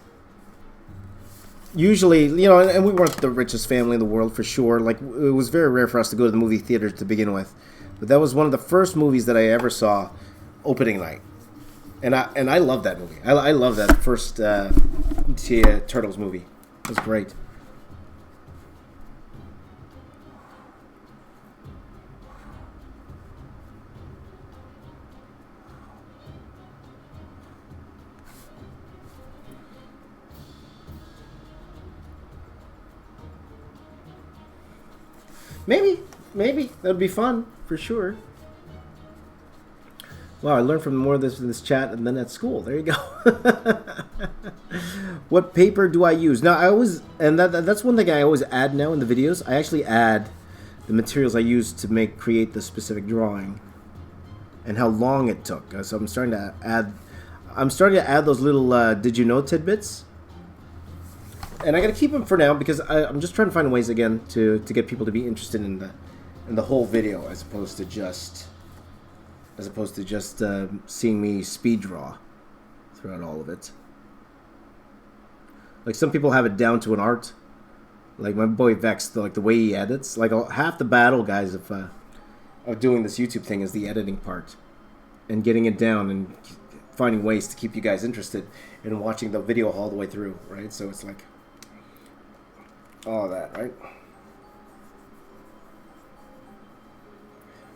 B: Usually, you know, and we weren't the richest family in the world for sure. Like, it was very rare for us to go to the movie theater to begin with. But that was one of the first movies that I ever saw opening night. And I love that movie. I love that first Turtles movie. It was great. Maybe that'd be fun for sure. Wow, I learned from more of this in this chat and then at school. There you go. What paper do I use? Now, I always, and that's one thing I always add now in the videos. I actually add the materials I use to create the specific drawing and how long it took. So I'm starting to add those little did you know tidbits. And I got to keep them for now because I'm just trying to find ways again to get people to be interested in the whole video as opposed to just seeing me speed draw throughout all of it. Like, some people have it down to an art. Like my boy Vex, the way he edits. Like, half the battle, guys, of doing this YouTube thing is the editing part. And getting it down and finding ways to keep you guys interested in watching the video all the way through, right? So it's like all of that, right?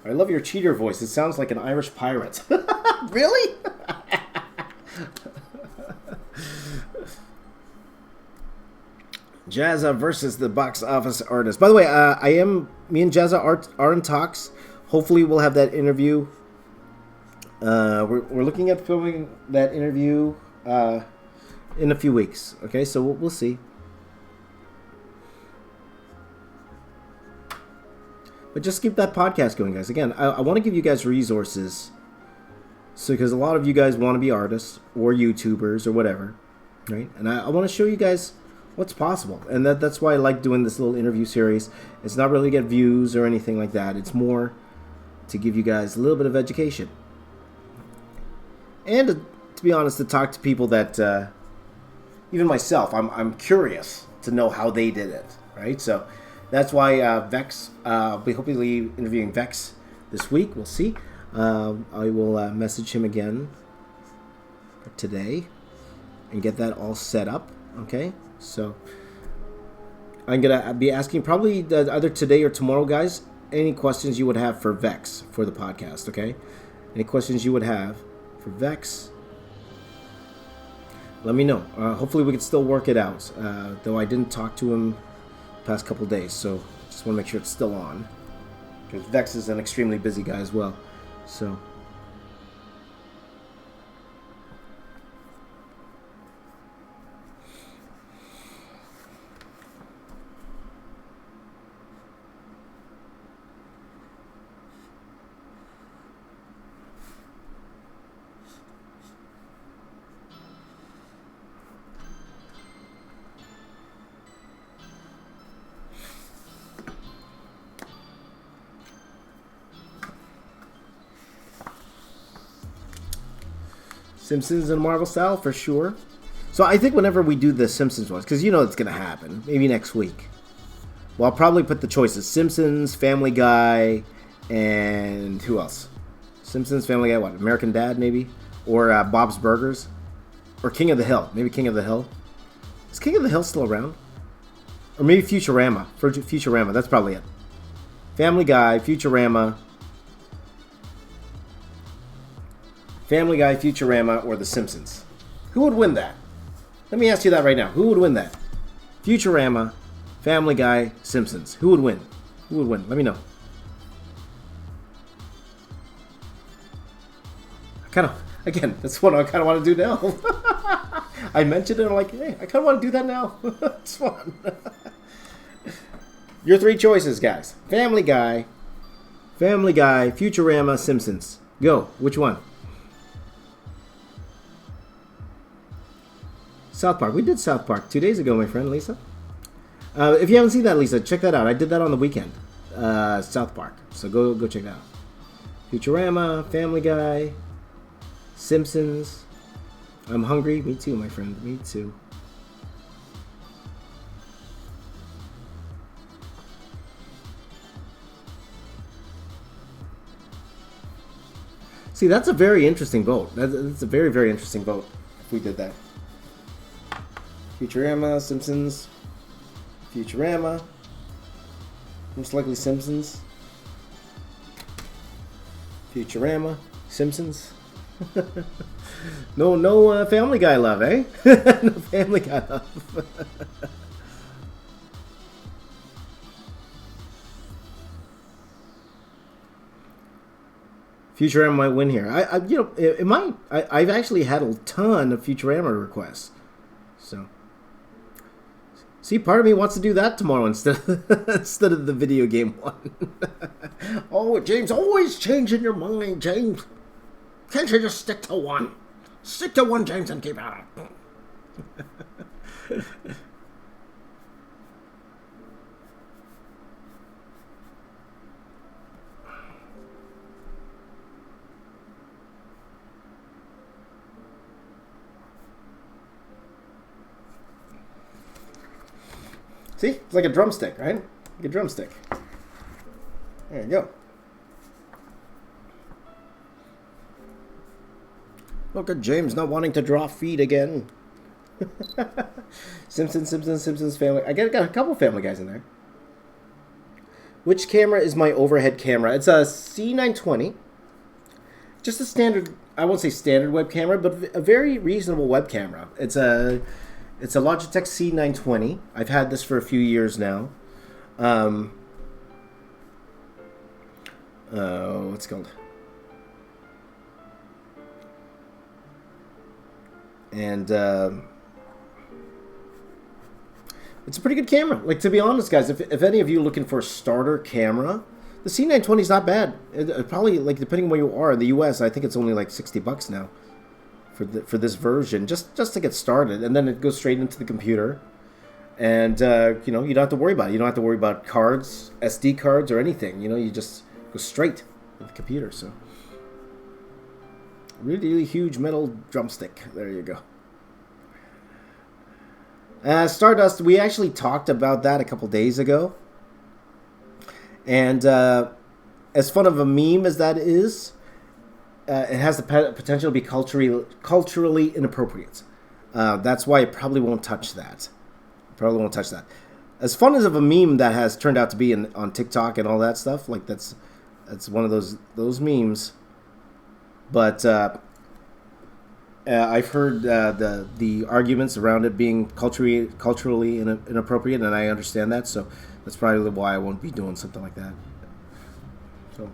B: I love your cheater voice. It sounds like an Irish pirate. Really? Jazza versus the box office artist. By the way, me and Jazza are in talks. Hopefully we'll have that interview. We're looking at filming that interview in a few weeks. Okay, so we'll see. But just keep that podcast going, guys. Again, I want to give you guys resources. So, because a lot of you guys want to be artists or YouTubers or whatever, right? And I want to show you guys what's possible. And that's why I like doing this little interview series. It's not really to get views or anything like that. It's more to give you guys a little bit of education. And to be honest, to talk to people that, even myself, I'm curious to know how they did it, right? So that's why Vex, I'll be hopefully interviewing Vex this week. We'll see. I will message him again today and get that all set up. Okay, so I'm gonna be asking probably either today or tomorrow, guys, any questions you would have for Vex for the podcast. Okay, any questions you would have for Vex, let me know. Hopefully we can still work it out, though I didn't talk to him the past couple days, so just want to make sure it's still on, because Vex is an extremely busy guy as well. So Simpsons in Marvel style for sure. So I think whenever we do the Simpsons ones, because you know it's going to happen, maybe next week, well, I'll probably put the choices: Simpsons, Family Guy, and who else? Simpsons, Family Guy, what? American Dad, maybe? Or Bob's Burgers? Or King of the Hill. Maybe King of the Hill. Is King of the Hill still around? Or maybe Futurama. Futurama, that's probably it. Family Guy, Futurama. Family Guy, Futurama, or The Simpsons. Who would win that? Let me ask you that right now. Who would win that? Futurama, Family Guy, Simpsons. Who would win? Who would win? Let me know. Again, that's what I kind of want to do now. I mentioned it, I'm like, hey, I kind of want to do that now. It's fun. Your 3 choices, guys. Family Guy, Futurama, Simpsons. Go. Which one? South Park. We did South Park 2 days ago, my friend, Lisa. If you haven't seen that, Lisa, check that out. I did that on the weekend. South Park. So go check that out. Futurama, Family Guy, Simpsons. I'm hungry. Me too, my friend. Me too. See, that's a very interesting vote. That's a very, very interesting vote if we did that. Futurama, Simpsons. Futurama. Most likely Simpsons. Futurama, Simpsons. No Family Guy love, eh? No Family Guy love. Futurama might win here. It might. I've actually had a ton of Futurama requests. So, see, part of me wants to do that tomorrow instead of the video game one. Oh, James, always changing your mind, James. Can't you just stick to one? Stick to one, James, and keep at it. See? It's like a drumstick, right? Like a drumstick. There you go. Look at James not wanting to draw feet again. Simpsons, Family. I got a couple Family Guys in there. Which camera is my overhead camera? It's a C920. Just a standard, I won't say standard web camera, but a very reasonable web camera. It's a Logitech C920. I've had this for a few years now. What's it called? And it's a pretty good camera. Like, to be honest, guys, if any of you are looking for a starter camera, the C920 is not bad. It probably, like, depending on where you are in the US, I think it's only like $60 now for this version, just to get started. And then it goes straight into the computer. And, you don't have to worry about it. You don't have to worry about cards, SD cards, or anything. You just go straight to the computer. So, really, really huge metal drumstick. There you go. Stardust, we actually talked about that a couple days ago. And as fun of a meme as that is, it has the potential to be culturally inappropriate. That's why it probably won't touch that. As fun as of a meme that has turned out to be on TikTok and all that stuff, like that's one of those memes. But I've heard the arguments around it being culturally inappropriate, and I understand that. So that's probably why I won't be doing something like that. So.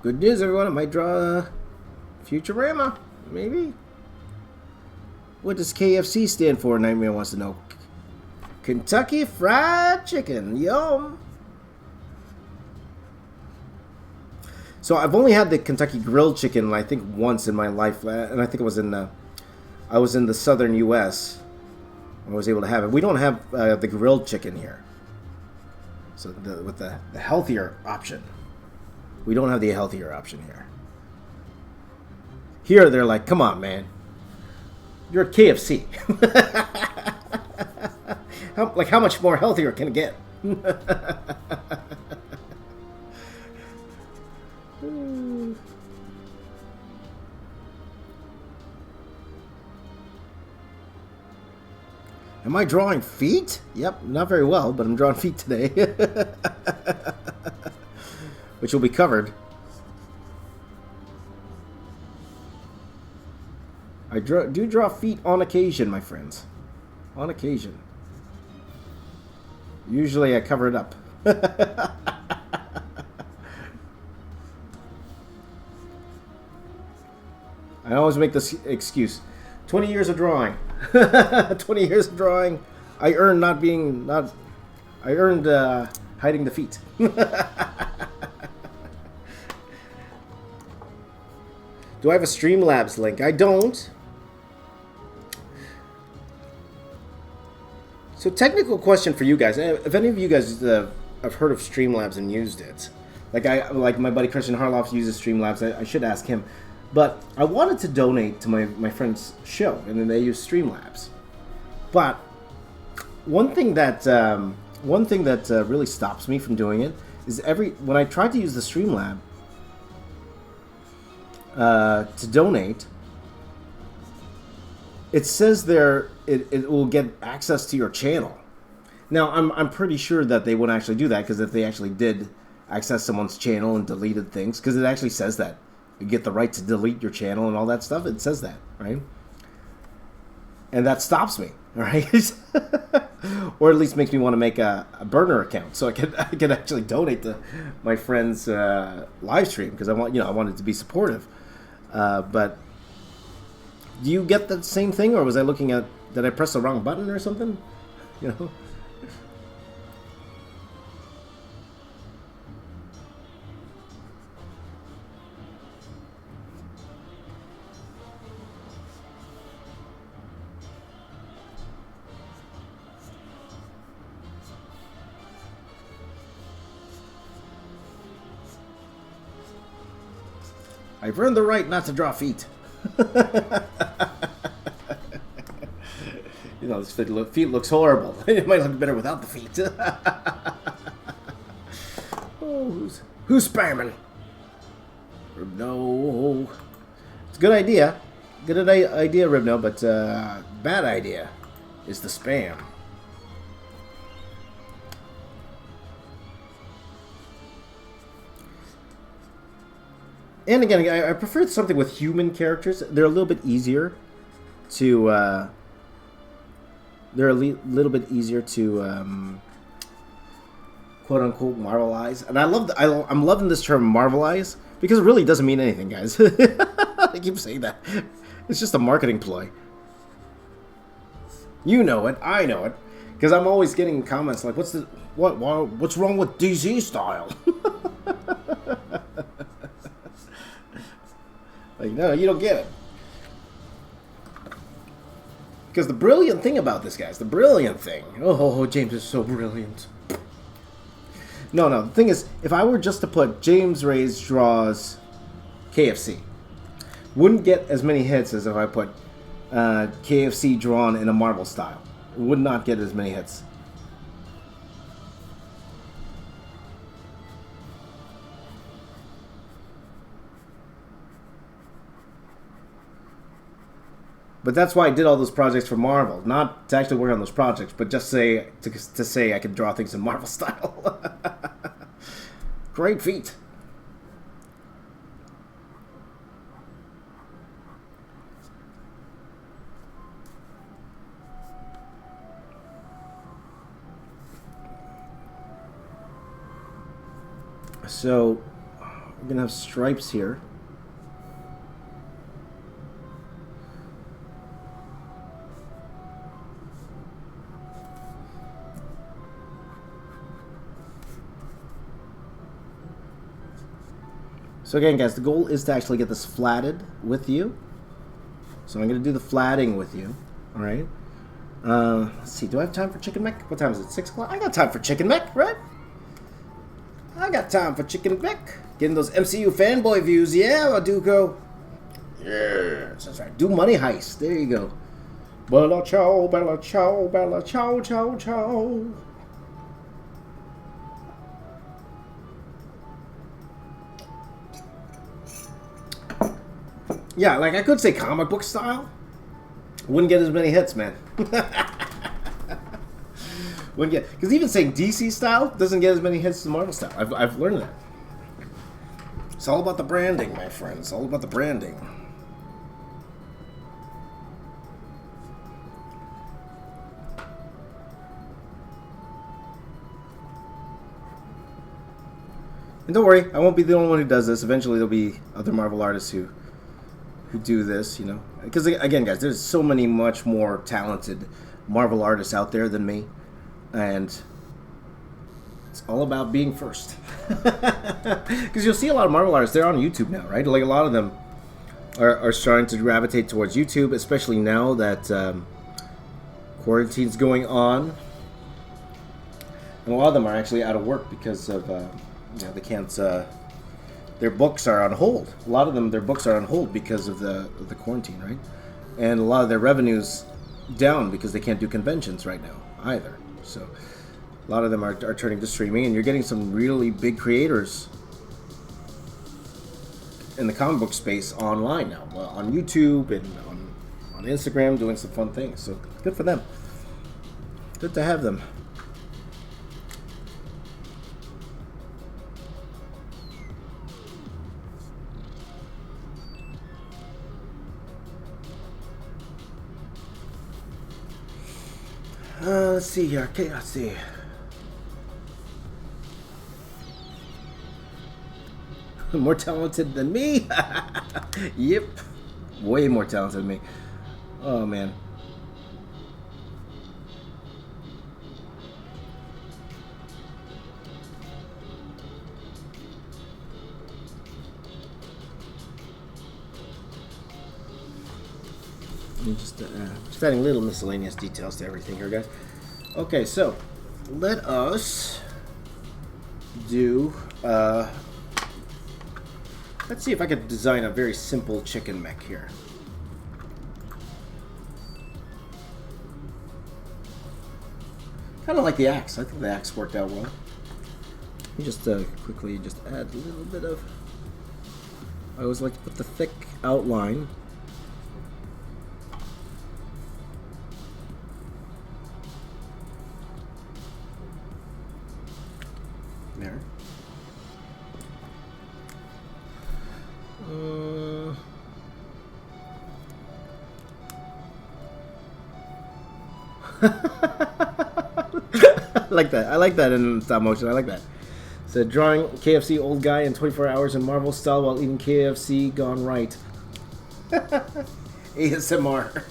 B: Good news, everyone. I might draw Futurama, maybe. What does KFC stand for? Nightmare wants to know. Kentucky Fried Chicken. Yum. So I've only had the Kentucky Grilled Chicken, I think, once in my life, and I think it was I was in the southern U.S. I was able to have it. We don't have the grilled chicken here, so with the healthier option. We don't have the healthier option here. Here, they're like, come on, man. You're at KFC. How much more healthier can it get? Am I drawing feet? Yep, not very well, but I'm drawing feet today. Which will be covered. I do draw feet on occasion, my friends. On occasion. Usually I cover it up. I always make this excuse. 20 years of drawing. 20 years of drawing. I earned hiding the feet. Do I have a Streamlabs link? I don't. So technical question for you guys. If any of you guys have heard of Streamlabs and used it. Like my buddy Christian Harloff uses Streamlabs. I should ask him. But I wanted to donate to my friend's show, and then they use Streamlabs. But one thing that really stops me from doing it is when I try to use the Streamlab to donate, it says there it will get access to your channel. Now I'm pretty sure that they wouldn't actually do that, because if they actually did access someone's channel and deleted things, because it actually says that. You get the right to delete your channel and all that stuff. It says that, right? And that stops me, right? Or at least makes me want to make a burner account so I can actually donate to my friend's live stream, because I wanted to be supportive. But do you get the same thing, or was I looking at? Did I press the wrong button or something? You know. I've earned the right not to draw feet. This feet looks horrible. It might look better without the feet. Oh, who's spamming? No. It's a good idea. Good idea, Ribno, but bad idea is the spam. And again, I prefer something with human characters. They're a little bit easier to. They're a little bit easier to, quote unquote, marvelize. And I'm loving this term marvelize, because it really doesn't mean anything, guys. I keep saying that. It's just a marketing ploy. You know it. I know it. Because I'm always getting comments like, "What's wrong with DZ style?" Like, no, you don't get it. Because the brilliant thing about this, guys, the brilliant thing. Oh, James is so brilliant. No, the thing is, if I were just to put James Raiz draws KFC, wouldn't get as many hits as if I put KFC drawn in a Marvel style. It would not get as many hits. But that's why I did all those projects for Marvel. Not to actually work on those projects, but just to say I could draw things in Marvel style. Great feat. So, we're going to have stripes here. So again, guys, the goal is to actually get this flatted with you. So I'm going to do the flatting with you. All right. Let's see. Do I have time for chicken mech? What time is it? 6 o'clock? I got time for chicken mech, right? I got time for chicken mech. Getting those MCU fanboy views. Yeah, Duco. Yeah, that's right. Do money heist. There you go. Bella ciao, bella ciao, bella ciao, ciao, ciao. Yeah, like I could say comic book style. Wouldn't get as many hits, man. Wouldn't get, because even saying DC style doesn't get as many hits as Marvel style. I've learned that. It's all about the branding, my friend. It's all about the branding. And don't worry, I won't be the only one who does this. Eventually, there'll be other Marvel artists who do this, you know. Because, again, guys, there's so many much more talented Marvel artists out there than me. And it's all about being first. Because you'll see a lot of Marvel artists, they're on YouTube now, right? Like, a lot of them are starting to gravitate towards YouTube, especially now that quarantine's going on. And a lot of them are actually out of work because of... they can't. Their books are on hold. A lot of them, their books are on hold because of the quarantine, right? And a lot of their revenues down because they can't do conventions right now either. So a lot of them are turning to streaming, and you're getting some really big creators in the comic book space online now, on YouTube and on Instagram, doing some fun things. So good for them. Good to have them. Let's see here. Okay, let's see. More talented than me? Yep. Way more talented than me. Oh, man. Just adding little miscellaneous details to everything here, guys. Okay, so let us do. Let's see if I could design a very simple chicken mech here. Kind of like the axe. I think the axe worked out well. Let me just quickly just add a little bit of. I always like to put the thick outline. There. I like that. I like that in stop motion. I like that. So drawing KFC old guy in 24 hours in Marvel style while eating KFC gone right. ASMR.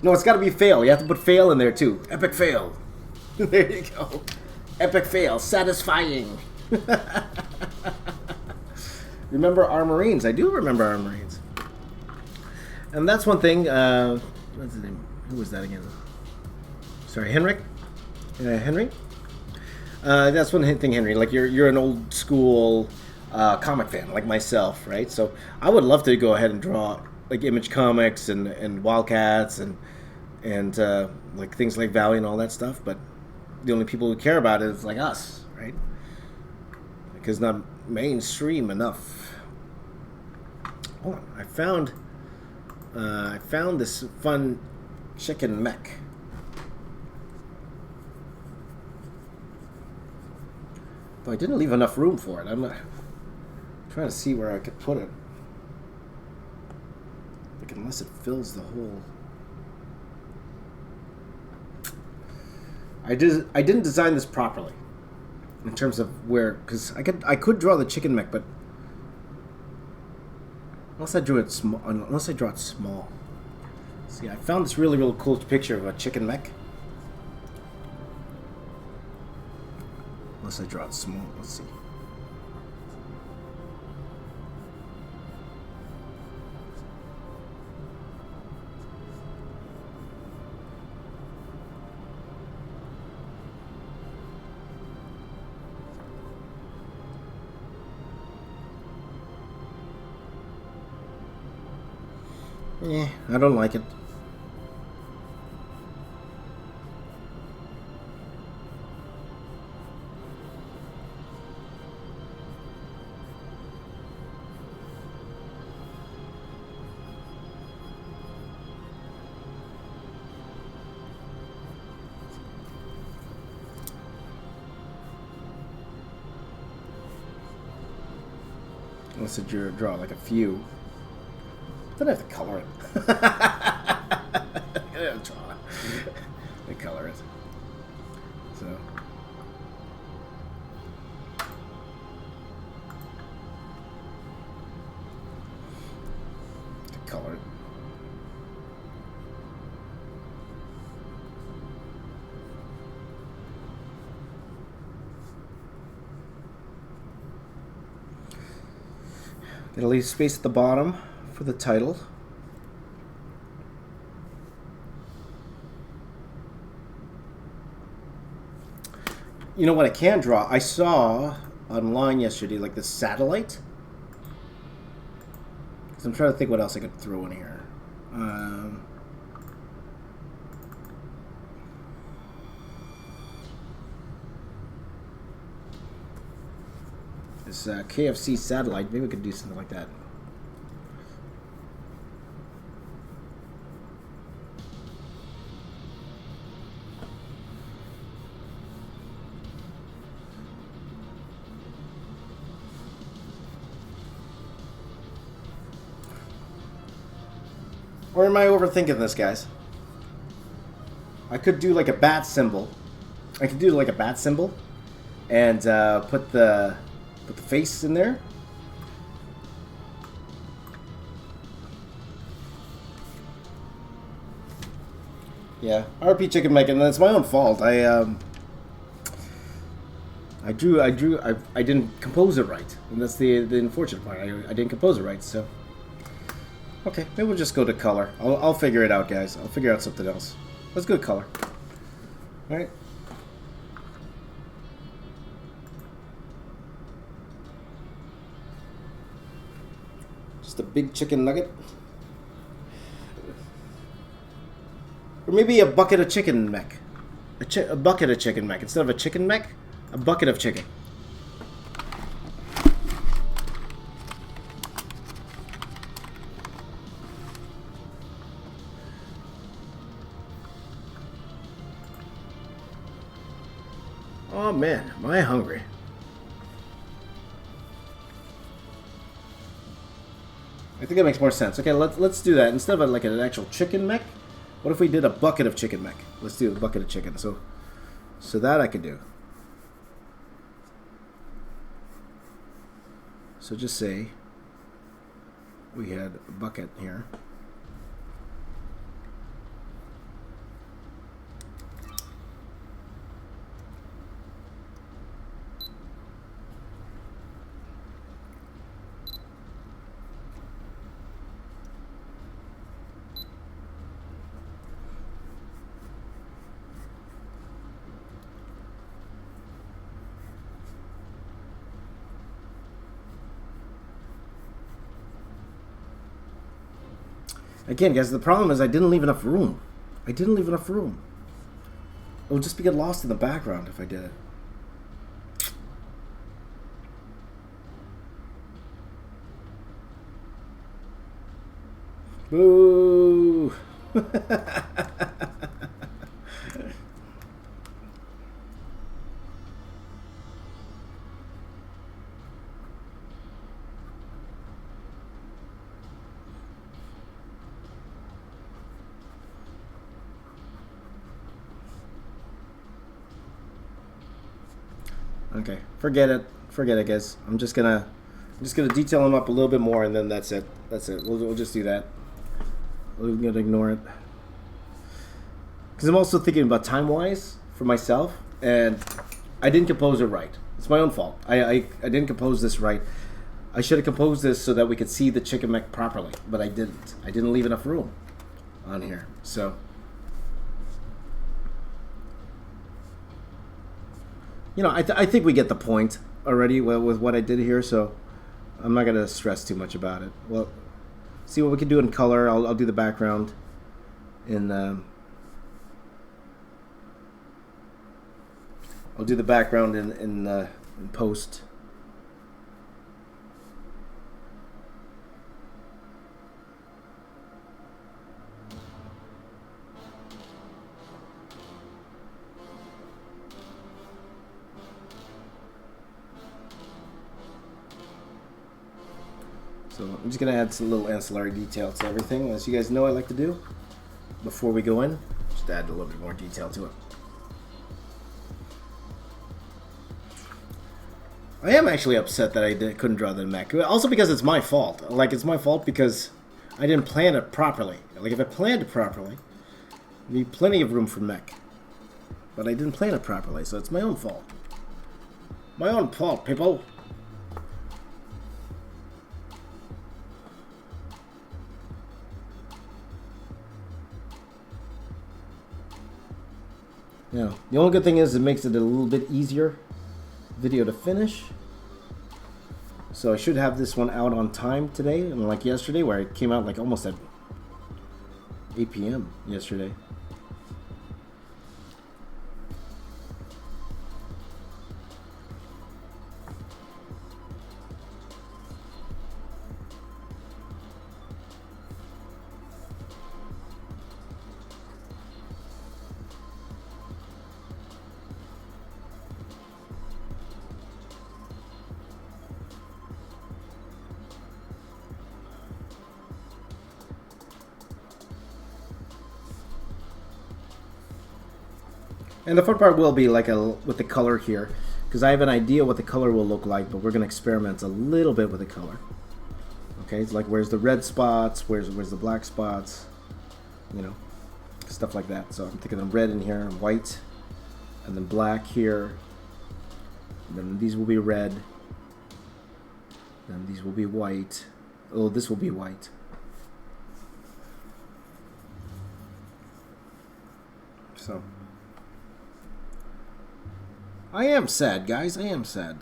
B: No, it's got to be fail. You have to put fail in there too. Epic fail. There you go. Epic fail. Satisfying. Remember our Marines. I do remember our Marines. And that's one thing. What's his name? Who was that again? Sorry, Henrik? Henry? That's one thing, Henry. Like, you're an old school comic fan, like myself, right? So I would love to go ahead and draw, like, Image Comics and Wildcats and like, things like Valley and all that stuff, but the only people who care about it is, like, us, right? Because not mainstream enough. Hold on. I found this fun chicken mech. Though I didn't leave enough room for it. I'm trying to see where I could put it. Like, unless it fills the whole. I didn't design this properly in terms of where, because I could draw the chicken mech, but unless I draw it small. See, I found this really cool picture of a chicken mech. Unless I draw it small, let's see. Yeah, I don't like it. Unless you draw like a few. Then I have to color it. I have to draw it. I color it. So. To color it. It'll leave space at the bottom for the title. You know what I can draw? I saw online yesterday like the satellite. So I'm trying to think what else I could throw in here. This KFC satellite, maybe we could do something like that. Or am I overthinking this, guys? I could do like a bat symbol. I could do like a bat symbol and put the face in there. Yeah, RP Chicken Mike, and that's my own fault. I didn't compose it right, and that's the unfortunate part. I didn't compose it right, so okay, maybe we'll just go to color. I'll figure it out, guys. I'll figure out something else. Let's go to color. All right. Just a big chicken nugget. Or maybe a bucket of chicken mech. A bucket of chicken mech. Instead of a chicken mech, a bucket of chicken. Oh man, am I hungry. I think that makes more sense. Okay, let's do that. Instead of like an actual chicken mech, what if we did a bucket of chicken mech? Let's do a bucket of chicken. So that I could do. So just say we had a bucket here. Again, guys, the problem is I didn't leave enough room. I didn't leave enough room. It would just get lost in the background if I did it. Boo! Okay, forget it, guys. I'm just gonna detail them up a little bit more, and then that's it. We'll just do that. We're gonna ignore it because I'm also thinking about time-wise for myself, and I didn't compose it right. It's my own fault. I didn't compose this right. I should have composed this so that we could see the chicken mech properly, but I didn't. I didn't leave enough room on here, so. You know, I think we get the point already with what I did here, so I'm not going to stress too much about it. Well, see what we can do in color. I'll do the background in I'll do the background in post. So I'm just going to add some little ancillary detail to everything, as you guys know I like to do before we go in. Just add a little bit more detail to it. I am actually upset that I couldn't draw the mech. Also because it's my fault. Like, it's my fault because I didn't plan it properly. Like, if I planned it properly, there'd be plenty of room for mech. But I didn't plan it properly, so it's my own fault. My own fault, people. Yeah, the only good thing is it makes it a little bit easier video to finish. So I should have this one out on time today, unlike yesterday where it came out like almost at 8 p.m. yesterday. And the fun part will be like with the color here, because I have an idea what the color will look like, but we're going to experiment a little bit with the color. Okay, it's like where's the red spots, where's the black spots, you know, stuff like that. So I'm thinking of red in here, and white, and then black here. And then these will be red. Then these will be white. Oh, this will be white. So I am sad, guys. I am sad.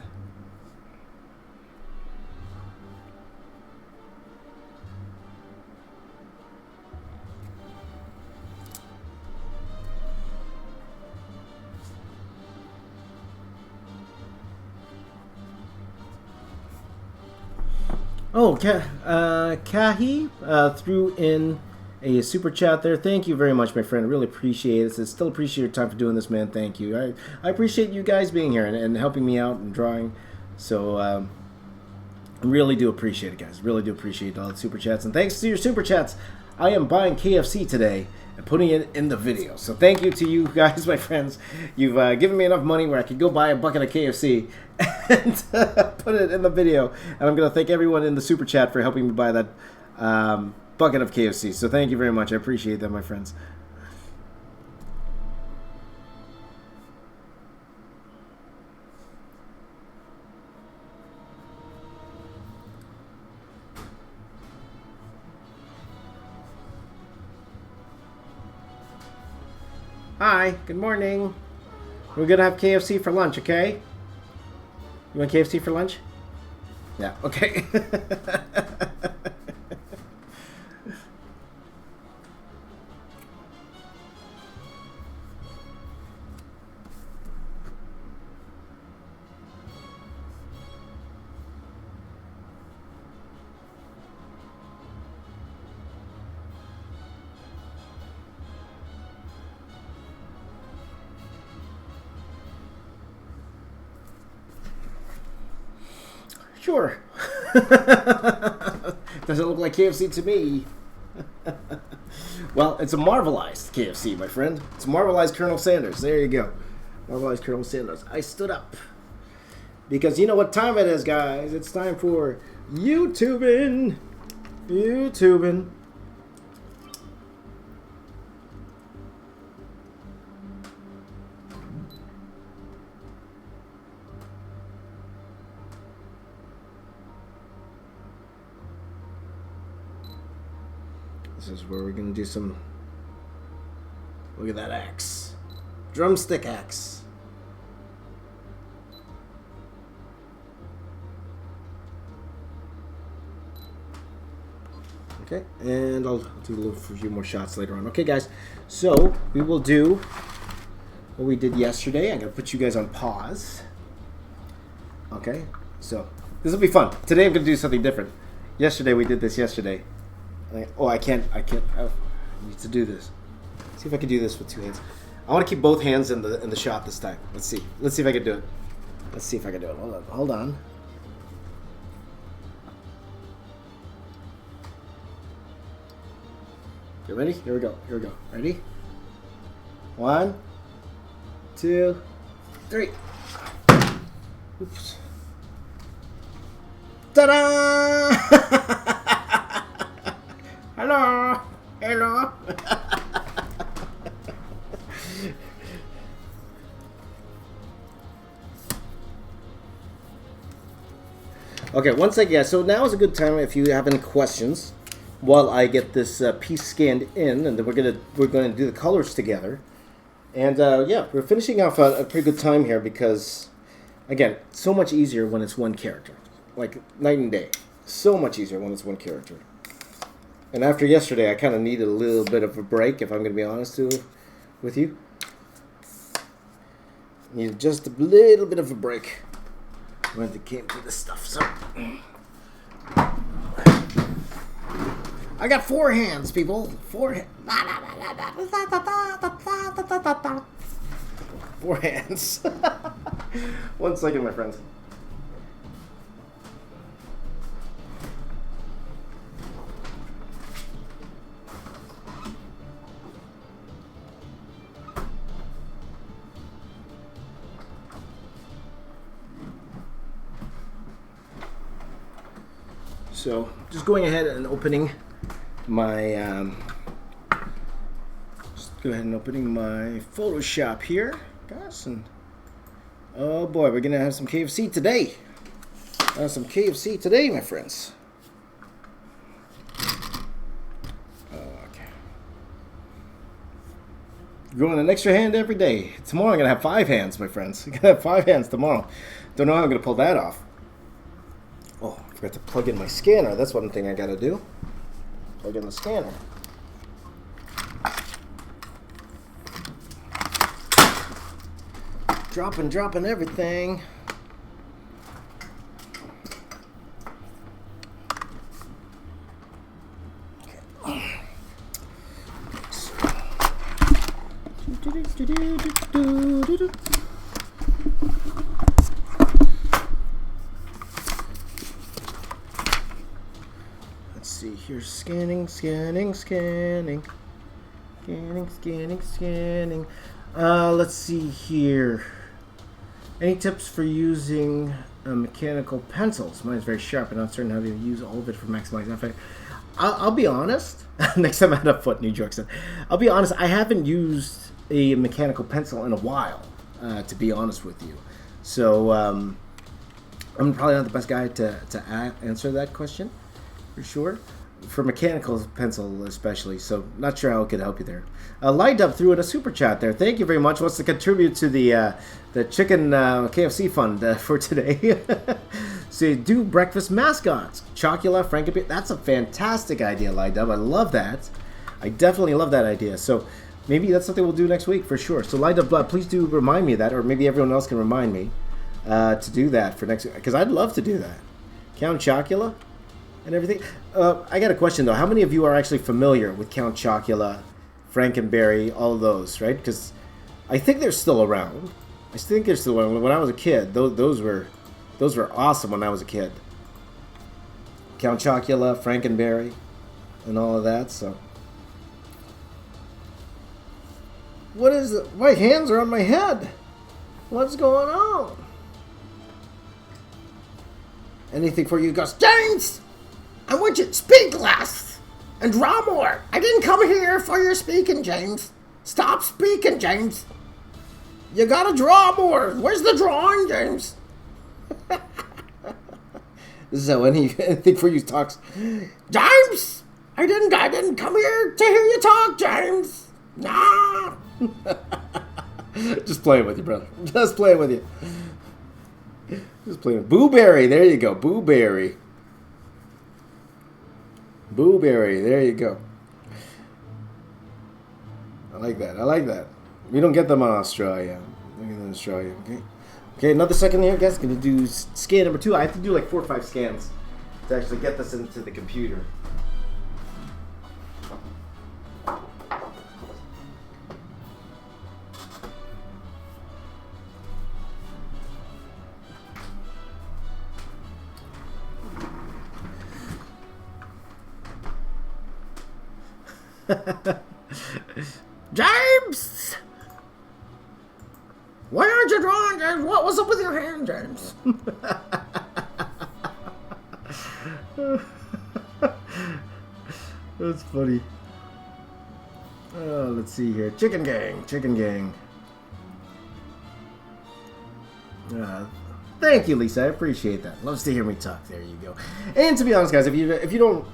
B: Oh, Kahi threw in a super chat there. Thank you very much, my friend. I really appreciate it. I still appreciate your time for doing this, man. Thank you. I appreciate you guys being here and helping me out and drawing. So I really do appreciate it, guys. Really do appreciate all the super chats. And thanks to your super chats, I am buying KFC today and putting it in the video. So thank you to you guys, my friends. You've given me enough money where I could go buy a bucket of KFC and put it in the video. And I'm going to thank everyone in the super chat for helping me buy that bucket of KFC. So thank you very much. I appreciate that, my friends. Hi, good morning. We're gonna have KFC for lunch, okay? You want KFC for lunch? Yeah, okay. Sure. Doesn't look like KFC to me. Well, it's a Marvelized KFC, my friend. It's a Marvelized Colonel Sanders. There you go. Marvelized Colonel Sanders. I stood up. Because you know what time it is, guys. It's time for YouTubing. YouTubing. This is where we're going to do some... Look at that axe. Drumstick axe. Okay, and I'll do a few more shots later on. Okay, guys, so we will do what we did yesterday. I'm going to put you guys on pause. Okay, so this will be fun. Today I'm going to do something different. Yesterday we did this yesterday. I can't. I need to do this. See if I can do this with two hands. I want to keep both hands in the shot this time. Let's see. Let's see if I can do it. Let's see if I can do it. Hold on. You ready? Here we go. Ready? 1, 2, 3. Oops. Ta-da! Hello. Okay, once again, so now is a good time if you have any questions while I get this piece scanned in, and then we're gonna do the colors together. And yeah, we're finishing off a pretty good time here because, again, so much easier when it's one character, like night and day. So much easier when it's one character. And after yesterday, I kind of needed a little bit of a break, if I'm going to be honest with you. Needed just a little bit of a break when it came to this stuff. So I got 4 hands, people. 4 hands. 4 hands. 1 second, my friends. So, just going ahead and opening my Photoshop here, guys, and oh boy, we're gonna have some KFC today. My friends. Okay. Growing an extra hand every day. Tomorrow I'm gonna have 5 hands, my friends. I'm gonna have 5 hands tomorrow. Don't know how I'm gonna pull that off. Oh, I forgot to plug in my scanner. That's one thing I gotta do. Plug in the scanner. Dropping everything. Let's see here. Scanning. Let's see here. Any tips for using mechanical pencils? Mine is very sharp, and I'm not certain how to use all of it for maximizing effect. I'll be honest. Next time I'm at a foot, New York said. I'll be honest. I haven't used a mechanical pencil in a while, to be honest with you. So I'm probably not the best guy to answer that question, for sure. For mechanical pencil especially, so not sure how it could help you there. Light Up threw in a super chat there. Thank you very much. Wants to contribute to the chicken KFC fund for today. So do breakfast mascots, Chocula, Frankenbeard. That's a fantastic idea, Light Up. I love that. I definitely love that idea. So maybe that's something we'll do next week for sure. So Light Up, please do remind me of that, or maybe everyone else can remind me to do that for next week, because I'd love to do that. Count Chocula and everything. I got a question though. How many of you are actually familiar with Count Chocula, Frankenberry, all of those, right? Because I think they're still around. I think they're still around. When I was a kid, those were awesome when I was a kid. Count Chocula, Frankenberry, and all of that. So, what is it? My hands are on my head. What's going on? Anything for you guys, James? I want you to speak less and draw more. I didn't come here for your speaking, James. Stop speaking, James. You gotta draw more. Where's the drawing, James? This is how anything for you talks. James! I didn't come here to hear you talk, James. Nah. Just playing with you, brother. Just playing with you. Just playing. Boo Berry. There you go. Boo Berry. Booberry. There you go. I like that. I like that. We don't get them in Australia. Okay. Okay, another second here, guys. Gonna do scan number 2. I have to do like 4 or 5 scans to actually get this into the computer. James! Why aren't you drawing, James? What was up with your hand, James? That's funny. Let's see here. Chicken Gang. Chicken Gang. Thank you, Lisa. I appreciate that. Loves to hear me talk. There you go. And to be honest, guys, if you don't,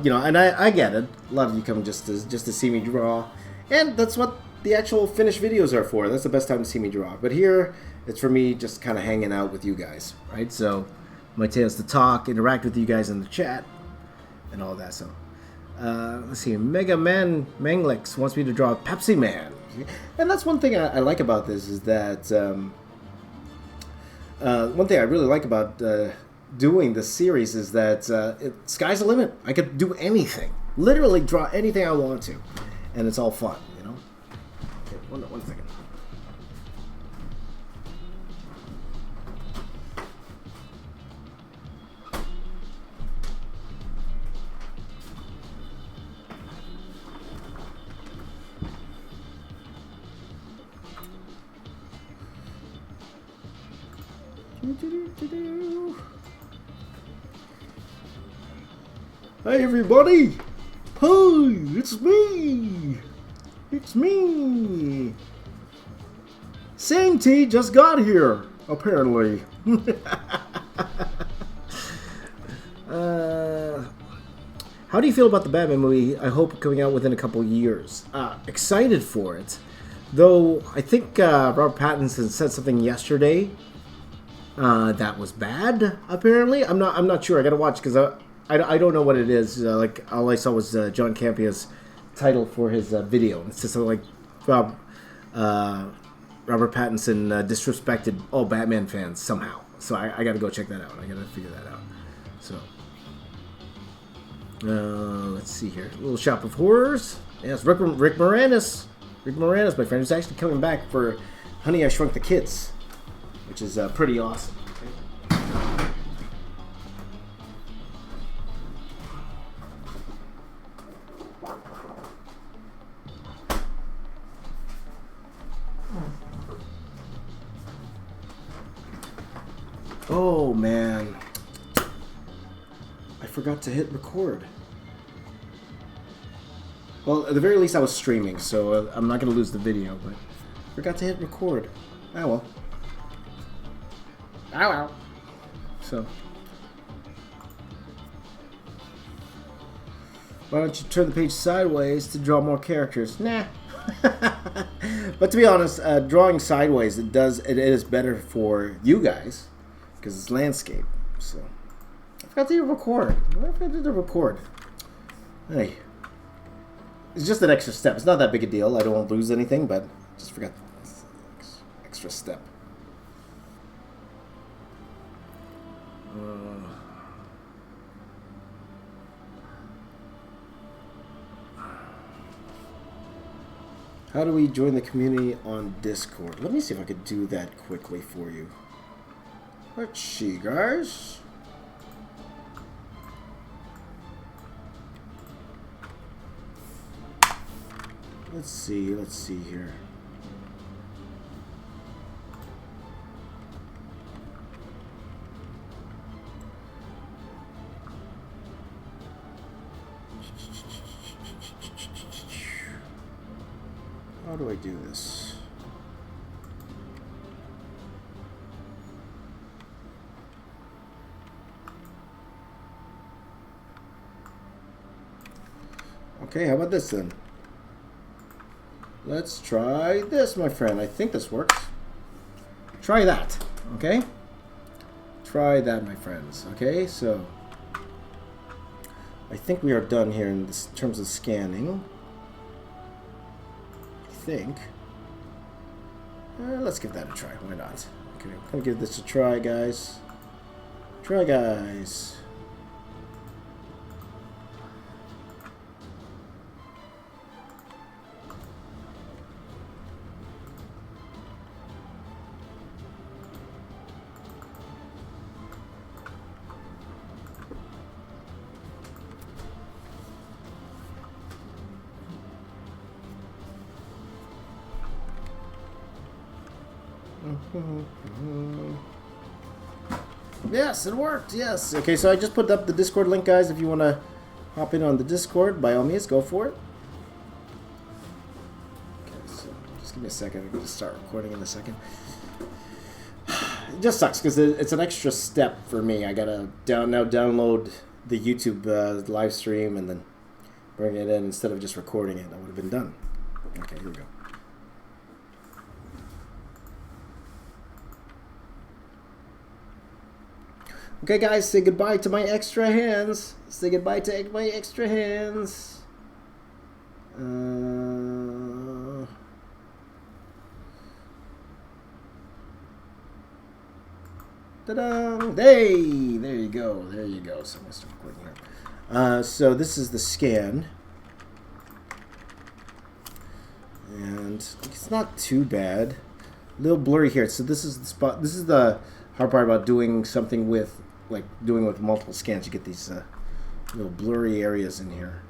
B: you know, and I get it. A lot of you come just to see me draw, and that's what the actual finished videos are for. That's the best time to see me draw. But here, it's for me just kind of hanging out with you guys, right? So my tale is to talk, interact with you guys in the chat, and all that. So let's see. Mega Man Manglix wants me to draw Pepsi Man, and that's one thing I like about this is that. One thing I really like about doing this series is that sky's the limit. I could do anything, literally draw anything I want to, and it's all fun, you know. Okay, one second. Hey everybody! Hi, it's me! It's me! Sainty just got here, apparently. How do you feel about the Batman movie? I hope coming out within a couple years. Excited for it. Though, I think Robert Pattinson said something yesterday that was bad, apparently. I'm not sure. I gotta watch because I don't know what it is. Like all I saw was John Campia's title for his video. It's just like Robert Pattinson disrespected all Batman fans somehow. So I got to go check that out. I got to figure that out. So let's see here. A little shop of horrors. Yes, Rick Moranis. Rick Moranis, my friend, is actually coming back for Honey, I Shrunk the Kids, which is pretty awesome. Oh man, I forgot to hit record. Well, at the very least I was streaming, so I'm not going to lose the video, but forgot to hit record. Oh well. Oh well. So, why don't you turn the page sideways to draw more characters? Nah. But to be honest, drawing sideways, it is better for you guys. Because it's landscape, so I forgot to record. What if I did the record? Hey, it's just an extra step. It's not that big a deal. I don't want to lose anything, but just forgot extra step. How do we join the community on Discord? Let me see if I could do that quickly for you. Let's see, guys. Let's see here. How do I do this? Okay, how about this then? Let's try this, my friend. I think this works. Try that, okay? Try that, my friends. Okay, so I think we are done here in terms of scanning. I think. Let's give that a try. Why not? Okay, I'm gonna give this a try, guys. Try, guys. Yes, it worked. Yes. Okay, so I just put up the Discord link, guys. If you want to hop in on the Discord, by all means, go for it. Okay, so just give me a second. I'm going to start recording in a second. It just sucks because it's an extra step for me. I gotta now download the YouTube live stream and then bring it in instead of just recording it. That would have been done. Okay, here we go. Okay, guys, say goodbye to my extra hands. Say goodbye to my extra hands. Ta-da! Hey, there you go. There you go. So I'm gonna start recording here. So this is the scan, and it's not too bad. A little blurry here. So this is the spot. This is the hard part about doing something with, like doing with multiple scans. You get these little blurry areas in here.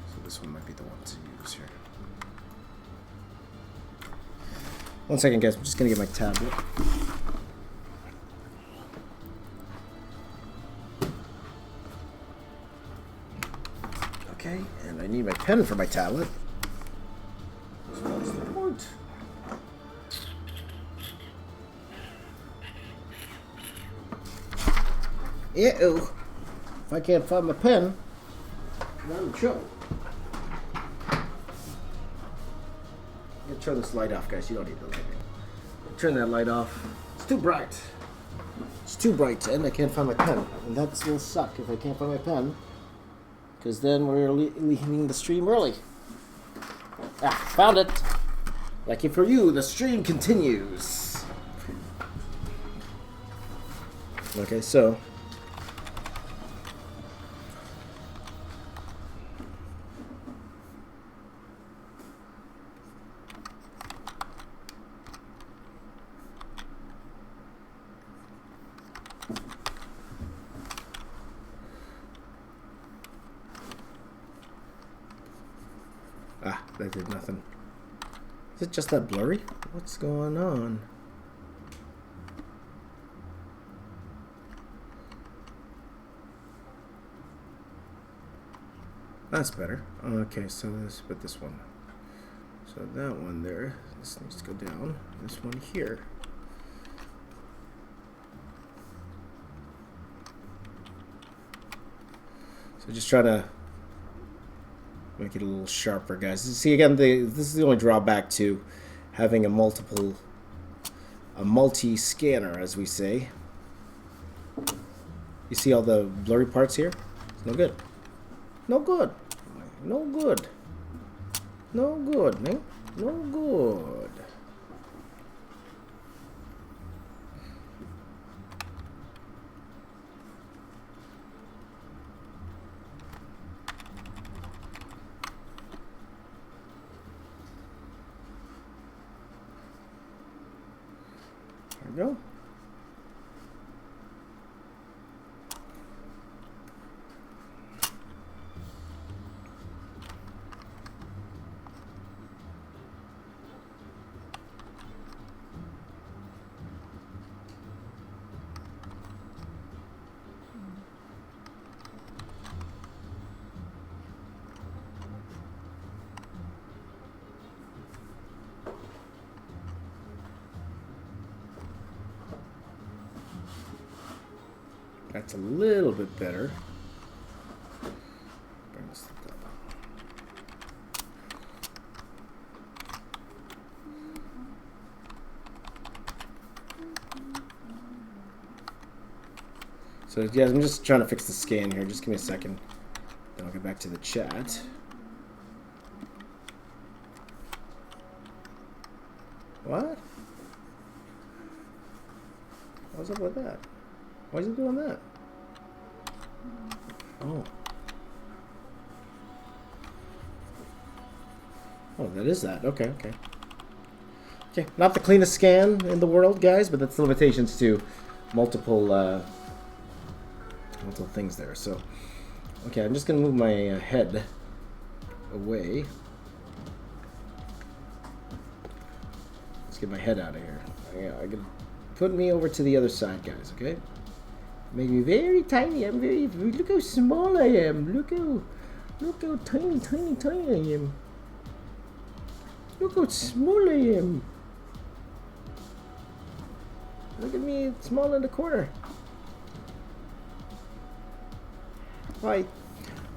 B: So this one might be the one to use here. One second, guys. I'm just gonna get my tablet. Okay, and I need my pen for my tablet. So what's the point? Uh-oh. If I can't find my pen, I'm in trouble. I'm gonna turn this light off, guys. You don't need the light. Turn that light off. It's too bright. It's too bright, and I can't find my pen. And that will suck if I can't find my pen. Because then we're leaving the stream early. Ah, found it. Lucky for you, the stream continues. Okay, so. Ah, that did nothing. Is it just that blurry? What's going on? That's better. Okay, so let's put this one. So that one there, this needs to go down. This one here. So just try to make it a little sharper, guys. See, again, this is the only drawback to having a multi-scanner, as we say. You see all the blurry parts here? It's no good. No good. No good. No good, man. No good. There we go. That's a little bit better. Bring this up. So yeah, I'm just trying to fix the scan here. Just give me a second. Then I'll get back to the chat. What? What's up with that? Why is it doing that? Oh. Oh, that is that. Okay, okay. Okay, not the cleanest scan in the world, guys, but that's the limitations to multiple multiple things there. So, okay, I'm just gonna move my head away. Let's get my head out of here. Yeah, I can put me over to the other side, guys. Okay, make me very tiny. I'm very. Look how small I am. Look how tiny, tiny, tiny I am. Look how small I am. Look at me, small in the corner. Right.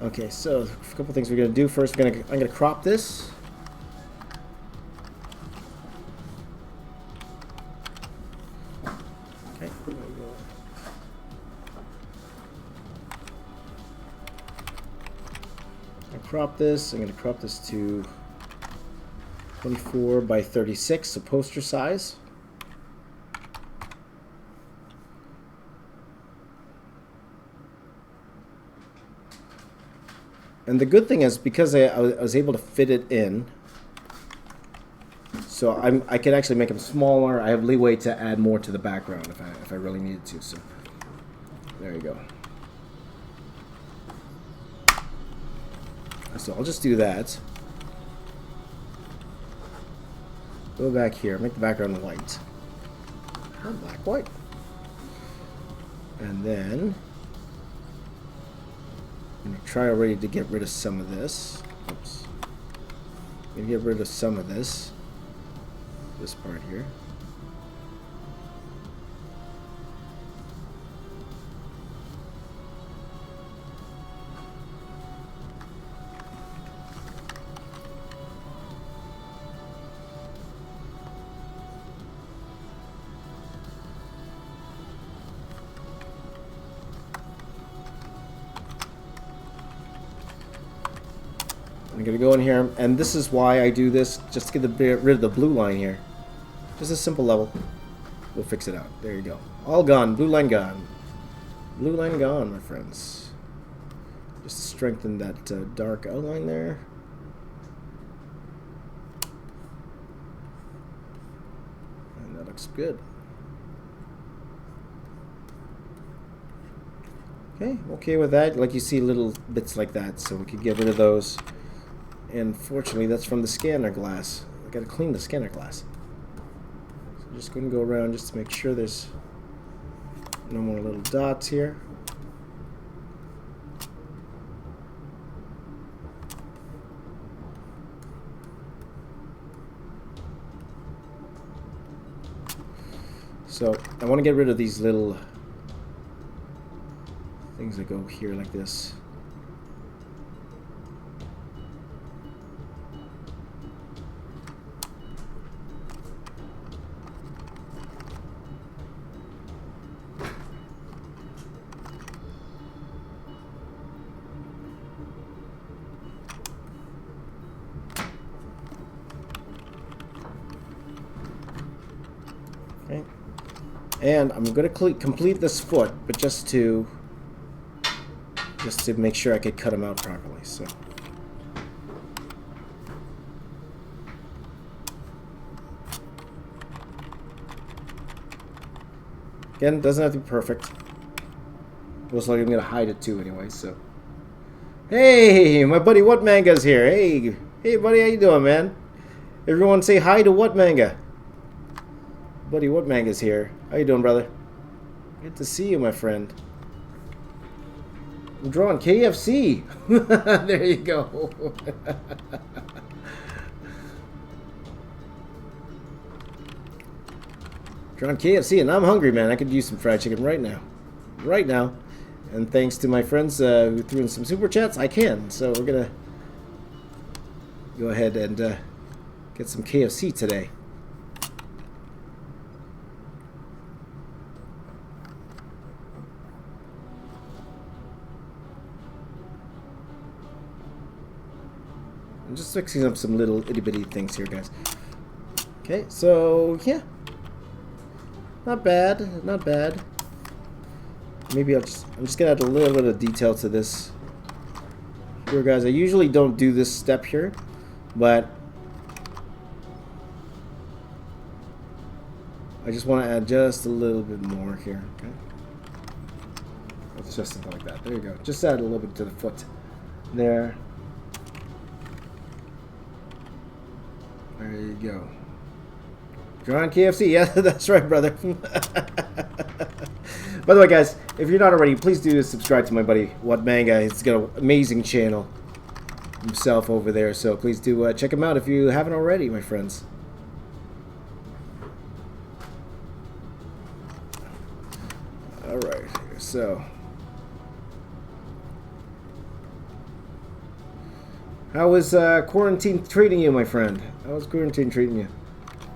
B: Okay, so a couple things we're gonna do. First, I'm gonna crop this. Okay. I crop this. I'm gonna crop this to 24 by 36, so poster size. And the good thing is, because I was able to fit it in, so I could actually make them smaller. I have leeway to add more to the background if I really needed to. So there you go. So I'll just do that. Go back here, make the background white. Black, white. And then I'm going to try already to get rid of some of this. Oops. I'm going to get rid of some of this part here. I'm going to go in here, and this is why I do this, just to get rid of the blue line here. Just a simple level. We'll fix it out. There you go. All gone. Blue line gone. Blue line gone, my friends. Just to strengthen that dark outline there. And that looks good. Okay, okay with that. Like you see little bits like that, so we could get rid of those. And fortunately, that's from the scanner glass. I gotta clean the scanner glass. So I'm just gonna go around just to make sure there's no more little dots here. So I want to get rid of these little things that go here like this. Okay. And I'm going to complete this foot, but just to make sure I could cut them out properly. So again, doesn't have to be perfect. Most likely I'm going to hide it too anyway. So hey, my buddy What Manga's here. Hey buddy, how you doing, man? Everyone say hi to What Manga. Buddy What Manga's here. How you doing, brother? Good to see you, my friend. I'm drawing KFC. There you go. Drawing KFC, and I'm hungry, man. I could use some fried chicken right now. Right now. And thanks to my friends who threw in some super chats, I can. So we're going to go ahead and get some KFC today. I'm just fixing up some little itty bitty things here, guys. Okay, so yeah, not bad, not bad. Maybe I'm just gonna add a little bit of detail to this here, guys. I usually don't do this step here, but I just want to add just a little bit more here. Okay, let's just something like that. There you go. Just add a little bit to the foot there. There you go. John KFC, yeah, that's right, brother. By the way, guys, if you're not already, please do subscribe to my buddy What Manga. He's got an amazing channel himself over there, so please do check him out if you haven't already, my friends. All right, so how is quarantine treating you, my friend? How is quarantine treating you?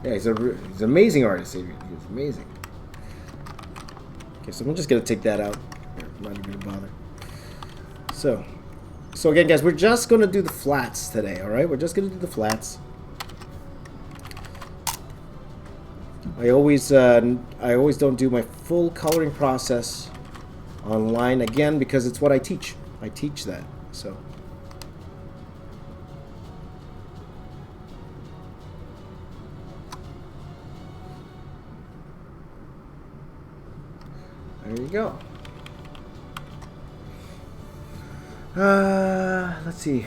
B: Yeah, he's an amazing artist. He's amazing. Okay, so I'm just gonna take that out. I'm not even gonna bother. So again, guys, we're just gonna do the flats today. All right, we're just gonna do the flats. I always don't do my full coloring process online again because it's what I teach. I teach that. So. There you go. Let's see.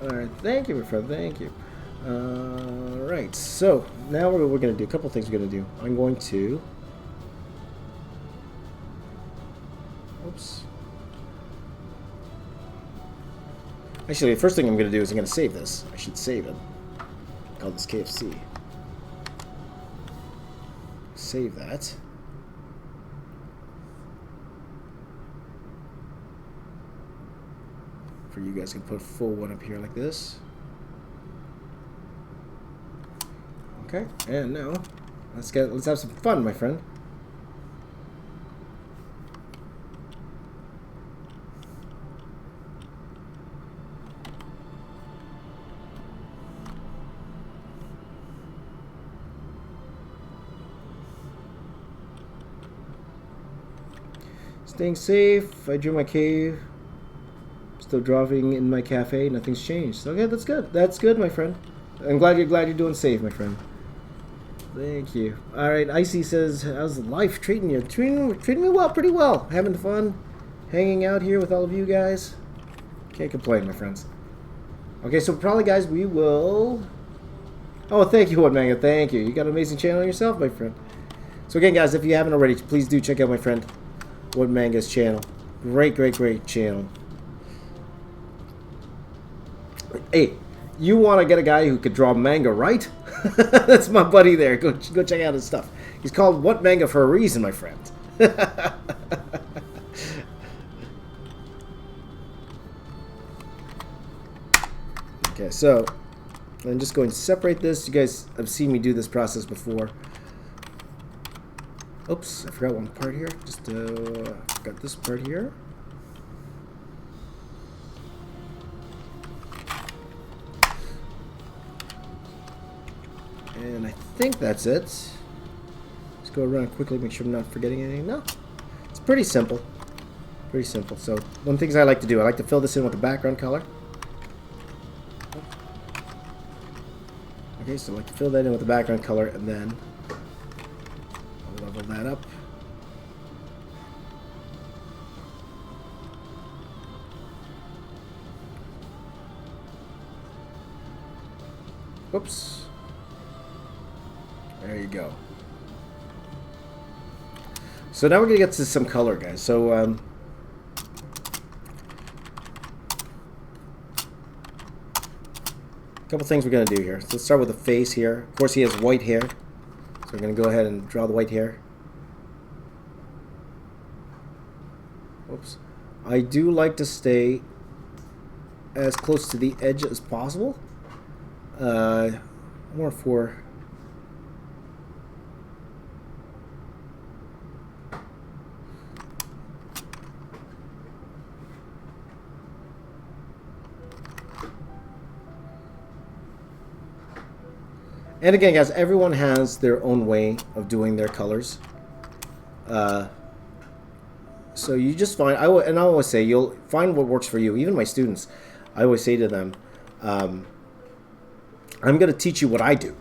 B: Alright, thank you, my friend, thank you. Alright, so now what we're going to do, a couple things we're going to do. I'm going to... Oops. Actually, the first thing I'm going to do is I'm going to save this. I should save it. Call this KFC. Save that. You guys can put full one up here like this. Okay, and now let's have some fun, my friend. Staying safe. I drew my cave. Still driving in my cafe. Nothing's changed. Okay, that's good. That's good, my friend. I'm glad you're doing safe, my friend. Thank you. All right, Icy says, "How's life treating you?" Treating me well, pretty well. Having fun, hanging out here with all of you guys. Can't complain, my friends. Okay, so probably, guys, we will. Oh, thank you, What Manga. Thank you. You got an amazing channel yourself, my friend. So again, guys, if you haven't already, please do check out my friend What Manga's channel. Great channel. Hey, you want to get a guy who could draw manga, right? That's my buddy there. Go check out his stuff. He's called What Manga for a reason, my friend. Okay, so I'm just going to separate this. You guys have seen me do this process before. Oops, I forgot one part here. Just forgot this part here. And I think that's it. Let's go around quickly, make sure I'm not forgetting anything. No, it's pretty simple. Pretty simple. So one of the things I like to do, I like to fill this in with the background color. Okay, so I like to fill that in with the background color, and then I'll level that up. Whoops. There you go. So now we're going to get to some color, guys. So, a couple things we're going to do here. So let's start with the face here. Of course, he has white hair. So we're going to go ahead and draw the white hair. Oops. I do like to stay as close to the edge as possible. More for... And again, guys, everyone has their own way of doing their colors. So you just find, and I always say, you'll find what works for you. Even my students, I always say to them, I'm going to teach you what I do.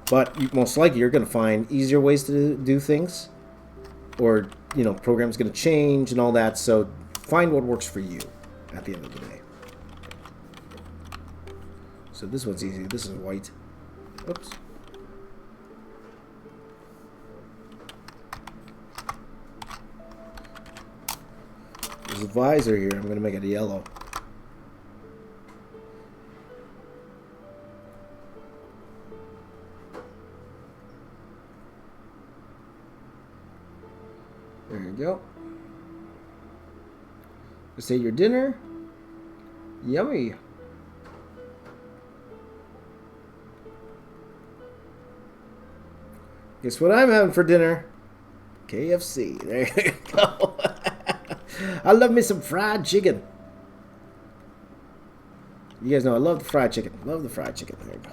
B: But most likely you're going to find easier ways to do things. Or, you know, program's going to change and all that. So find what works for you at the end of the day. So this one's easy. This is white. Oops. There's a visor here. I'm going to make it yellow. There you go. Just ate your dinner. Yummy. Guess what I'm having for dinner? KFC. There you go. I love me some fried chicken. You guys know I love the fried chicken. Love the fried chicken. There you go.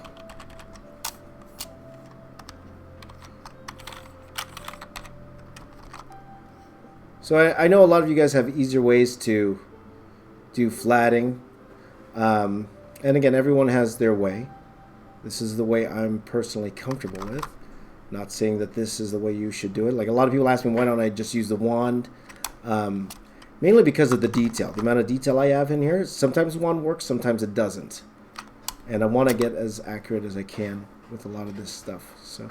B: So I know a lot of you guys have easier ways to do flatting. And again, everyone has their way. This is the way I'm personally comfortable with. Not saying that this is the way you should do it. Like a lot of people ask me, why don't I just use the wand? Mainly because of the detail. The amount of detail I have in here. Sometimes wand works, sometimes it doesn't. And I want to get as accurate as I can with a lot of this stuff. So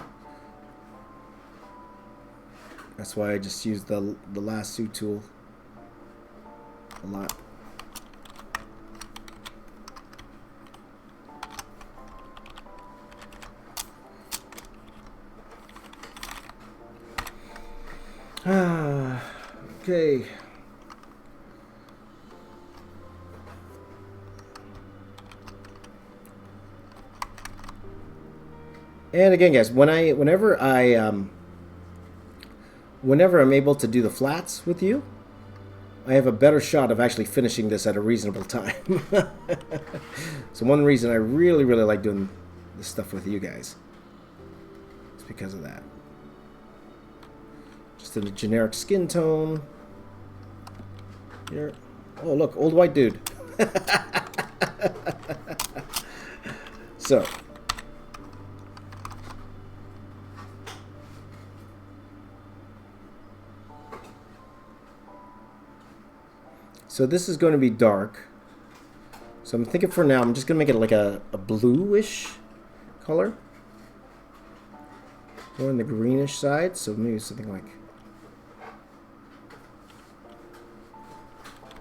B: that's why I just use the lasso tool a lot. Okay. And again, guys, whenever I'm able to do the flats with you, I have a better shot of actually finishing this at a reasonable time. So one reason I really like doing this stuff with you guys is because of that. Just in a generic skin tone. Here. Oh, look, old white dude. So. So this is going to be dark. So I'm thinking for now, I'm just going to make it like a bluish color. More on the greenish side, so maybe something like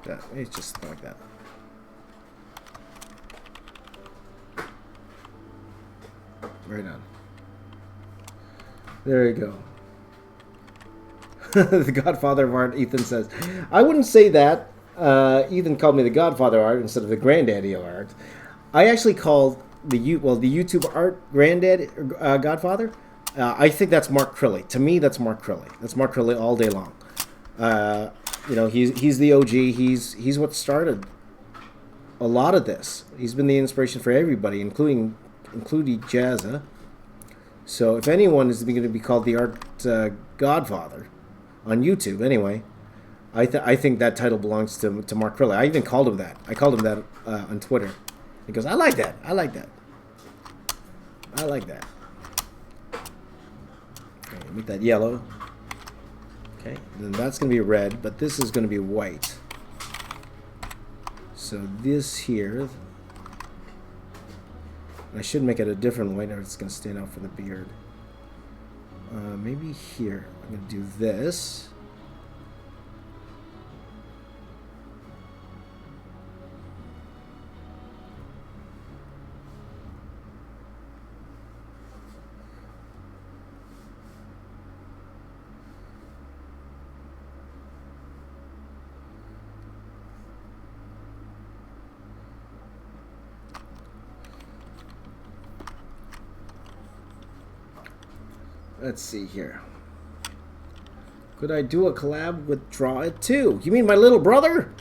B: that. Maybe just something like that. Right on. There you go. The Godfather of Art, Ethan says. I wouldn't say that. Ethan called me the Godfather of Art instead of the Granddaddy of Art. I actually called the YouTube art Granddad Godfather. I think that's Mark Crilly. To me, that's Mark Crilly. That's Mark Crilly all day long. You know, he's the OG. He's what started a lot of this. He's been the inspiration for everybody, including Jazza. So if anyone is going to be called the art Godfather on YouTube, anyway, I think that title belongs to Mark Crilly. I even called him that. I called him that on Twitter. He goes, I like that. I like that. I like that. Okay, make that yellow. Okay, then that's going to be red, but this is going to be white. So this here, I should make it a different white, or it's going to stand out for the beard. Maybe here, I'm going to do this. Let's see here. Could I do a collab with Draw It Too? You mean my little brother?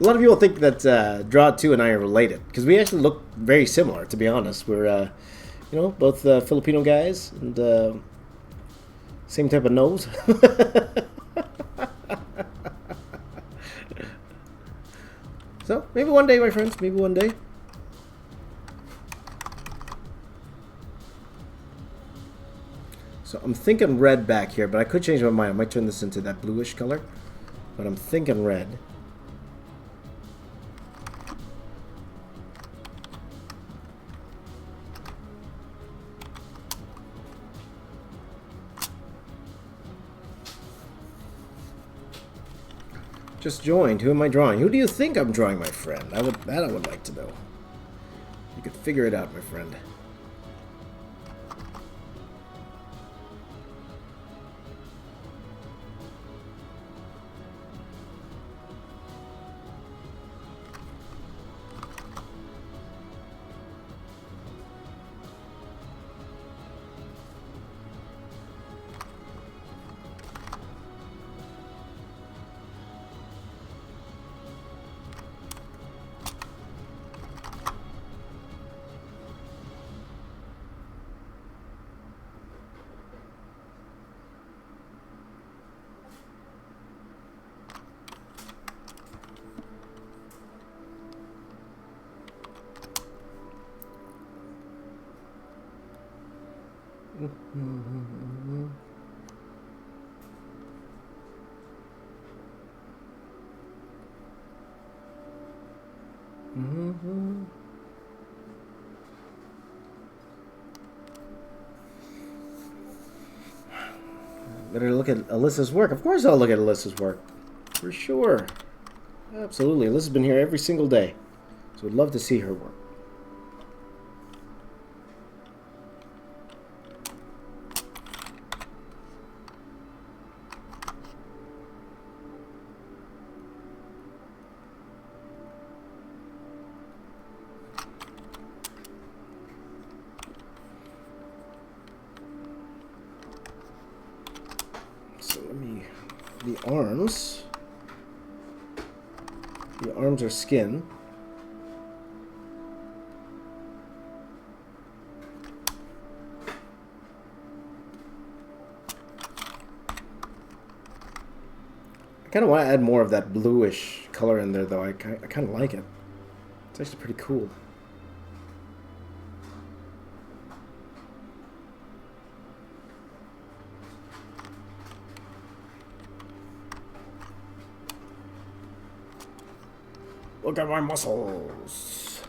B: A lot of people think that Draw 2 and I are related because we actually look very similar. To be honest, we're both Filipino guys and same type of nose. So maybe one day, my friends. Maybe one day. So I'm thinking red back here, but I could change my mind. I might turn this into that bluish color, but I'm thinking red. Just joined. Who am I drawing? Who do you think I'm drawing, my friend? I would like to know. You could figure it out, my friend. Better look at Alyssa's work. Of course I'll look at Alyssa's work. For sure. Absolutely. Alyssa's been here every single day. So I'd love to see her work. The arms are skin. I kind of want to add more of that bluish color in there, though. I kind of like it. It's actually pretty cool. Look at my muscles.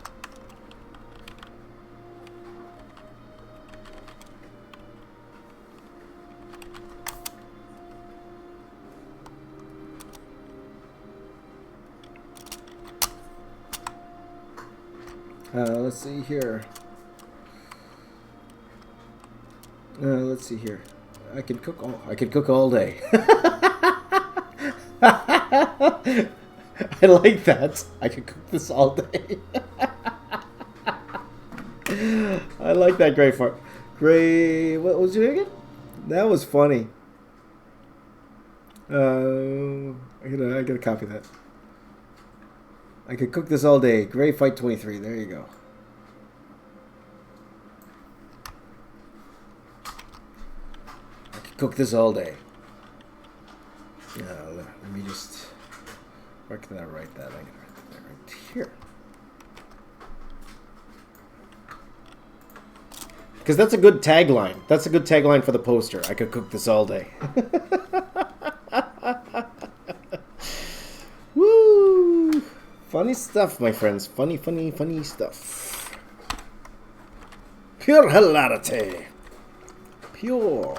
B: Let's see here. Let's see here. I could cook all day. I like that. I could cook this all day. I like that, Gray Fart. Gray, what was your name again? That was funny. I gotta copy that. I could cook this all day. Gray Fight 23. There you go. I could cook this all day. Let me just. Where can I write that? I can write that right here. Because that's a good tagline. That's a good tagline for the poster. I could cook this all day. Woo! Funny stuff, my friends. Funny, funny, funny stuff. Pure hilarity. Pure.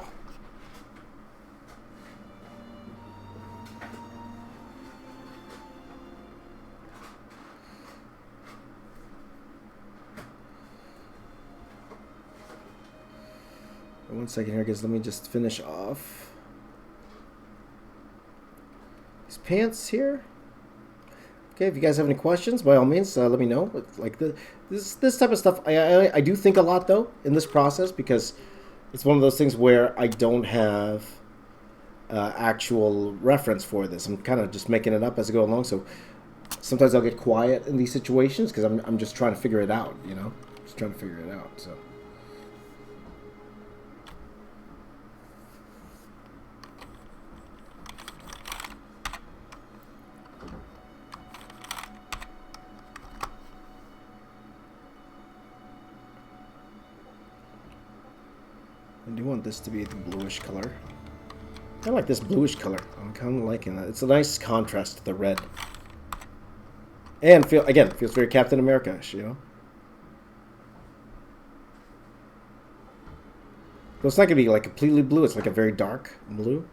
B: One second here, guys. Let me just finish off these pants here. Okay, if you guys have any questions, by all means, let me know. But like this type of stuff, I do think a lot though in this process because it's one of those things where I don't have actual reference for this. I'm kind of just making it up as I go along. So sometimes I'll get quiet in these situations because I'm just trying to figure it out, you know? Just trying to figure it out, so. I do want this to be the bluish color. I like this bluish color. I'm kind of liking that. It's a nice contrast to the red. And feels very Captain America-ish, you know? So it's not going to be like completely blue. It's like a very dark blue.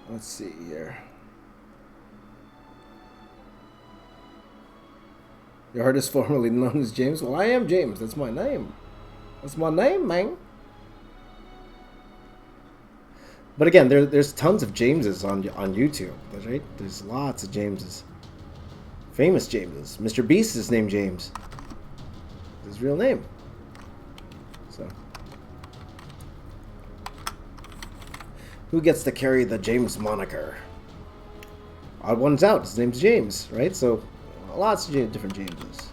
B: Let's see here. Your artist formerly known as James? Well, I am James. That's my name. That's my name, man. But again, there's tons of Jameses on YouTube, right? There's lots of Jameses. Famous Jameses. Mr. Beast is named James. His real name. So. Who gets to carry the James moniker? Odd one's out. His name's James, right? So, lots of different Jameses.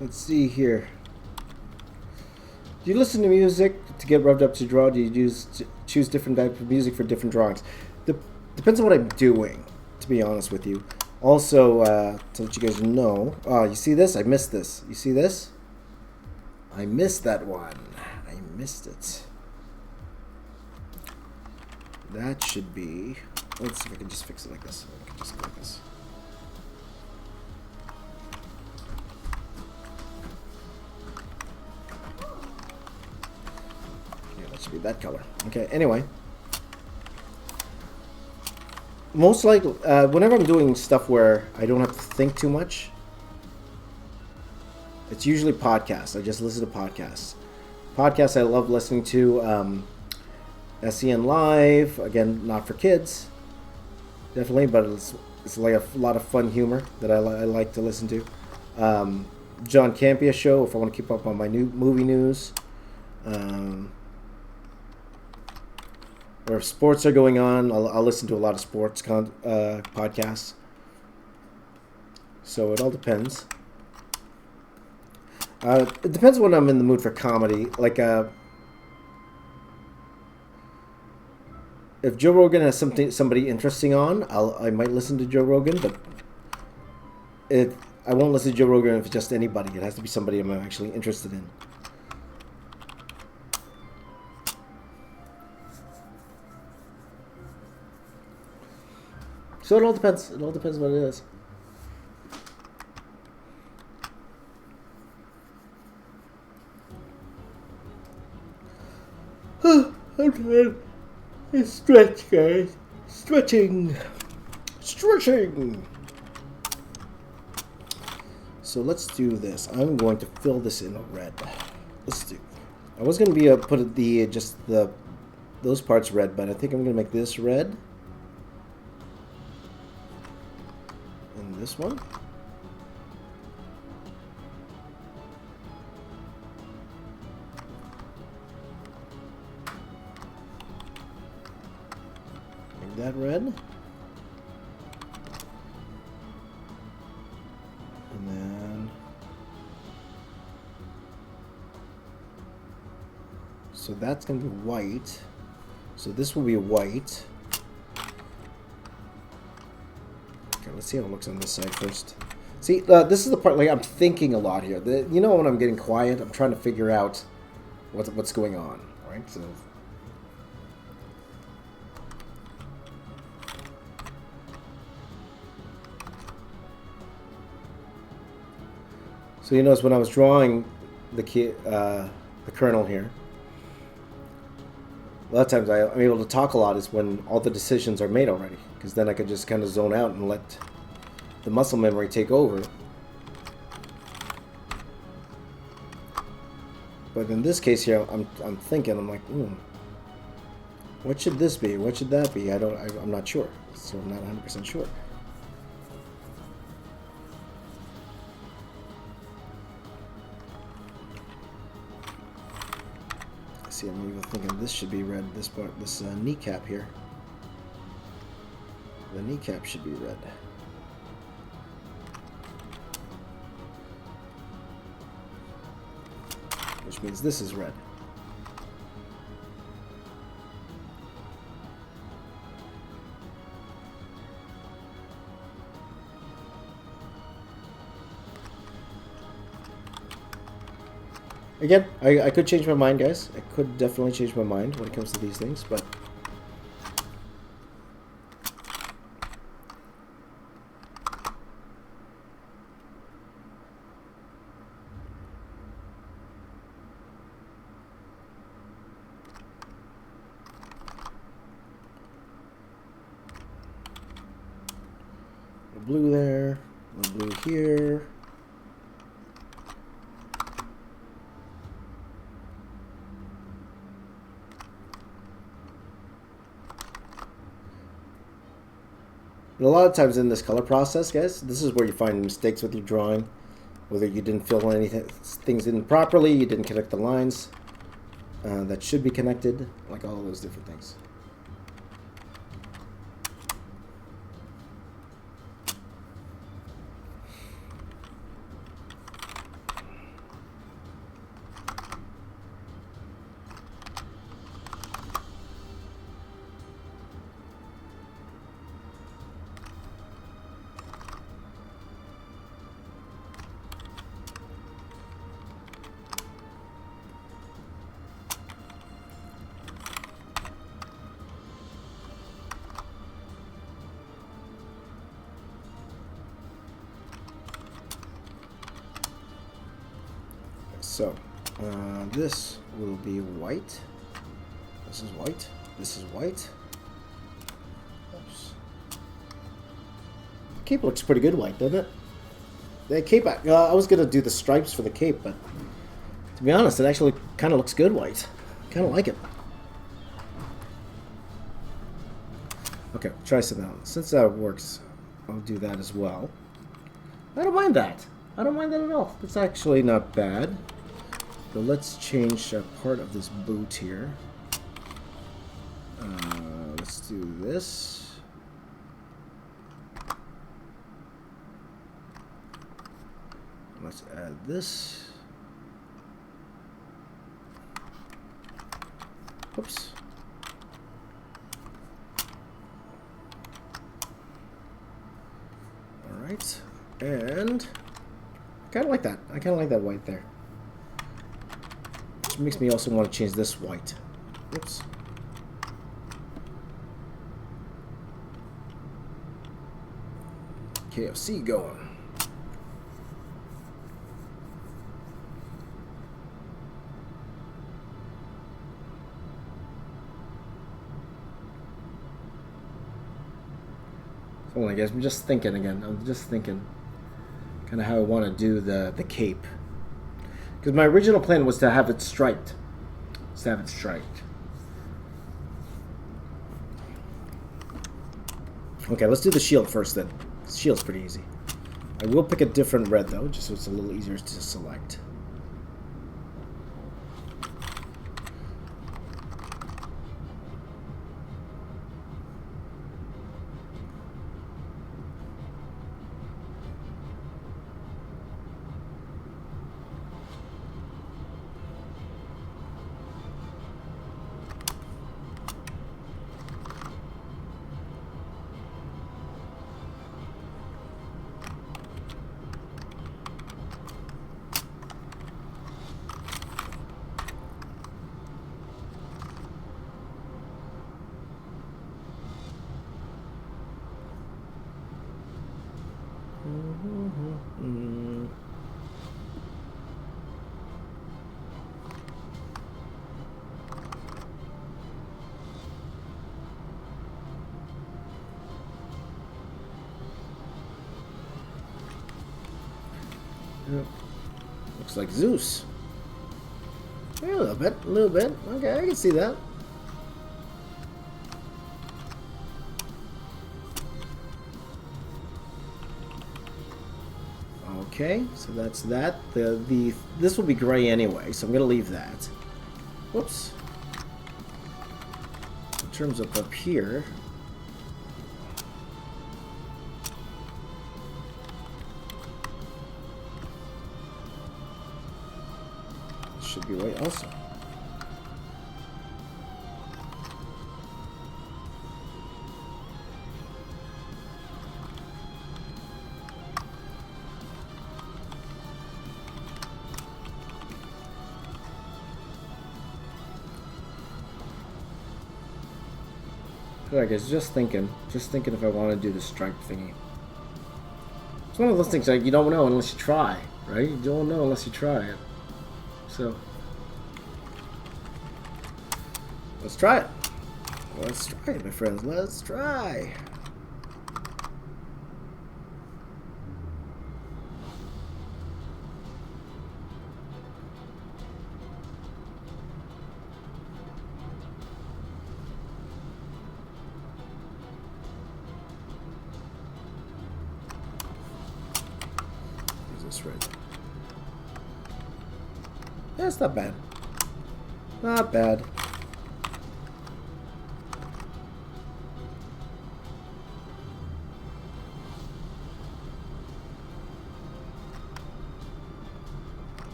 B: Let's see here. Do you listen to music to get revved up to draw? Do you choose different types of music for different drawings? Depends on what I'm doing, to be honest with you. Also, to let you guys know, you see this? I missed this. You see this? I missed that one. I missed it. That should be... Let's see if I can just fix it like this. I can just go like this. Be that color. Okay, anyway. Most likely, whenever I'm doing stuff where I don't have to think too much, it's usually podcasts. I just listen to podcasts. Podcasts I love listening to. SEN Live, again, not for kids, definitely, but it's like a lot of fun humor that I like to listen to. John Campea show, if I want to keep up on my new movie news. Or if sports are going on, I'll listen to a lot of sports podcasts. So it all depends. It depends when I'm in the mood for comedy. Like, if Joe Rogan has somebody interesting on, I might listen to Joe Rogan, but I won't listen to Joe Rogan if it's just anybody. It has to be somebody I'm actually interested in. So it all depends. It all depends what it is. Okay. Stretch, guys. Stretching. So let's do this. I'm going to fill this in red. Let's do. I was going to be put those parts red, but I think I'm going to make this red. This one. Make that red. And then... So that's going to be white. So this will be white. Let's see how it looks on this side first. See, this is the part, like, I'm thinking a lot here. You know, when I'm getting quiet, I'm trying to figure out what's going on, right? So, So you notice when I was drawing the kernel here, a lot of times I'm able to talk a lot is when all the decisions are made already, because then I could just kind of zone out and let the muscle memory take over. But in this case here, I'm thinking, I'm like, what should this be? What should that be? I'm not sure. So I'm not 100% sure. See, I'm even thinking this should be red. This part, this kneecap here. The kneecap should be red. Which means this is red. Again, I could change my mind, guys. I could definitely change my mind when it comes to these things, but... blue there, blue here. And a lot of times in this color process, guys, this is where you find mistakes with your drawing. Whether you didn't fill anything, things in properly, you didn't connect the lines that should be connected, like all those different things. So, this will be white. This is white. This is white. Oops. The cape looks pretty good white, doesn't it? The cape, I was going to do the stripes for the cape, but to be honest, it actually kind of looks good white. Kind of like it. Okay, try something else. Since that works, I'll do that as well. I don't mind that. I don't mind that at all. It's actually not bad. So let's change part of this boot here. Let's do this. Let's add this. Oops. All right, and I kind of like that. I kind of like that white there. Which makes me also want to change this white. Oops. KFC going. Hold on, guys. I'm just thinking again. I'm just thinking kind of how I want to do the cape. Because my original plan was to have it striped. Okay, let's do the shield first then. The shield's pretty easy. I will pick a different red though, just so it's a little easier to select. Looks like Zeus. Yeah, a little bit, a little bit. Okay, I can see that. Okay, so that's that. This will be gray anyway, so I'm gonna leave that. Whoops. In terms of up here. Should be white also. Alright guys, just thinking if I want to do the stripe thingy. It's one of those things like you don't know unless you try, right? You don't know unless you try it. So let's try it. Let's try it, my friends. Let's try. Is this right? Yeah, it's not bad. Not bad.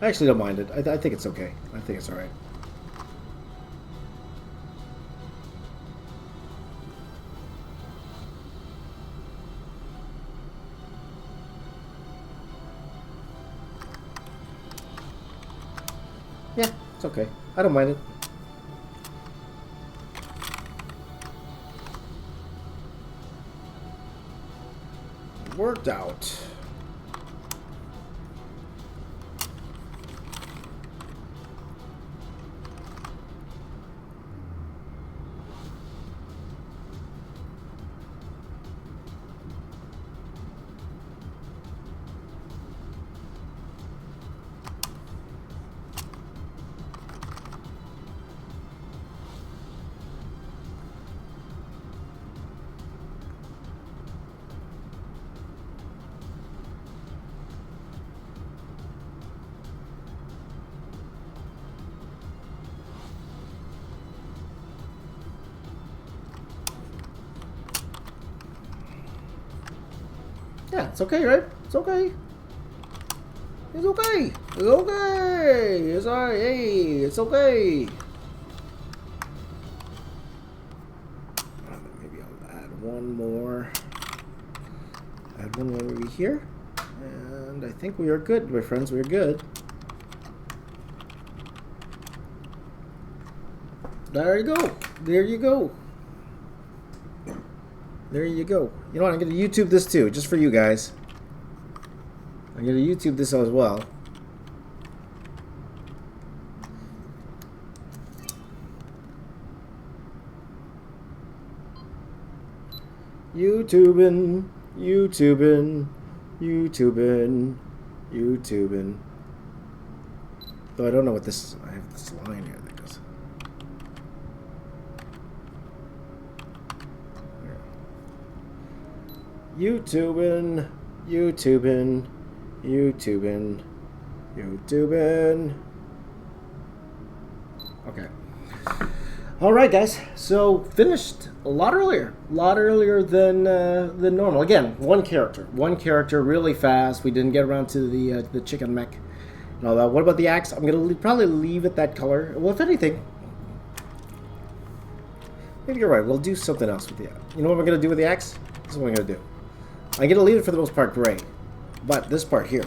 B: I actually don't mind it. I think it's okay. I think it's alright. Yeah, it's okay. I don't mind it. Worked out. Yeah, it's okay, right? It's okay. It's okay. It's okay. It's alright. Hey, it's okay. Maybe I'll add one more. Add one more maybe here. And I think we are good, my friends. We're good. There you go. There you go. There you go. You know what? I'm going to YouTube this too, just for you guys. I'm going to YouTube this as well. YouTubing, YouTubing, YouTubing, YouTubing. Though I don't know what this is. I have this line here that goes. YouTubing, YouTubing, YouTubing, YouTubing. Okay. All right, guys. So finished a lot earlier than normal. Again, one character, really fast. We didn't get around to the chicken mech and all that. What about the axe? I'm gonna probably leave it that color. Well, if anything, maybe you're right. We'll do something else with the axe. You know what we're gonna do with the axe? This is what I'm gonna do. I'm gonna leave it for the most part gray, but this part here,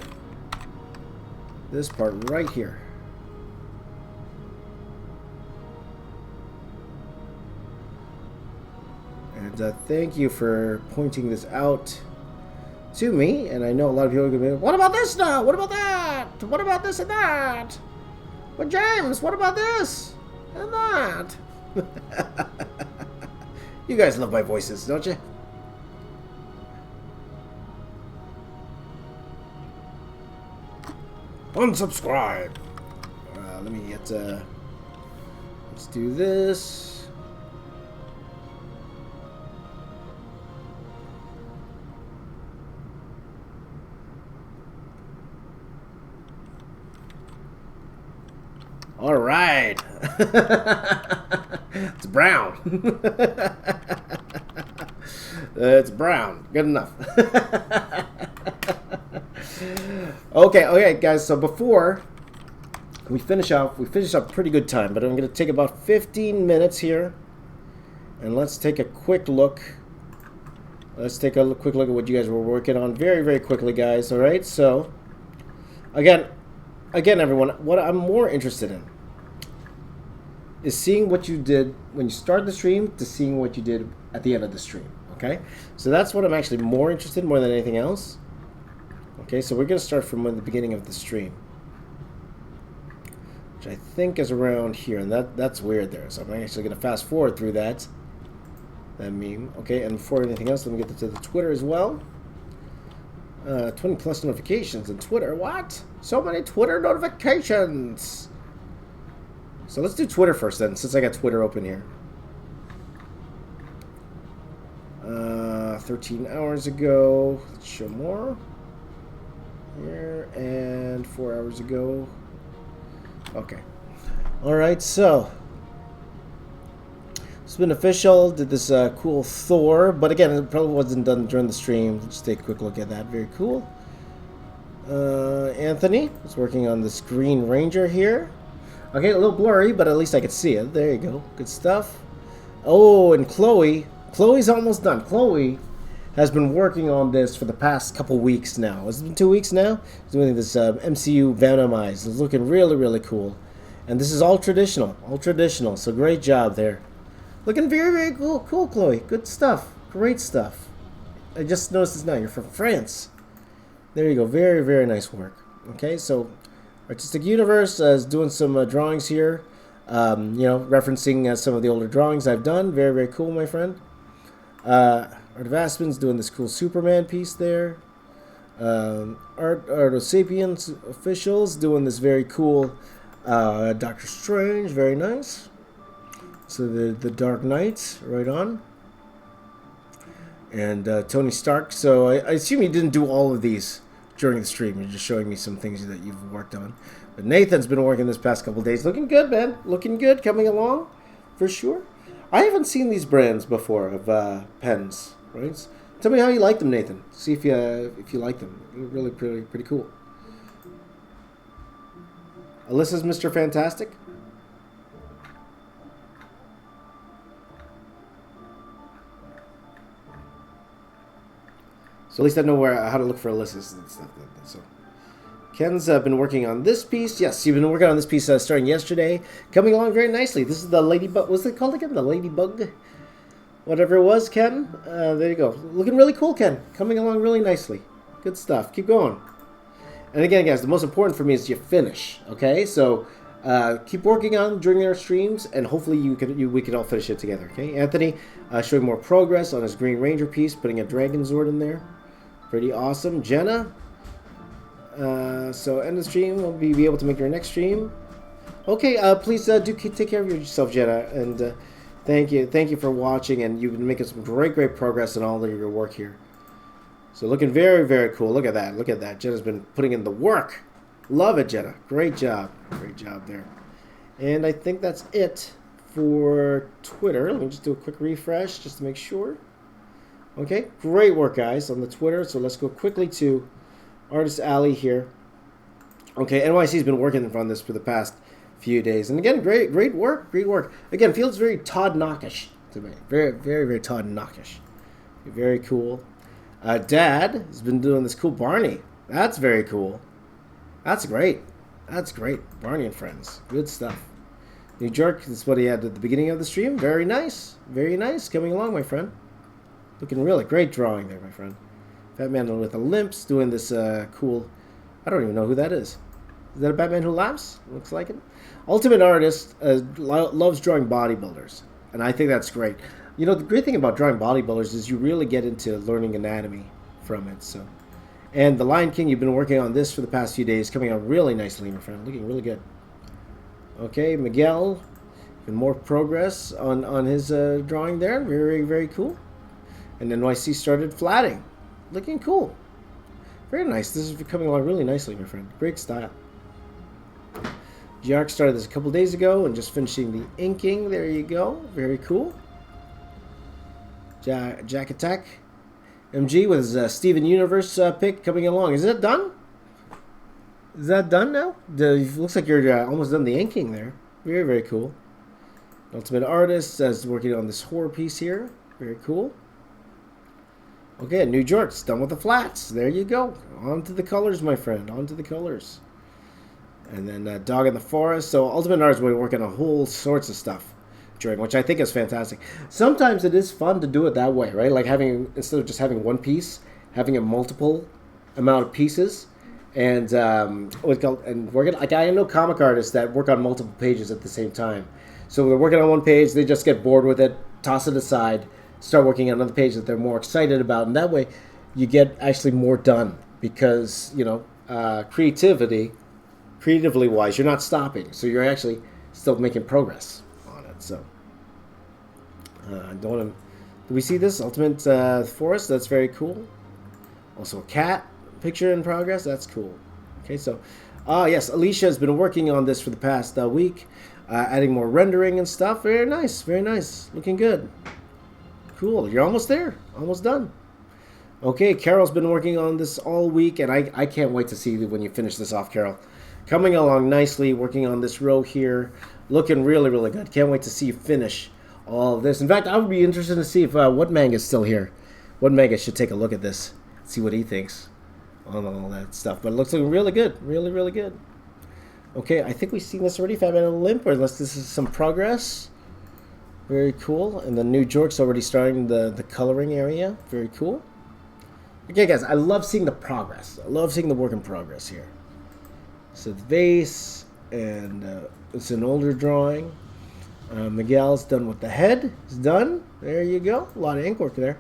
B: this part right here. And thank you for pointing this out. to me, and I know a lot of people are going to be, what about this now? What about that? What about this and that? But James, what about this and that? You guys love my voices, don't you? Unsubscribe. Let me get, let's do this. All right. It's brown. It's brown. Good enough. Okay, guys. So before we finish up pretty good time, but I'm going to take about 15 minutes here, and let's take a quick look. Let's take a quick look at what you guys were working on very, very quickly, guys. All right. So again, everyone, what I'm more interested in is seeing what you did when you start the stream to seeing what you did at the end of the stream, okay? So that's what I'm actually more interested in more than anything else. Okay, so we're going to start from the beginning of the stream, which I think is around here, and that's weird there. So I'm actually going to fast forward through that meme, okay? And before anything else, let me get to the Twitter as well. 20 plus notifications on Twitter. What? So many Twitter notifications. So let's do Twitter first then, since I got Twitter open here. 13 hours ago. Let's show more. Here. And 4 hours ago. Okay. Alright, so it's been official. Did this cool Thor. But again, it probably wasn't done during the stream. Let's take a quick look at that. Very cool. Anthony is working on this Green Ranger here. Okay, a little blurry, but at least I could see it. There you go. Good stuff. Oh, and Chloe's almost done. Chloe has been working on this for the past couple weeks now. Has it been 2 weeks now? She's doing this MCU Venomized. It's looking really, really cool. And this is all traditional. So great job there. Looking very, very cool, Chloe. Good stuff. Great stuff. I just noticed this now. You're from France. There you go. Very, very nice work. Okay, so Artistic Universe is doing some drawings here. Referencing some of the older drawings I've done. Very, very cool, my friend. Art of Aspen's doing this cool Superman piece there. Art of Sapiens Officials doing this very cool Doctor Strange. Very nice. So the Dark Knight, right on. And Tony Stark. So I assume you didn't do all of these during the stream. You're just showing me some things that you've worked on. But Nathan's been working this past couple days. Looking good, man. Looking good. Coming along, for sure. I haven't seen these brands before of pens, right? Tell me how you like them, Nathan. See if you like them. They're really pretty cool. Alyssa's Mr. Fantastic. So at least I know how to look for Alyssa's and stuff like that. So Ken's been working on this piece. Yes, you've been working on this piece starting yesterday. Coming along very nicely. This is the Ladybug. What's it called again? The Ladybug? Whatever it was, Ken. There you go. Looking really cool, Ken. Coming along really nicely. Good stuff. Keep going. And again, guys, the most important for me is you finish. Okay? So keep working on during our streams, and hopefully we can all finish it together. Okay? Anthony showing more progress on his Green Ranger piece, putting a Dragon Zord in there. Pretty awesome. Jenna. So end the stream. We'll be able to make your next stream. Okay, please do take care of yourself, Jenna. And thank you for watching. And you've been making some great progress in all of your work here. So looking very, very cool. Look at that. Jenna's been putting in the work. Love it, Jenna. Great job there. And I think that's it for Twitter. Let me just do a quick refresh just to make sure. Okay, great work, guys, on the Twitter. So let's go quickly to Artist Alley here. Okay, NYC's been working on this for the past few days. And again, great work. Again, feels very Todd Knockish to me. Very, very, very Todd Knockish. Very cool. Dad has been doing this cool Barney. That's very cool. That's great. Barney and Friends. Good stuff. New York, this is what he had at the beginning of the stream. Very nice. Coming along, my friend. Looking really great drawing there, my friend. Batman with a limps doing this cool. I don't even know who that is. Is that a Batman who laughs? Looks like it. Ultimate Artist loves drawing bodybuilders, and I think that's great. You know, the great thing about drawing bodybuilders is you really get into learning anatomy from it. So, and the Lion King, you've been working on this for the past few days, coming out really nicely, my friend. Looking really good. Okay, Miguel, even more progress on his drawing there. Very, very cool. And NYC started flatting. Looking cool. Very nice. This is coming along really nicely, my friend. Great style. Jark started this a couple days ago and just finishing the inking. There you go. Very cool. Jack Attack. MG with his Steven Universe pick coming along. Is that done? Is that done now? Looks like you're almost done the inking there. Very, very cool. Ultimate Artist is working on this horror piece here. Very cool. Okay, New York's done with the flats. There you go. On to the colors, my friend. On to the colors. And then Dog in the Forest. So Ultimate Artist will be working on whole sorts of stuff during, which I think is fantastic. Sometimes it is fun to do it that way, right? Like having, instead of just having one piece, having a multiple amount of pieces. And working, like I know comic artists that work on multiple pages at the same time. So they're working on one page, they just get bored with it, toss it aside, start working on another page that they're more excited about, and that way you get actually more done because, you know, creatively wise, you're not stopping, so you're actually still making progress on it. So don't want to. Do we see this Ultimate Forest? That's very cool. Also a cat picture in progress. That's cool. Okay, so yes, Alicia has been working on this for the past week, adding more rendering and stuff. Very nice, very nice, looking good. Cool, you're almost there, almost done. Okay, Carol's been working on this all week, and I can't wait to see when you finish this off, Carol. Coming along nicely, working on this row here, looking really, really good. Can't wait to see you finish all of this. In fact, I would be interested to see if What Manga's still here. What Manga should take a look at this, see what he thinks on all that stuff. But it looks looking really good, really, really good. Okay, I think we've seen this already, Fat Man and Limp, or unless this is some progress. Very cool. And the New York's already starting the coloring area. Very cool. Okay, guys, I love seeing the progress. I love seeing the work in progress here. So the vase, and it's an older drawing. Miguel's done with the head. It's done. There you go. A lot of ink work there.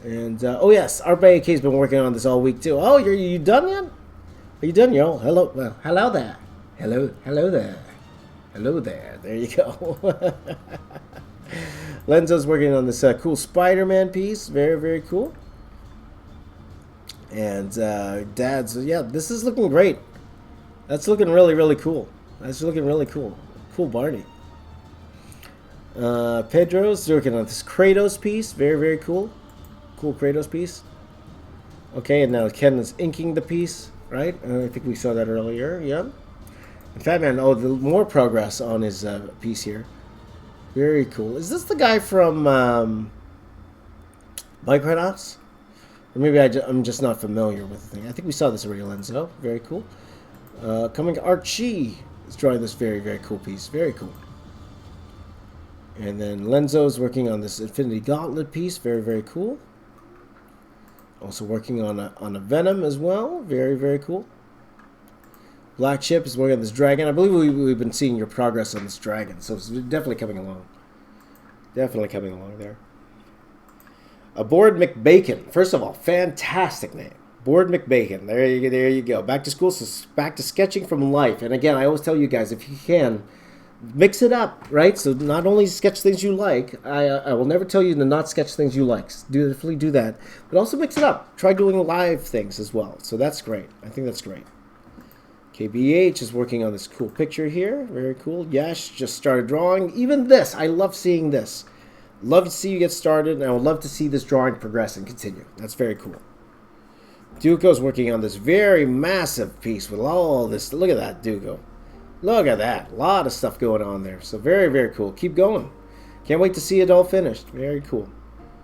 B: And, oh yes, Art by AK's been working on this all week too. Oh, you done yet? Are you done, yo? Hello, well, hello there. Hello there. Hello there. There you go. Lenzo's working on this cool Spider-Man piece. Very, very cool. And Dad's, yeah, this is looking great. That's looking really, really cool. That's looking really cool. Cool Barney. Pedro's working on this Kratos piece. Very, very cool. Cool Kratos piece. Okay, and now Ken is inking the piece, right? I think we saw that earlier. Yeah. And Fat Man, oh, the more progress on his piece here. Very cool. Is this the guy from Minecraft? Or maybe I'm just not familiar with the thing. I think we saw this already, Lenzo. Very cool. Coming Archie is drawing this very, very cool piece. Very cool. And then Lenzo's working on this Infinity Gauntlet piece. Very, very cool. Also working on a Venom as well. Very, very cool. Black Chip is working on this dragon. I believe we've been seeing your progress on this dragon, so it's definitely coming along. Definitely coming along there. Board McBacon. First of all, fantastic name. Board McBacon. There you go. Back to school, so back to sketching from life. And again, I always tell you guys, if you can, mix it up, right? So not only sketch things you like, I will never tell you to not sketch things you like. Definitely do that. But also mix it up. Try doing live things as well. So that's great. I think that's great. KBH is working on this cool picture here. Very cool. Yash just started drawing. Even this, I love seeing this. Love to see you get started, and I would love to see this drawing progress and continue. That's very cool. Duco's working on this very massive piece with all this. Look at that, Duco. Look at that. A lot of stuff going on there. So very, very cool. Keep going. Can't wait to see it all finished. Very cool.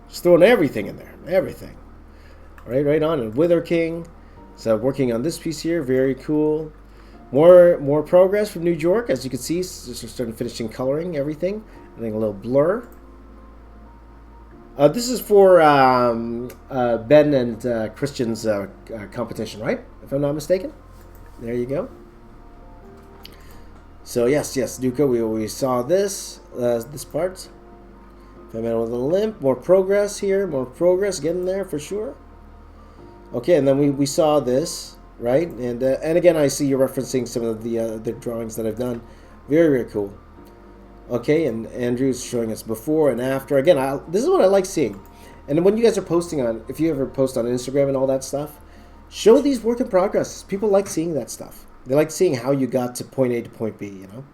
B: Just throwing everything in there. Everything. All right, right on. And Wither King. So working on this piece here. Very cool. More progress from New York. As you can see, just starting finishing coloring everything. I think a little blur. This is for Ben and Christian's competition, right? If I'm not mistaken. There you go. So yes, Duca, we saw this part. Coming with a limp, more progress here, more progress, getting there for sure. Okay, and then we saw this, right? And again, I see you're referencing some of the drawings that I've done. Very, very cool. Okay, and Andrew's showing us before and after. Again, this is what I like seeing. And when you guys are posting on, if you ever post on Instagram and all that stuff, show these work in progress. People like seeing that stuff. They like seeing how you got to point A to point B, you know.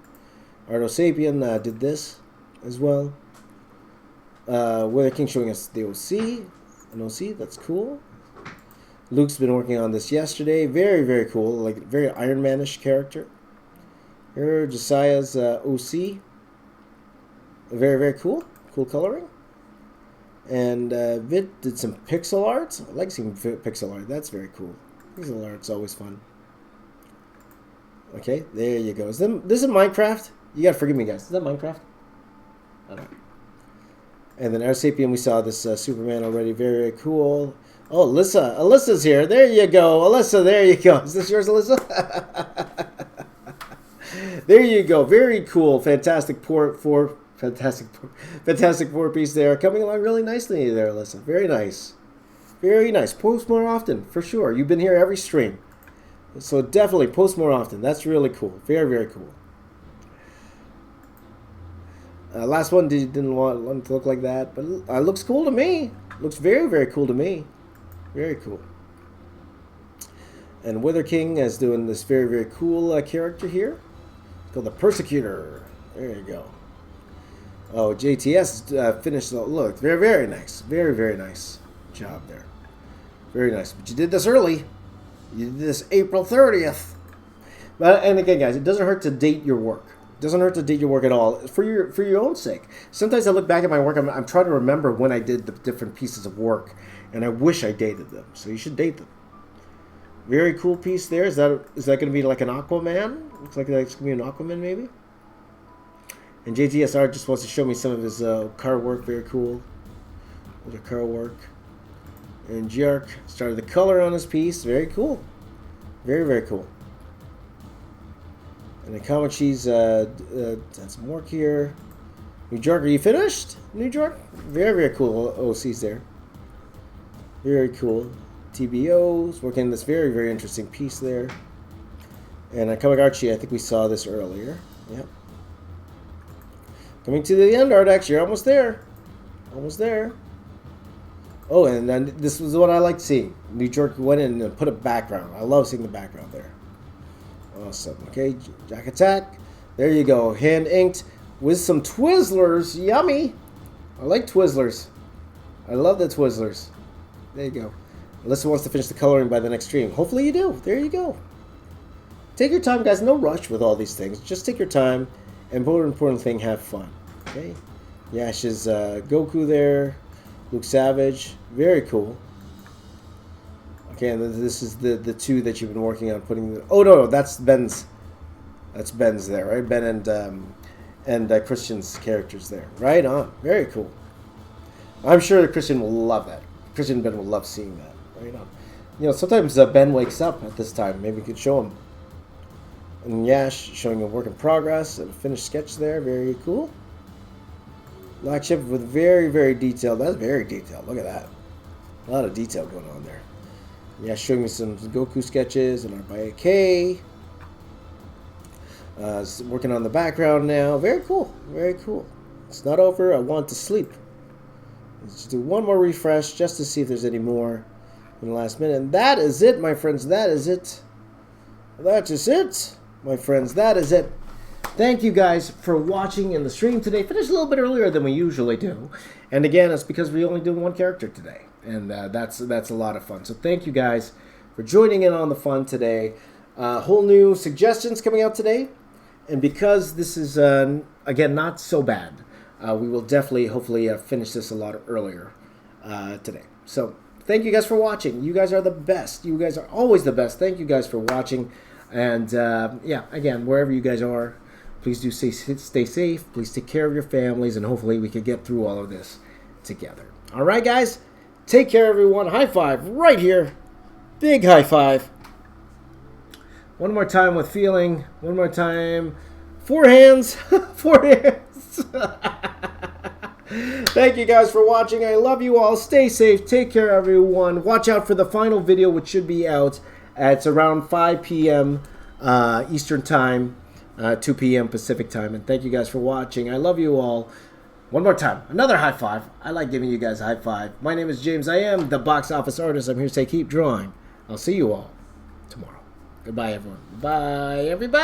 B: Ardo Sapien did this as well. Weather King showing us the OC. An OC, that's cool. Luke's been working on this yesterday. Very, very cool. Like, very Iron Man-ish character. Here, Josiah's OC. Very, very cool. Cool coloring. And Vit did some pixel art. I like seeing pixel art. That's very cool. Pixel art's always fun. Okay, there you go. This is Minecraft. You gotta forgive me, guys. Is that Minecraft? I don't know. And then Air Sapien, we saw this Superman already. Very, very cool. Oh, Alyssa. Alyssa's here. There you go. Alyssa, there you go. Is this yours, Alyssa? There you go. Very cool. Fantastic four piece there. Coming along really nicely there, Alyssa. Very nice. Very nice. Post more often, for sure. You've been here every stream. So definitely post more often. That's really cool. Very, very cool. Last one didn't want it to look like that, but looks cool to me. Looks very, very cool to me. Very cool. And Wither King is doing this very, very cool character here. It's called the Persecutor. There you go. Oh, JTS finished the look. Very, very nice. Very, very nice job there. Very nice. But you did this early. You did this April 30th. And again, guys, it doesn't hurt to date your work. It doesn't hurt to date your work at all for your own sake. Sometimes I look back at my work. I'm trying to remember when I did the different pieces of work, and I wish I dated them. So you should date them. Very cool piece there. Is that going to be like an Aquaman? Looks like that's going to be an Aquaman maybe. And JTSR just wants to show me some of his car work. Very cool. The car work. And Jerk started the color on his piece. Very cool. Very, very cool. And the comic cheese done some work here. New York, are you finished? New York? Very, very cool OCs there. Very cool. TBOs, working this very, very interesting piece there. And comic Archie, I think we saw this earlier. Yep. Coming to the end, Ardex, you're almost there. Almost there. Oh, and then this was what I liked seeing. New York went in and put a background. I love seeing the background there. Awesome. Okay, Jack Attack. There you go. Hand inked with some Twizzlers. Yummy. I like Twizzlers. I love the Twizzlers. There you go. Alyssa wants to finish the coloring by the next stream. Hopefully you do. There you go. Take your time, guys. No rush with all these things. Just take your time. And more important thing, have fun. Okay? Yash's Goku there. Luke Savage. Very cool. Okay, and this is the two that you've been working on putting. Oh no, that's Ben's. That's Ben's there, right? Ben and Christian's characters there. Right on. Very cool. I'm sure that Christian will love that. Christian and Ben will love seeing that. Right on. You know, sometimes Ben wakes up at this time. Maybe we could show him. And Yash showing a work in progress and a finished sketch there. Very cool. Black Ship with very, very detailed. That's very detailed. Look at that. A lot of detail going on there. Yeah, showing me some Goku sketches and our by AK. Working on the background now. Very cool. Very cool. It's not over. I want to sleep. Let's do one more refresh just to see if there's any more in the last minute. And that is it, my friends. That is it. That is it, my friends. That is it. Thank you guys for watching in the stream today. Finished a little bit earlier than we usually do. And again, it's because we only do one character today. And that's a lot of fun. So thank you guys for joining in on the fun today. Whole new suggestions coming out today. And because this is, again, not so bad, we will definitely, hopefully, finish this a lot earlier today. So thank you guys for watching. You guys are the best. You guys are always the best. Thank you guys for watching. And, yeah, again, wherever you guys are, please do stay safe. Please take care of your families. And hopefully we can get through all of this together. All right, guys? Take care, everyone. High five right here. Big high five. One more time with feeling. One more time. 4 hands. 4 hands. Thank you guys for watching. I love you all. Stay safe. Take care, everyone. Watch out for the final video, which should be out at around 5 p.m. Eastern Time, 2 p.m. Pacific Time. And thank you guys for watching. I love you all. One more time. Another high five. I like giving you guys a high five. My name is James. I am the box office artist. I'm here to say keep drawing. I'll see you all tomorrow. Goodbye, everyone. Bye, everybody.